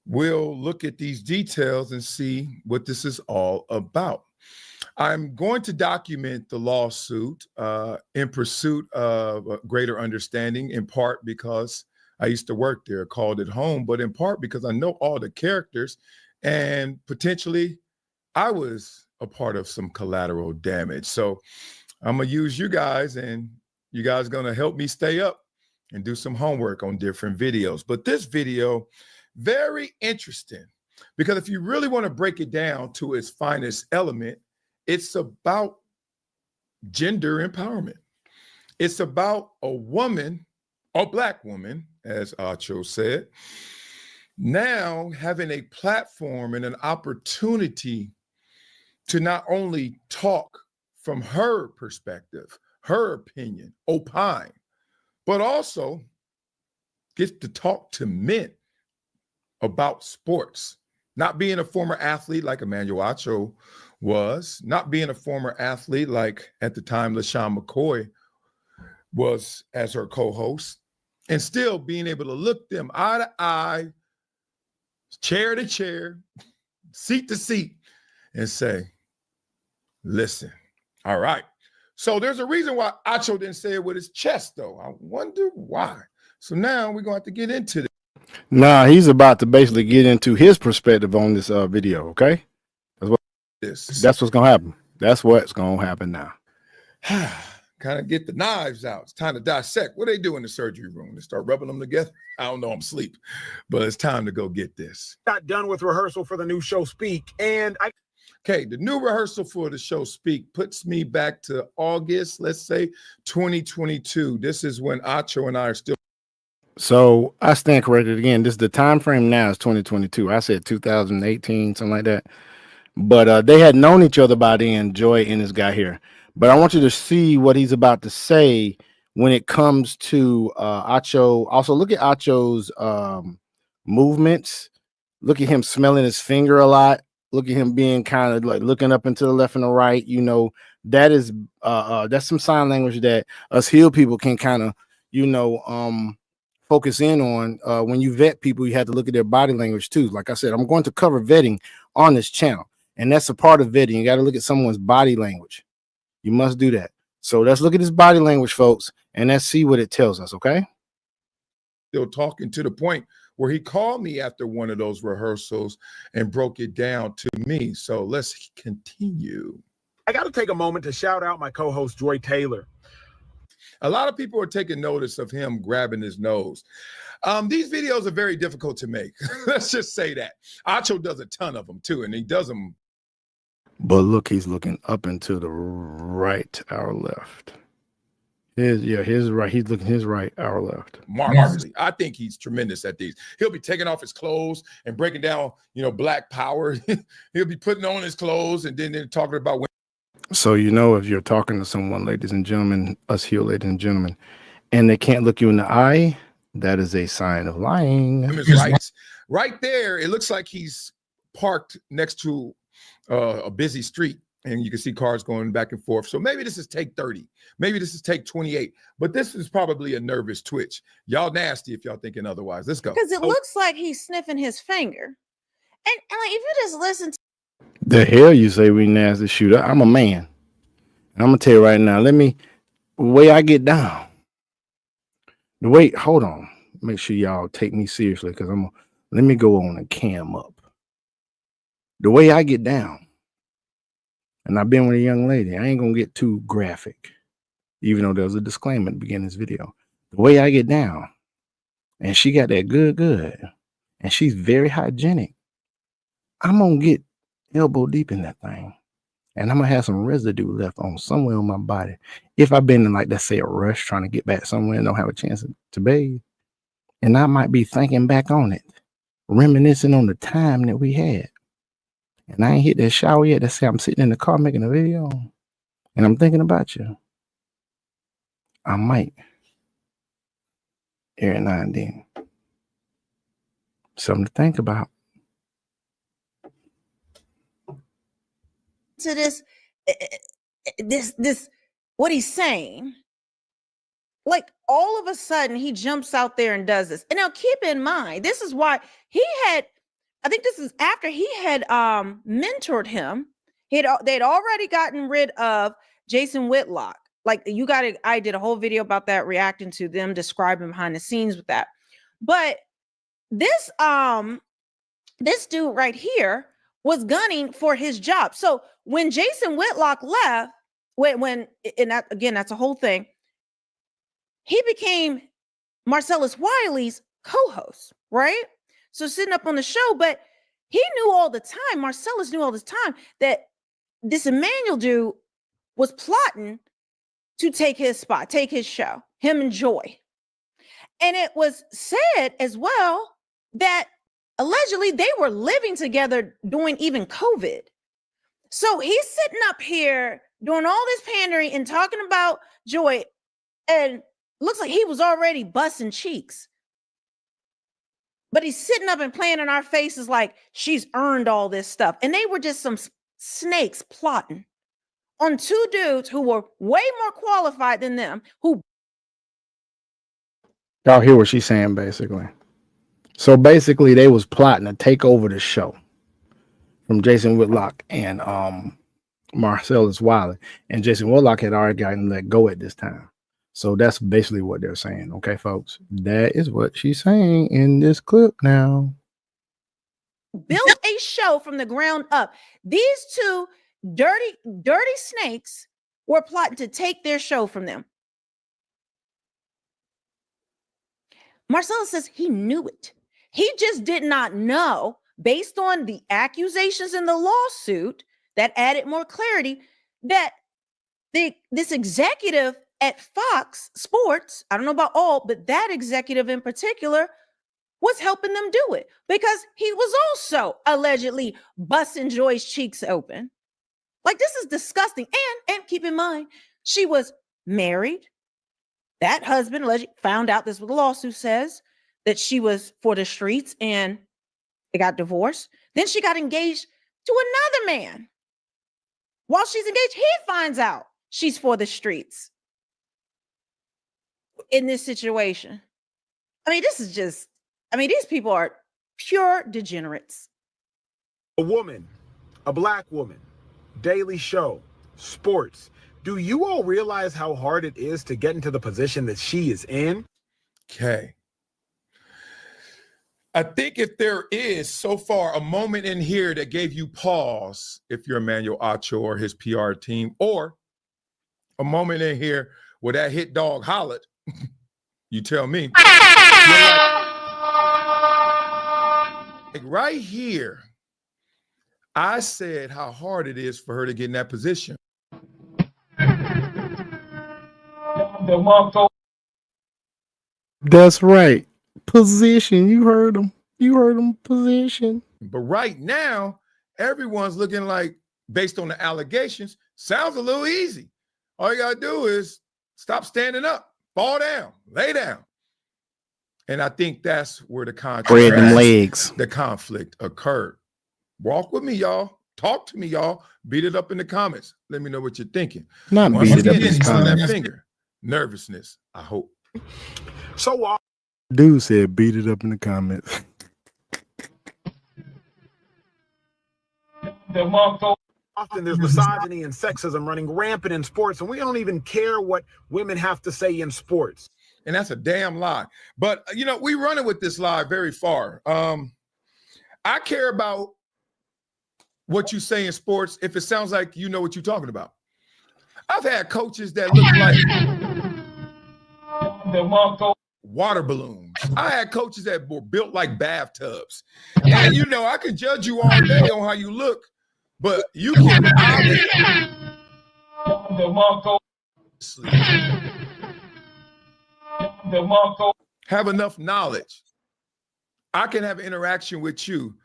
We'll look at these details and see what this is all about. I'm going to document the lawsuit in pursuit of a greater understanding, in part because I used to work there, called it home, but in part because I know all the characters and potentially I was a part of some collateral damage. So I'm going to use you guys and you guys are going to help me stay up and do some homework on different videos. But this video, very interesting, because if you really want to break it down to its finest element, it's about gender empowerment. It's about a woman, a Black woman, as Acho said, now having a platform and an opportunity to not only talk from her perspective, her opinion, opine, but also get to talk to men about sports. Not being a former athlete like Emmanuel Acho was, not being a former athlete like at the time LaShawn McCoy was as her co-host, and still being able to look them eye to eye, chair to chair, seat to seat, and say, listen, all right. So there's a reason why Acho didn't say it with his chest, though. I wonder why. So now we're going to have to get into this. Nah, he's about to basically get into his perspective on this video, okay? That's what's going to happen. That's what's going to happen now. Kind of get the knives out. It's time to dissect. What do they do in the surgery room? They start rubbing them together? I don't know. I'm asleep. But it's time to go get this. Got done with rehearsal for the new show Speak, and Okay, the new rehearsal for the show Speak puts me back to August, let's say 2022. This is when Acho and I are still. So I stand corrected again. This is the time frame now is 2022. I said 2018, something like that. But they had known each other by then, Joy and this guy here. But I want you to see what he's about to say when it comes to Acho. Also, look at Acho's movements. Look at him smelling his finger a lot. Look at him being kind of like looking up into the left and the right. You know, that is that's some sign language that us healed people can kind of, focus in on. When you vet people, you have to look at their body language too. Like I said, I'm going to cover vetting on this channel, and that's a part of vetting. You got to look at someone's body language. You must do that. So let's look at his body language, folks, and let's see what it tells us, okay? Still talking to the point where he called me after one of those rehearsals and broke it down to me. So let's continue. I got to take a moment to shout out my co-host, Joy Taylor. A lot of people are taking notice of him grabbing his nose. These videos are very difficult to make. Let's just say that. Acho does a ton of them too, and he does them. But look, he's looking up and to the right, our left. His right. He's looking his right, our left. Marvelously. I think he's tremendous at these. He'll be taking off his clothes and breaking down, Black power. He'll be putting on his clothes and then they're talking about women. So if you're talking to someone, ladies and gentlemen, us here, ladies and gentlemen, and they can't look you in the eye, that is a sign of lying. Women's rights. Right there, it looks like he's parked next to a busy street, and you can see cars going back and forth. So maybe this is take 30. Maybe this is take 28. But this is probably a nervous twitch. Y'all nasty if y'all thinking otherwise. Let's go. Because it looks like he's sniffing his finger. And like, if you just listen to The hell you say we nasty shooter? I'm a man. And I'm gonna tell you right now, the way I get down. Hold on. Make sure y'all take me seriously, because let me go on and cam up. The way I get down, and I've been with a young lady, I ain't gonna get too graphic, even though there was a disclaimer at the beginning of this video. The way I get down, and she got that good, and she's very hygienic, I'm gonna get elbow deep in that thing, and I'm gonna have some residue left on somewhere on my body. If I've been in, like, let's say, a rush trying to get back somewhere and don't have a chance to bathe, and I might be thinking back on it, reminiscing on the time that we had. And I ain't hit that shower yet. Let's say I'm sitting in the car making a video and I'm thinking about you. I might, every now and then. Something to think about. to this what he's saying. Like, all of a sudden he jumps out there and does this. And now keep in mind, this is why I think this is after he had mentored him. They'd already gotten rid of Jason Whitlock. Like, I did a whole video about that, reacting to them describing behind the scenes with that. But this dude right here was gunning for his job. So when Jason Whitlock left, that's a whole thing, he became Marcellus Wiley's co-host, right? So sitting up on the show, but he knew all the time, Marcellus knew all the time, that this Emmanuel dude was plotting to take his spot, take his show, him and Joy. And it was said as well that allegedly they were living together during even COVID. So he's sitting up here doing all this pandering and talking about Joy, and looks like he was already busting cheeks. But he's sitting up and playing in our faces like she's earned all this stuff. And they were just some snakes plotting on two dudes who were way more qualified than them. Y'all hear what she's saying, basically. So basically, they was plotting to take over the show from Jason Whitlock and Marcellus Wiley. And Jason Whitlock had already gotten let go at this time. So that's basically what they're saying. Okay, folks, that is what she's saying in this clip now. Built a show from the ground up. These two dirty snakes were plotting to take their show from them. Marcellus says he knew it. He just did not know, based on the accusations in the lawsuit that added more clarity, that this executive at Fox Sports, I don't know about all, but that executive in particular was helping them do it, because he was also allegedly busting Joy's cheeks open. Like, this is disgusting. And keep in mind, she was married. That husband allegedly found out, this is what the lawsuit says, that she was for the streets, and they got divorced. Then she got engaged to another man. While she's engaged, he finds out she's for the streets in this situation. I mean, this is just, these people are pure degenerates. A woman, a black woman, daily show, sports. Do you all realize how hard it is to get into the position that she is in? Okay. I think if there is so far a moment in here that gave you pause, if you're Emmanuel Acho or his PR team, or a moment in here where that hit dog hollered, you tell me. Like right here, I said how hard it is for her to get in that position. That's right. Position. You heard him. Position. But right now, everyone's looking like, based on the allegations, sounds a little easy. All you gotta do is stop standing up, fall down, lay down. And I think that's where the conflict occurred. Walk with me, y'all. Talk to me, y'all. Beat it up in the comments. Let me know what you're thinking. Not Once beat it up again, in the he's on that comments. finger. Nervousness, I hope. So Dude said beat it up in the comments. often there's misogyny and sexism running rampant in sports, and we don't even care what women have to say in sports. And that's a damn lie. But, you know, we running with this lie very far. I care about what you say in sports if it sounds like you know what you're talking about. I've had coaches that look like water balloons. I had coaches that were built like bathtubs. And, you know, I can judge you all day on how you look, but you can have enough knowledge. I can have interaction with you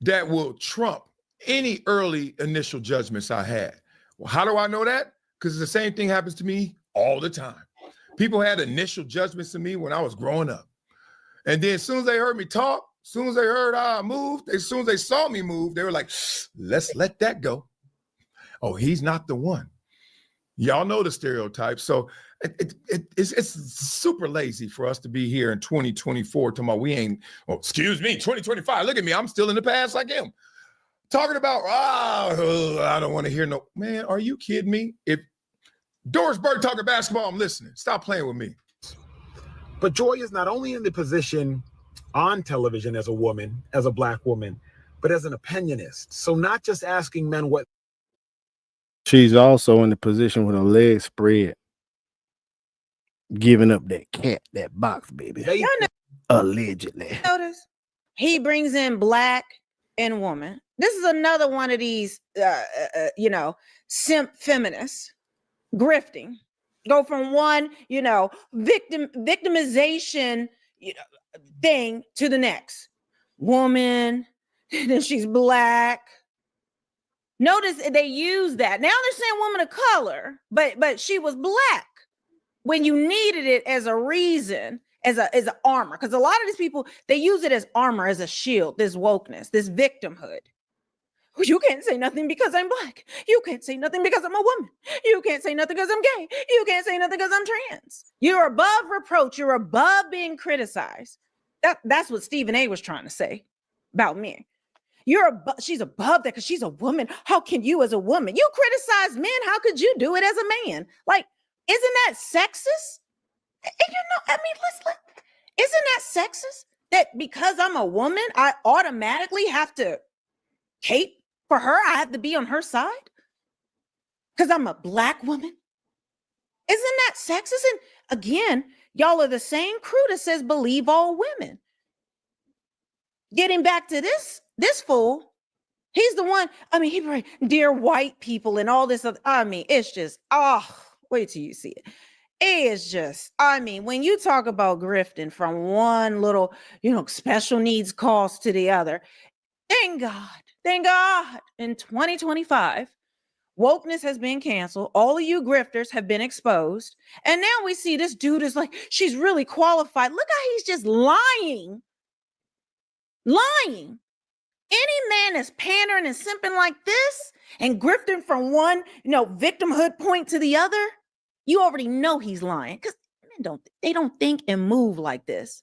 that will trump any early initial judgments I had. Well, how do I know that? Because the same thing happens to me all the time. People had initial judgments of me when I was growing up. And then as soon as they heard me talk, as soon as they heard how I moved, as soon as they saw me move, they were like, let's let that go. Oh, he's not the one. Y'all know the stereotypes. So it's super lazy for us to be here in 2024 talking about we ain't, well, excuse me, 2025. Look at me. I'm still in the past like him. Talking about, I don't want to hear no, man, are you kidding me? If Doris Burke talking basketball, I'm listening. Stop playing with me. But Joy is not only in the position on television as a woman, as a Black woman, but as an opinionist. So not just asking men what. She's also in the position with her legs spread, giving up that cat, that box, baby. Allegedly. Notice he brings in Black and woman. This is another one of these, simp feminists grifting. Go from one, victimization thing to the next. Woman, then she's Black. Notice they use that. Now they're saying woman of color, but she was Black when you needed it as a reason, as a armor. Because a lot of these people, they use it as armor, as a shield, this wokeness, this victimhood. You can't say nothing because I'm Black. You can't say nothing because I'm a woman. You can't say nothing because I'm gay. You can't say nothing because I'm trans. You're above reproach. You're above being criticized. That's what Stephen A was trying to say about men. She's above that because she's a woman. How can you as a woman? You criticize men. How could you do it as a man? Like, isn't that sexist? Isn't that sexist? That because I'm a woman, I automatically have to hate for her. I have to be on her side because I'm a Black woman. Isn't that sexist? And again, y'all are the same crew that says believe all women. Getting back to this fool, he's the one. He write dear white people and all this other. It's just, wait till you see it. It is just, when you talk about grifting from one little, special needs cause to the other, thank God, in 2025, wokeness has been canceled. All of you grifters have been exposed. And now we see this dude is like, she's really qualified. Look how he's just lying. Any man is pandering and simping like this and grifting from one, victimhood point to the other, you already know he's lying because men don't think and move like this.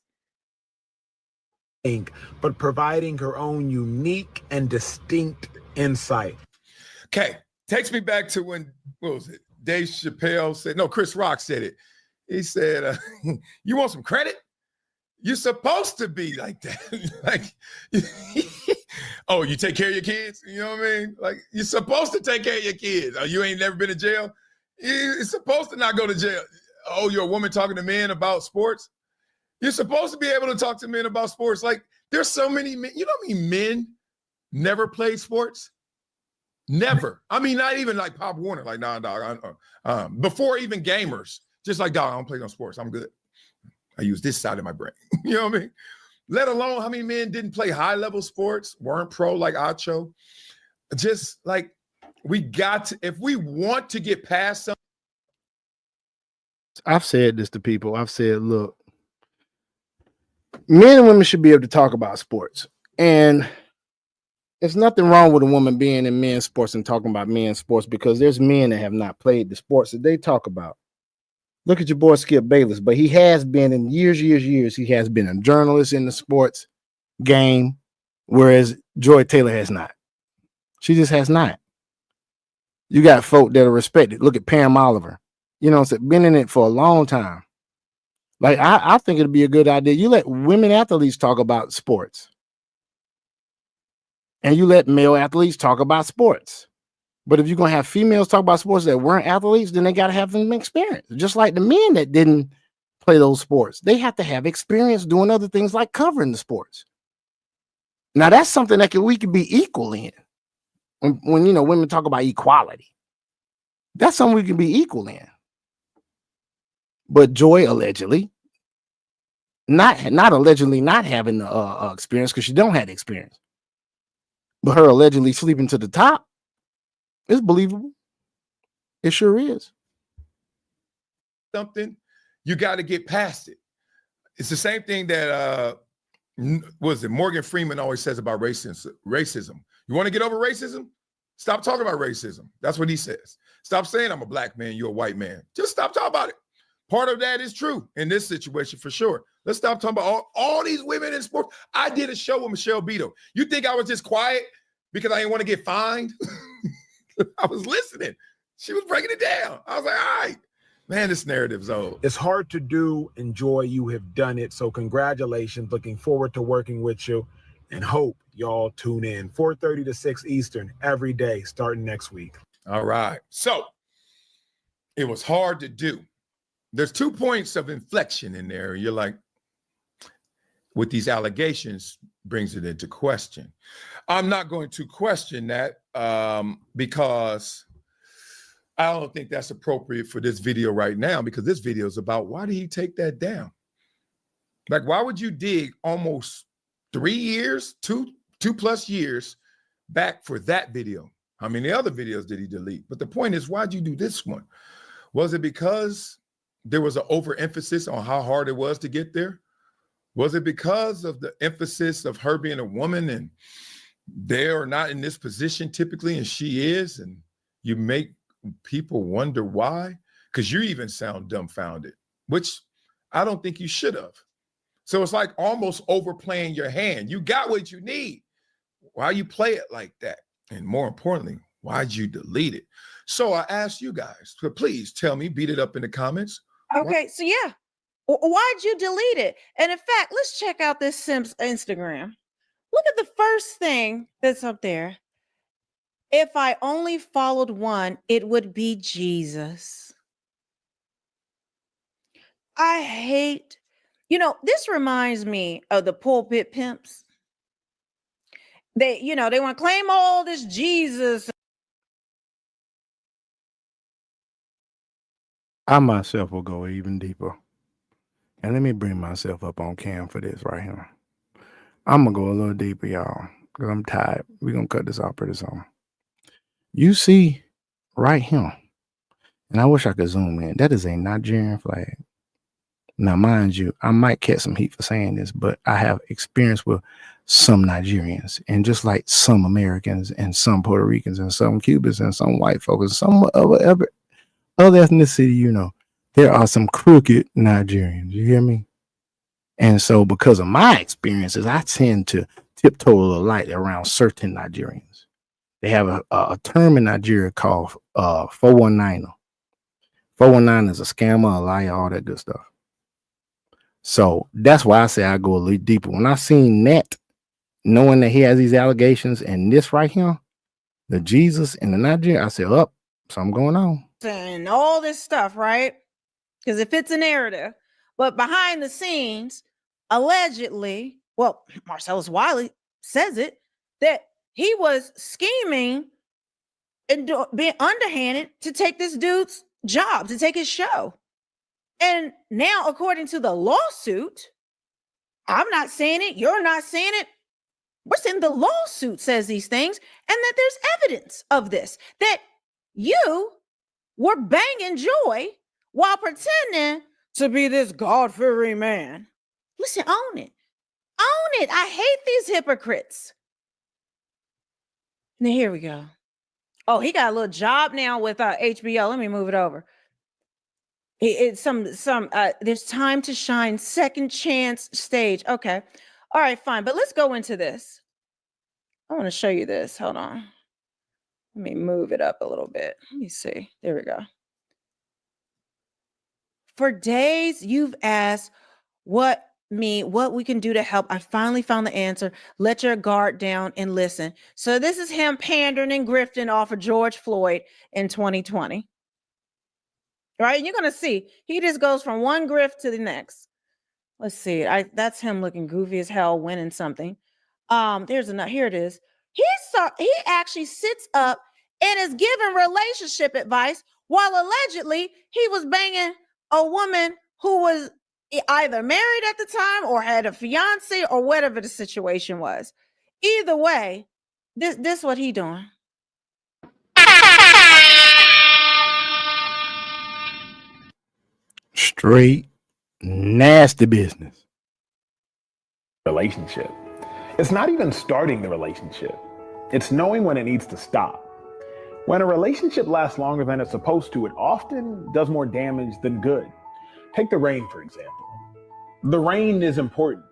But providing her own unique and distinct insight. Okay, takes me back to when, what was it? Dave Chappelle said, no, Chris Rock said it. He said, you want some credit? You're supposed to be like that. Oh, you take care of your kids? You know what I mean? Like, you're supposed to take care of your kids. Oh, you ain't never been to jail? You're supposed to not go to jail. Oh, you're a woman talking to men about sports? You're supposed to be able to talk to men about sports. Like, there's so many men. You know how many men never played sports? Never. Not even like Pop Warner. Like, nah, dog. Before even gamers. Just like, dog, I don't play no sports. I'm good. I use this side of my brain. You know what I mean? Let alone how many men didn't play high-level sports, weren't pro like Acho. Just like, we got to, if we want to get past something. I've said this to people. I've said, look, men and women should be able to talk about sports. And There's nothing wrong with a woman being in men's sports and talking about men's sports because there's men that have not played the sports that they talk about. Look at your boy Skip Bayless, but he has been in years, he has been a journalist in the sports game, whereas Joy Taylor has not. She just has not. You got folk that are respected. Look at Pam Oliver. You know, been in it for a long time. Like, I think it'd be a good idea. You let women athletes talk about sports. And you let male athletes talk about sports. But if you're going to have females talk about sports that weren't athletes, then they got to have some experience. Just like the men that didn't play those sports. They have to have experience doing other things like covering the sports. Now, that's something that we could be equal in. When you know, women talk about equality. That's something we can be equal in. But Joy allegedly, not allegedly not having the experience because she don't have the experience. But her allegedly sleeping to the top is believable. It sure is. Something, you got to get past it. It's the same thing that Morgan Freeman always says about racism. You want to get over racism? Stop talking about racism. That's what he says. Stop saying I'm a black man, you're a white man. Just stop talking about it. Part of that is true in this situation for sure. Let's stop talking about all these women in sports. I did a show with Michelle Beto. You think I was just quiet because I didn't want to get fined? I was listening. She was breaking it down. I was like, all right. Man, this narrative's old. It's hard to do. Enjoy. You have done it. So congratulations. Looking forward to working with you and hope y'all tune in 4:30 to 6 Eastern every day starting next week. All right. So it was hard to do. There's 2 points of inflection in there. You're like, with these allegations brings it into question. I'm not going to question that because I don't think that's appropriate for this video right now, because this video is about why did he take that down? Like, why would you dig almost 3 years, two plus years back for that video? How many other videos did he delete? But the point is, why'd you do this one? Was it because there was an overemphasis on how hard it was to get there? Was it because of the emphasis of her being a woman and they are not in this position typically, and she is, and you make people wonder why? Because you even sound dumbfounded, which I don't think you should have. So it's like almost overplaying your hand. You got what you need. Why you play it like that? And more importantly, why'd you delete it? So I asked you guys to please tell me, beat it up in the comments. Okay, so yeah, why'd you delete it? And in fact, let's check out this simp's Instagram. Look at the first thing that's up there. If I only followed one, it would be Jesus. I hate, this reminds me of the pulpit pimps. They want to claim all this Jesus. I myself will go even deeper. And let me bring myself up on cam for this right here. I'm going to go a little deeper, y'all, because I'm tired. We're going to cut this off pretty soon. You see right here, and I wish I could zoom in, that is a Nigerian flag. Now, mind you, I might catch some heat for saying this, but I have experience with some Nigerians, and just like some Americans and some Puerto Ricans and some Cubans and some white folks and some other ethnicity, there are some crooked Nigerians. You hear me? And so because of my experiences, I tend to tiptoe a little light around certain Nigerians. They have a term in Nigeria called 419er. 419 is a scammer, a liar, all that good stuff. So that's why I say I go a little deeper. When I seen that, knowing that he has these allegations and this right here, the Jesus and the Nigeria, I said, something going on. And all this stuff, right? Because it fits a narrative. But behind the scenes, allegedly, Marcellus Wiley says it, that he was scheming and being underhanded to take this dude's job, to take his show. And now, according to the lawsuit, I'm not saying it, you're not saying it, we're saying the lawsuit says these things, and that there's evidence of this, that you were banging Joy while pretending to be this God-fearing man. Listen, own it. Own it. I hate these hypocrites. Now, here we go. Oh, he got a little job now with HBO. Let me move it over. It's there's time to shine, second chance stage. Okay. All right, fine. But let's go into this. I want to show you this. Hold on. Let me move it up a little bit. Let me see. There we go. For days, you've asked what we can do to help. I finally found the answer. Let your guard down and listen. So this is him pandering and grifting off of George Floyd in 2020. Right? And you're going to see, he just goes from one grift to the next. Let's see. That's him looking goofy as hell, winning something. There's another. Here it is. He actually sits up and is giving relationship advice while allegedly he was banging a woman who was either married at the time or had a fiance or whatever the situation was. Either way, this what he doing. Straight nasty business. Relationship. It's not even starting the relationship. It's knowing when it needs to stop. When a relationship lasts longer than it's supposed to, it often does more damage than good. Take the rain, for example. The rain is important.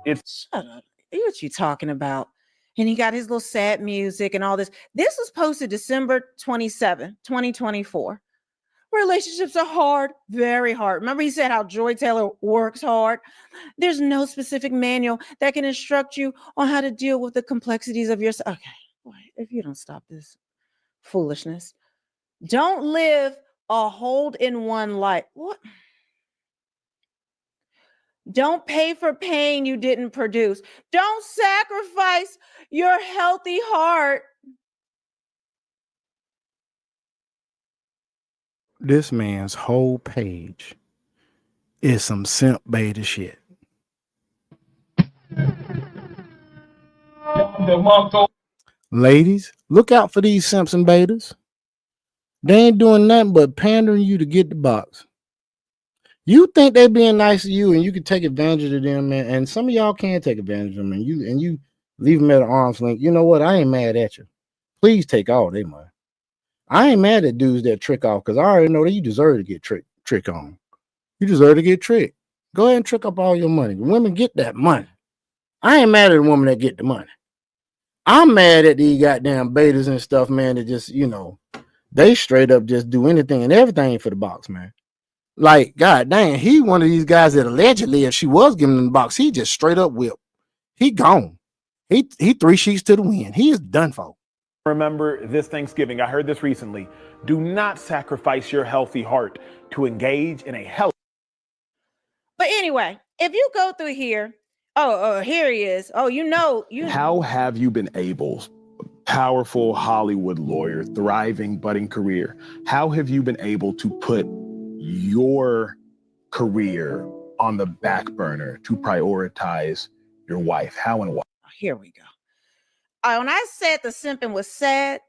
Shut up. What you talking about? And he got his little sad music and all this. This was posted December 27, 2024. Relationships are hard, very hard. Remember he said how Joy Taylor works hard? There's no specific manual that can instruct you on how to deal with the complexities of your... Okay, boy, if you don't stop this foolishness. Don't live a hold-in-one life. What? Don't pay for pain you didn't produce. Don't sacrifice your healthy heart. This man's whole page is some simp beta shit. Ladies, look out for these simps and betas. They ain't doing nothing but pandering you to get the box. You think they being nice to you and you can take advantage of them, man. And some of y'all can take advantage of them, and you leave them at arm's length. You know what? I ain't mad at you. Please take all their money. I ain't mad at dudes that trick off because I already know that you deserve to get trick on. You deserve to get tricked. Go ahead and trick up all your money. Women get that money. I ain't mad at a woman that get the money. I'm mad at these goddamn betas and stuff, man, that just, they straight up just do anything and everything for the box, man. Like, god dang, he one of these guys that allegedly, if she was giving him the box, he just straight up whipped. He gone. He 3 sheets to the wind. He is done for. Remember this Thanksgiving, I heard this recently. Do not sacrifice your healthy heart to engage in a healthy. But anyway, if you go through here, here he is. Oh, How have you been able, powerful Hollywood lawyer, thriving, budding career, how have you been able to put your career on the back burner to prioritize your wife? How and why? Here we go. When I said the simping was sad,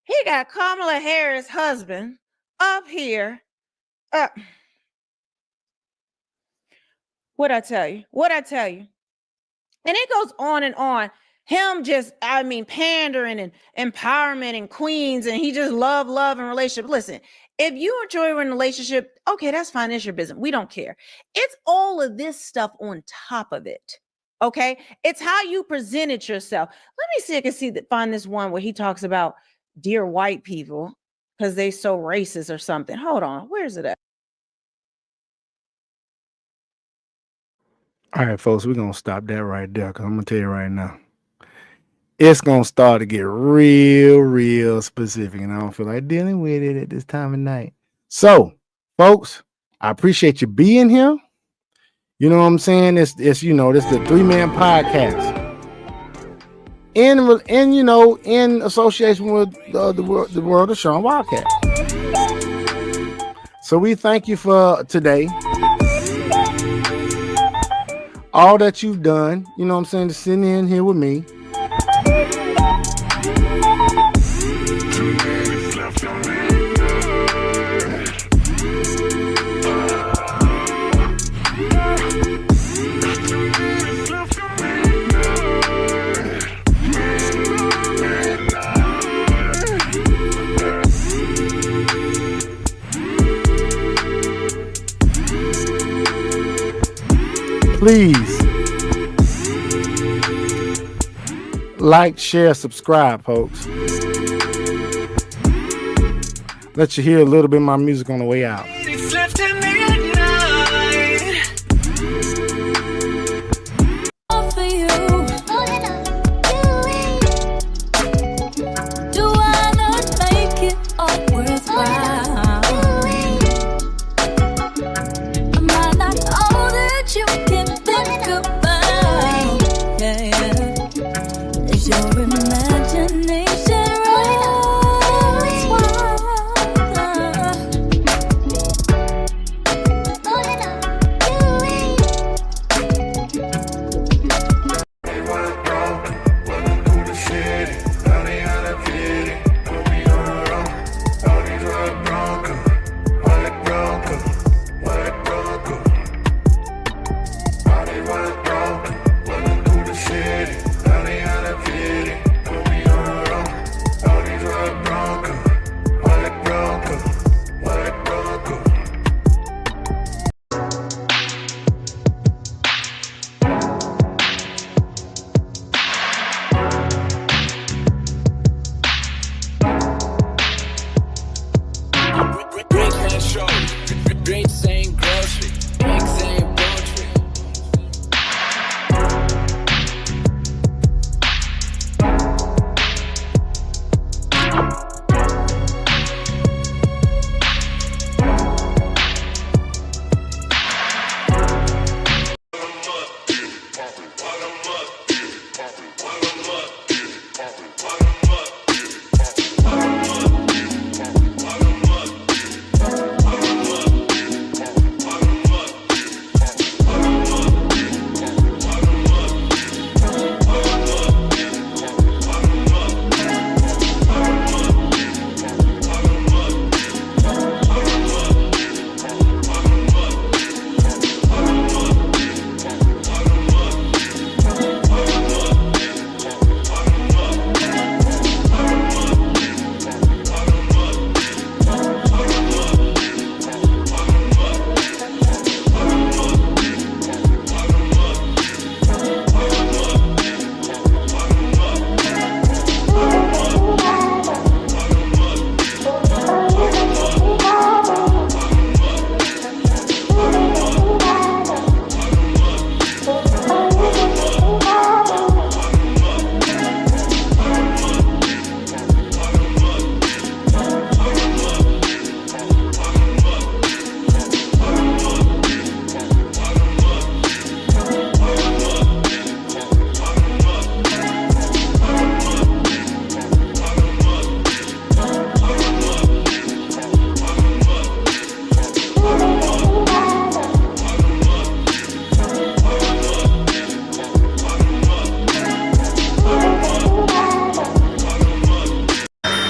he got Kamala Harris' husband up here. What'd I tell you? And it goes on and on. Him just, pandering and empowerment and queens, and he just love and relationship. Listen, if you enjoy a relationship, okay, that's fine. It's your business. We don't care. It's all of this stuff on top of it. Okay, it's how you presented yourself. Let me see if I can find this one where he talks about dear white people because they so racist or something. Hold on, where's it at? All right, folks, we're gonna stop that right there because I'm gonna tell you right now, it's gonna start to get real specific, and I don't feel like dealing with it at this time of night. So, folks, I appreciate you being here. You know what I'm saying? It's this the 3-man podcast. In association with the world of Sean Wildcat. So we thank you for today. All that you've done, you know what I'm saying, to sit in here with me. Please like, share, subscribe, folks. Let you hear a little bit of my music on the way out. It's left at midnight. For you. Do I not make it all worthwhile? Am I not all that you can think about? Yeah, yeah. Is your imagination runs wild? Drinks ain't grocery, eggs ain't poultry.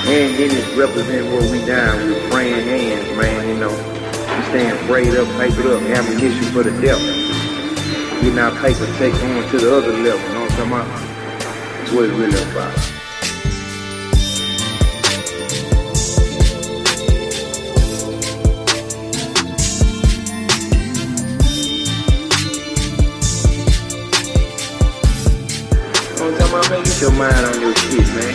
And then it's representing what we down with praying hands, man, you know. We staying prayed up, papered up, ammunition for the devil. Getting our paper, take on to the other level, you know what I'm talking about? That's what it's really about. You know what I'm talking about, man? Get your mind on your shit, man.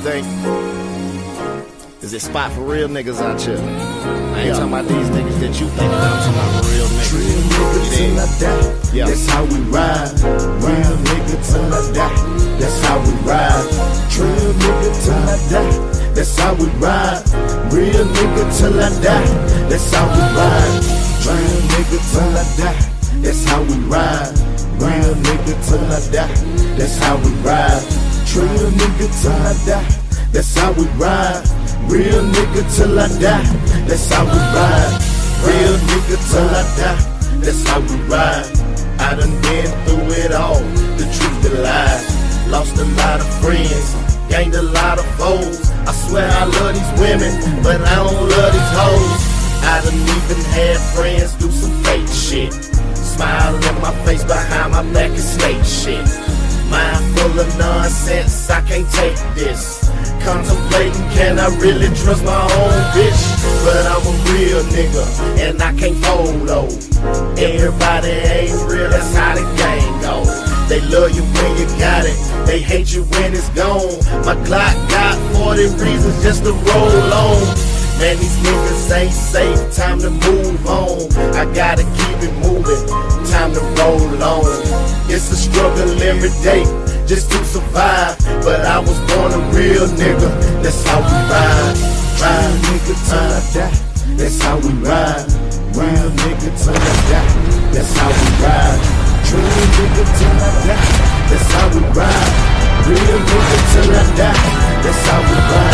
think is a spot for real niggas out here. I ain't talking about these niggas that you think about. I'm talking about real niggas. Real nigga till I die. Yeah. That's how we ride. Real nigga till I die. That's how we ride. Real nigga till I die. That's how we ride. Real nigga till I die. That's how we ride. Real nigga till I die. That's how we ride. Real nigga till I die. That's how we ride. Real nigga till I die. That's how we ride. Real nigga till I die. That's how we ride. Real nigga till I die. That's how we ride. I done been through it all. The truth, the lies. Lost a lot of friends. Gained a lot of foes. I swear I love these women, but I don't love these hoes. I done even had friends do some fake shit. Smile in my face behind my back and snake shit. Mind full of nonsense, I can't take this. Contemplating, can I really trust my own bitch? But I'm a real nigga, and I can't fold though. Everybody ain't real, that's how the game goes. They love you when you got it, they hate you when it's gone. My clock got 40 reasons just to roll on. Man, these niggas ain't safe, time to move on. I gotta keep it moving, time to roll on. It's a struggle every day, just to survive. But I was born a real nigga, that's how we ride. Real nigga till I die, that's how we ride. Real nigga till I die, that's how we ride. Real nigga till I die, that's how we ride. Real nigga till I die, that's how we ride.